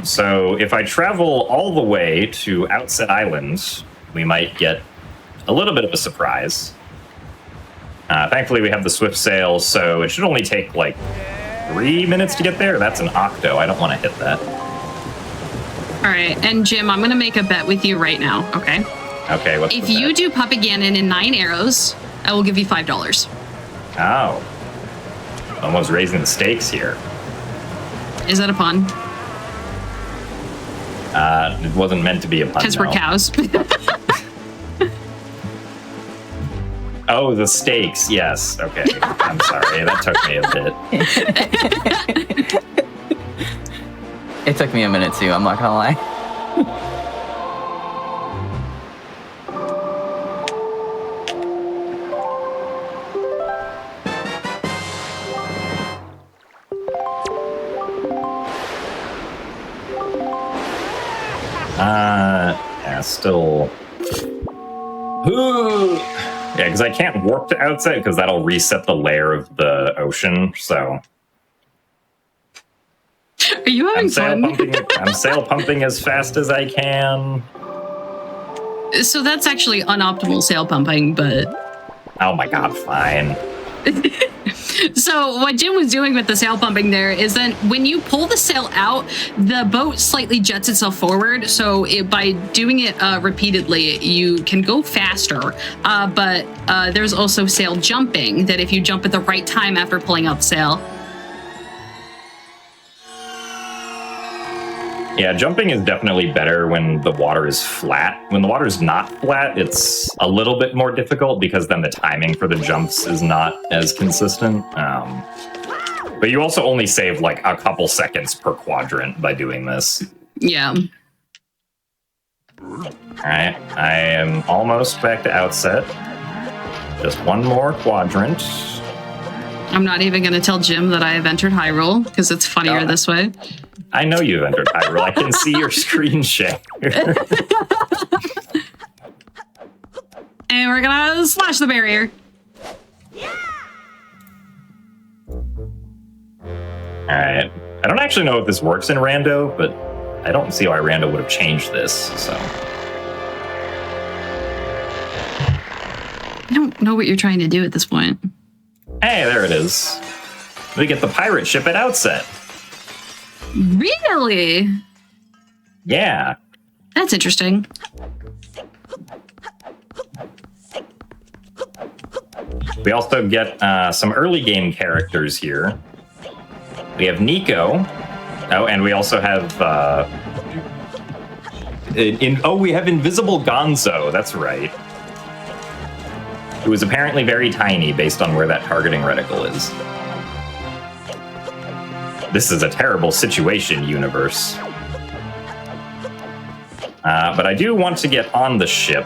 So if I travel all the way to Outset Island, we might get a little bit of a surprise. Thankfully, we have the swift sail, so it should only take like 3 minutes to get there. That's an octo. I don't want to hit that. All right, and Jim, I'm going to make a bet with you right now, okay? Okay, what's If the you bet? do Puppet-Ganon in 9 arrows, I will give you $5. Oh. Almost raising the stakes here. Is that a pun? It wasn't meant to be a pun. Because we're no. cows. Oh, the stakes. Yes. Okay. I'm sorry. That took me a bit. It took me a minute too, I'm not gonna lie. Yeah, still. Ooh. Yeah, because I can't warp to Outset because that'll reset the layer of the ocean. So Are you having fun? I'm sail pumping as fast as I can. So that's actually unoptimal sail pumping, but... Oh my god, fine. So what Jim was doing with the sail pumping there is that when you pull the sail out, the boat slightly jets itself forward. So by doing it repeatedly, you can go faster. But there's also sail jumping, that if you jump at the right time after pulling out the sail. Yeah, jumping is definitely better when the water is flat. When the water is not flat, it's a little bit more difficult because then the timing for the jumps is not as consistent. But you also only save like a couple seconds per quadrant by doing this. Yeah. All right, I am almost back to Outset. Just one more quadrant. I'm not even going to tell Jim that I have entered Hyrule, because it's funnier this way. I know you've entered Hyrule. I can see your screen share. And we're going to slash the barrier. All right. I don't actually know if this works in Rando, but I don't see why Rando would have changed this, so. I don't know what you're trying to do at this point. Hey, there it is. We get the pirate ship at Outset. Really? Yeah. That's interesting. We also get some early game characters here. We have Nico. Oh, and we also have... we have Invisible Gonzo. That's right. Who is apparently very tiny based on where that targeting reticle is. This is a terrible situation, universe. But I do want to get on the ship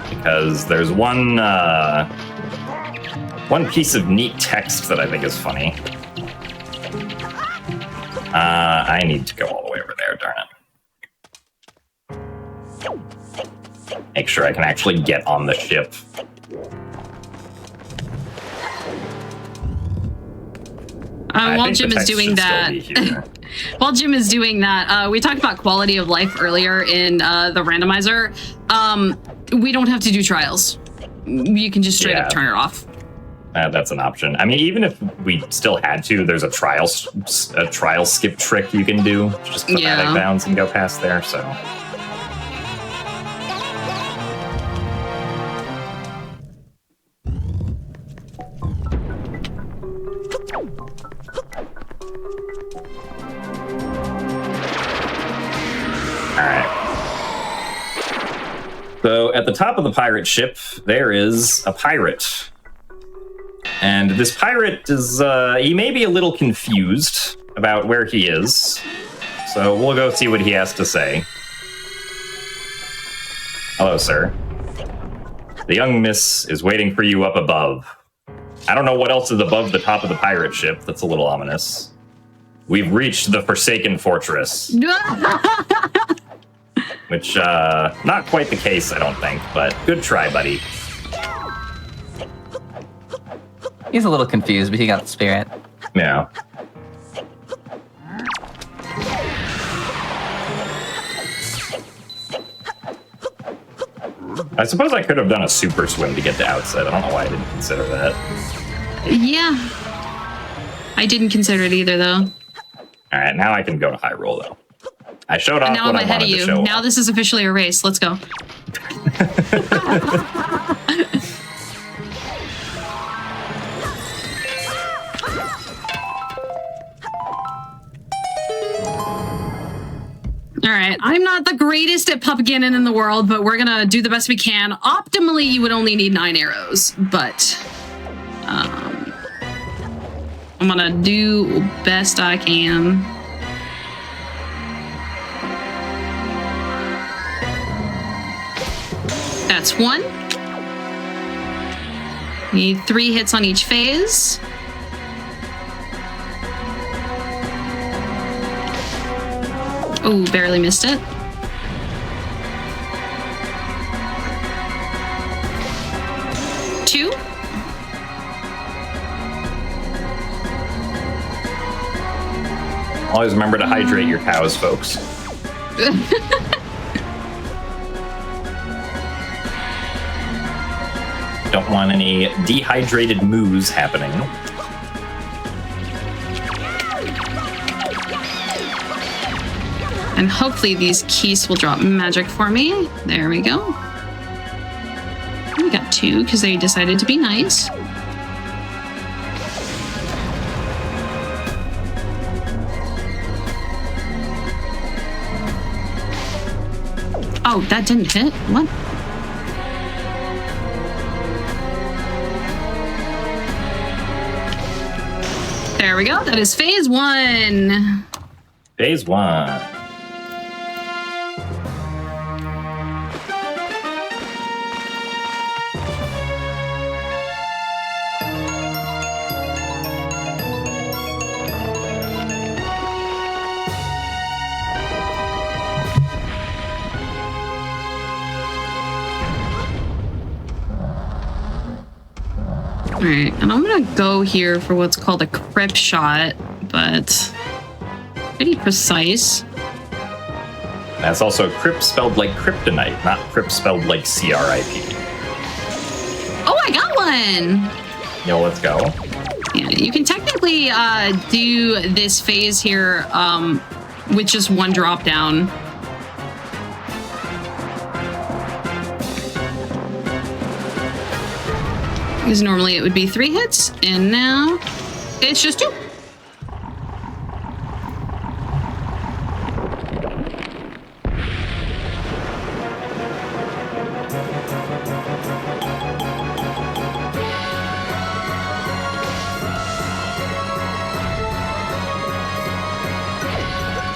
because there's one piece of neat text that I think is funny. I need to go all the way over there, darn it. Make sure I can actually get on the ship. I While think Jim the is text doing should still that, be here. while Jim is doing that, we talked about quality of life earlier in the randomizer. We don't have to do trials. You can just straight up turn it off. That's an option. I mean, even if we still had to, there's a trial skip trick you can do. Just put that egg bounds and go past there. So. So at the top of the pirate ship, there is a pirate. And this pirate is, he may be a little confused about where he is. So we'll go see what he has to say. Hello, sir. The young miss is waiting for you up above. I don't know what else is above the top of the pirate ship. That's a little ominous. We've reached the Forsaken Fortress. Which, not quite the case, I don't think, but good try, buddy. He's a little confused, but he got the spirit. Yeah. I suppose I could have done a super swim to get to outside. I don't know why I didn't consider that. Yeah. I didn't consider it either, though. All right, now I can go to high roll, though. I showed off And now what I'm I ahead wanted of to you. show Now off. this is officially a race. Let's go. All right, I'm not the greatest at Pup-Gannon in the world, but we're gonna do the best we can. Optimally, you would only need 9 arrows, but I'm gonna do best I can. That's 1. Need 3 hits on each phase. Oh, barely missed it. Two. Always remember to hydrate your cows, folks. Don't want any dehydrated moos happening. And hopefully these keys will drop magic for me. There we go. We got 2 because they decided to be nice. Oh, that didn't hit? What? There we go. That is phase 1. Phase 1. All right, and I'm gonna go here for what's called a crip shot, but pretty precise. That's also crypt spelled like kryptonite, not crypt spelled like CRIP. Oh, I got one! Yo, let's go. Yeah, you can technically do this phase here with just 1 drop down. Because normally it would be 3 hits, and now it's just 2.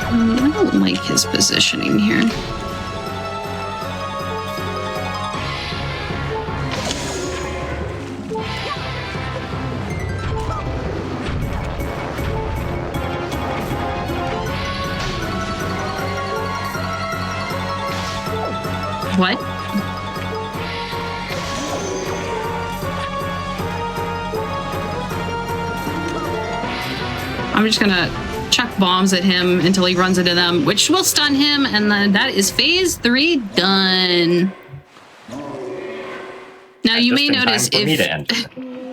I don't like his positioning here. What? I'm just gonna chuck bombs at him until he runs into them, which will stun him, and then that is phase 3 done. Now you may notice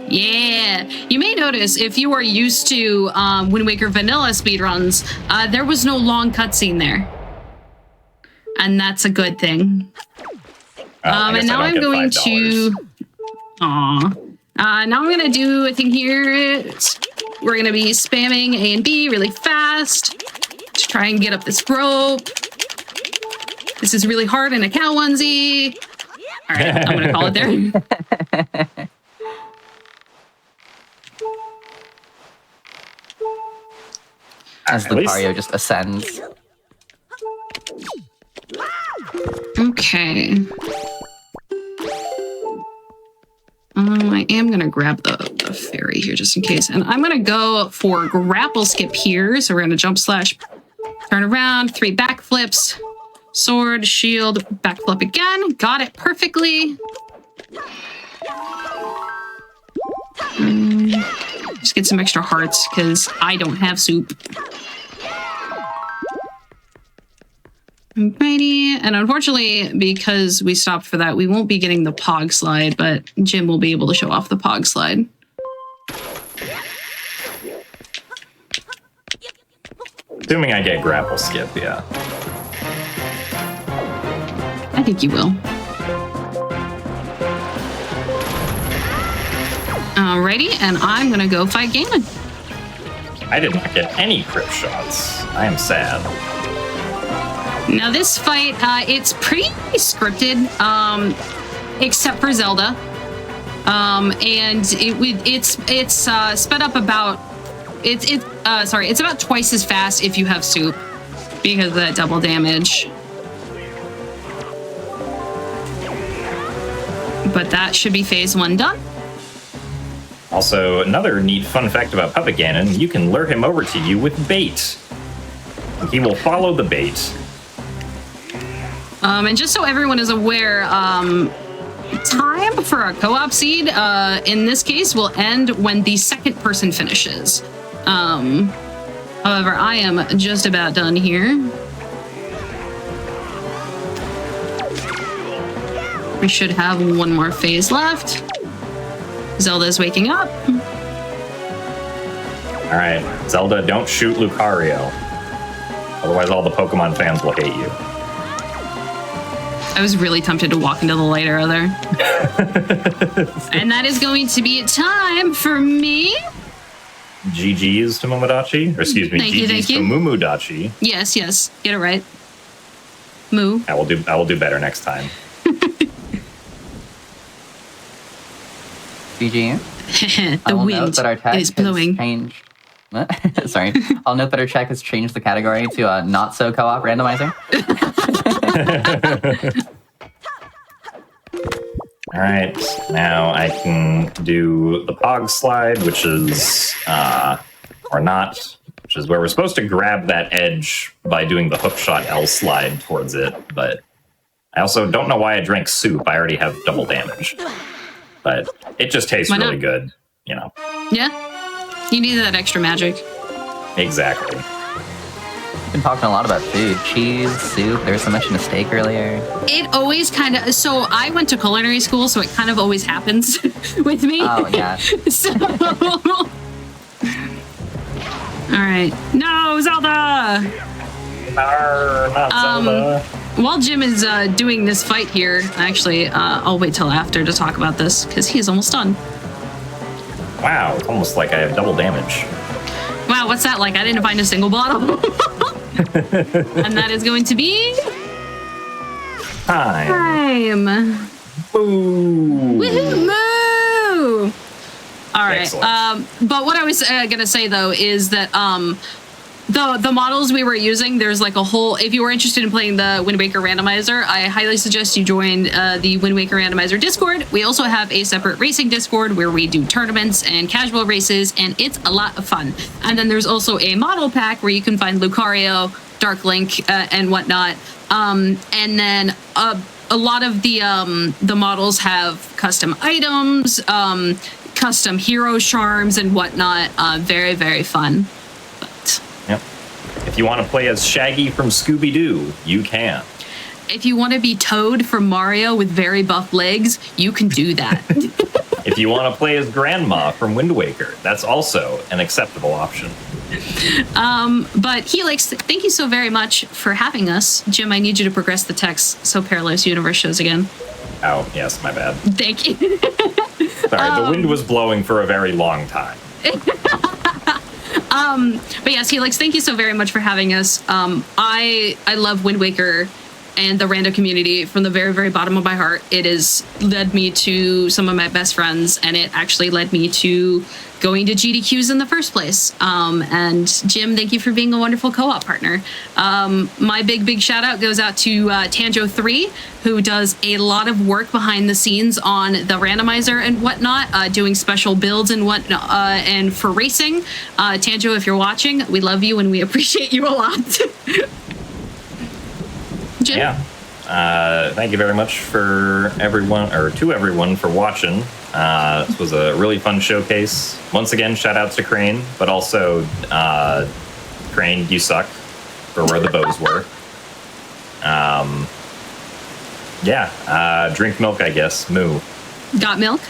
yeah, you may notice if you are used to Wind Waker vanilla speedruns, there was no long cutscene there, and that's a good thing. And now I'm going to. Now I'm gonna do a thing here. We're gonna be spamming A and B really fast to try and get up this rope. This is really hard in a cow onesie. All right, I'm gonna call it there. As Lucario just ascends. Okay. I am going to grab the fairy here just in case. And I'm going to go for grapple skip here. So we're going to jump slash, turn around, 3 backflips, sword, shield, backflip again. Got it perfectly. Just get some extra hearts because I don't have soup. Alrighty, and unfortunately, because we stopped for that, we won't be getting the Pog slide, but Jim will be able to show off the Pog slide. Assuming I get grapple skip, yeah. I think you will. Alrighty, and I'm gonna go fight Ganon. I did not get any crit shots. I am sad. Now this fight, it's pretty scripted, except for Zelda, and it's sped up about it's about twice as fast if you have soup because of that double damage. But that should be phase 1 done. Also, another neat fun fact about Puppet Ganon, you can lure him over to you with bait. He will follow the bait. And just so everyone is aware, time for a co-op seed, in this case, will end when the second person finishes. However, I am just about done here. We should have one more phase left. Zelda's waking up. All right, Zelda, don't shoot Lucario. Otherwise, all the Pokemon fans will hate you. I was really tempted to walk into the light arrow there. And that is going to be time for me. GG's to Momodachi. Or excuse me, GG's to Mumudachi. Yes, get it right. Moo. I will do better next time. GG. The wind that our tech is blowing. Changed. Sorry. I'll note that our check has changed the category to not so co-op randomizer. All right, now I can do the Pog slide, which is which is where we're supposed to grab that edge by doing the hookshot L slide towards it. But I also don't know why I drank soup. I already have double damage, but it just tastes really good, you know. Yeah, you need that extra magic. Exactly. Been talking a lot about food. Cheese, soup, there was some mention of steak earlier. It always kind of, so I went to culinary school, so it kind of always happens with me. Oh, yeah. So, all right. No, Zelda! Not Zelda. While Jim is doing this fight here, actually, I'll wait till after to talk about this, because he is almost done. Wow, it's almost like I have double damage. Wow, what's that like? I didn't find a single bottle. And that is going to be... Time. Boo! Woohoo! Moo! All right. But what I was gonna say though is that the models we were using, there's like a whole. If you were interested in playing the Wind Waker randomizer, I highly suggest you join the Wind Waker randomizer Discord. We also have a separate racing Discord where we do tournaments and casual races, and it's a lot of fun. And then there's also a model pack where you can find Lucario, Dark Link, and whatnot. And then a lot of the models have custom items, custom hero charms and whatnot. Very, very fun. If you want to play as Shaggy from Scooby-Doo, you can. If you want to be Toad from Mario with very buff legs, you can do that. If you want to play as Grandma from Wind Waker, that's also an acceptable option. But Helix, thank you so very much for having us. Jim, I need you to progress the text so Parallels Universe shows again. Oh, yes, my bad. Thank you. Sorry, the wind was blowing for a very long time. But yes, Helix, thank you so very much for having us. I love Wind Waker and the rando community from the very, very bottom of my heart. It has led me to some of my best friends, and it actually led me to going to GDQs in the first place. And Jim, thank you for being a wonderful co-op partner. My big shout out goes out to Tanjo3, who does a lot of work behind the scenes on the randomizer and whatnot, doing special builds and whatnot, and for racing. Tanjo, if you're watching, we love you and we appreciate you a lot. Jim? Yeah. Thank you very much for everyone for watching. This was a really fun showcase. Once again, shout out to Crane, but also Crane, you suck for where the bows were. Drink milk, I guess. Moo. Got milk?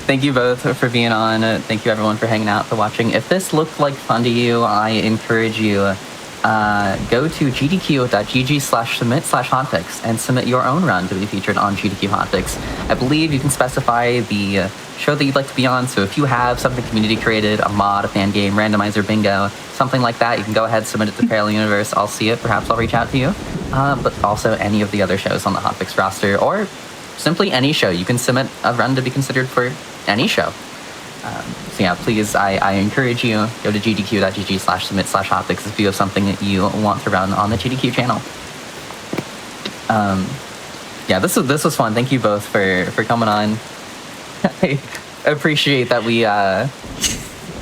Thank you both for being on. Thank you everyone for hanging out, for watching. If this looked like fun to you, I encourage you go to gdq.gg/submit/hotfix and submit your own run to be featured on GDQ Hotfix. I believe you can specify the show that you'd like to be on, so if you have something community created, a mod, a fan game, randomizer, bingo, something like that, you can go ahead and submit it to Parallel Universe. I'll see it, perhaps I'll reach out to you. But also any of the other shows on the Hotfix roster, or simply any show. You can submit a run to be considered for any show. So yeah, please, I encourage you, go to gdq.gg/submit/hotfix if you have something that you want to run on the GDQ channel. This was fun. Thank you both for coming on. I appreciate that we, I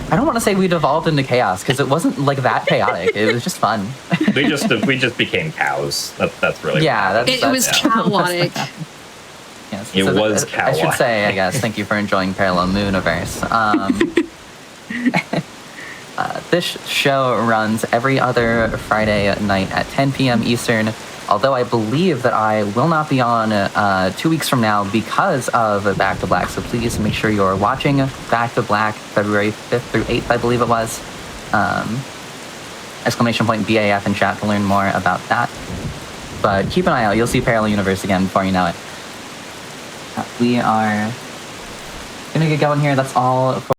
don't want to say we devolved into chaos, because it wasn't like that chaotic. It was just fun. we just became cows. That's really It was chaotic. Yes. It was I should say, I guess, thank you for enjoying Parallel Mooniverse. This show runs every other Friday night at 10 p.m. Eastern, although I believe that I will not be on 2 weeks from now because of Back to Black, so please make sure you're watching Back to Black February 5th through 8th, I believe it was. !BAF in chat to learn more about that. But keep an eye out, you'll see Parallel Universe again before you know it. We are gonna get going here. That's all for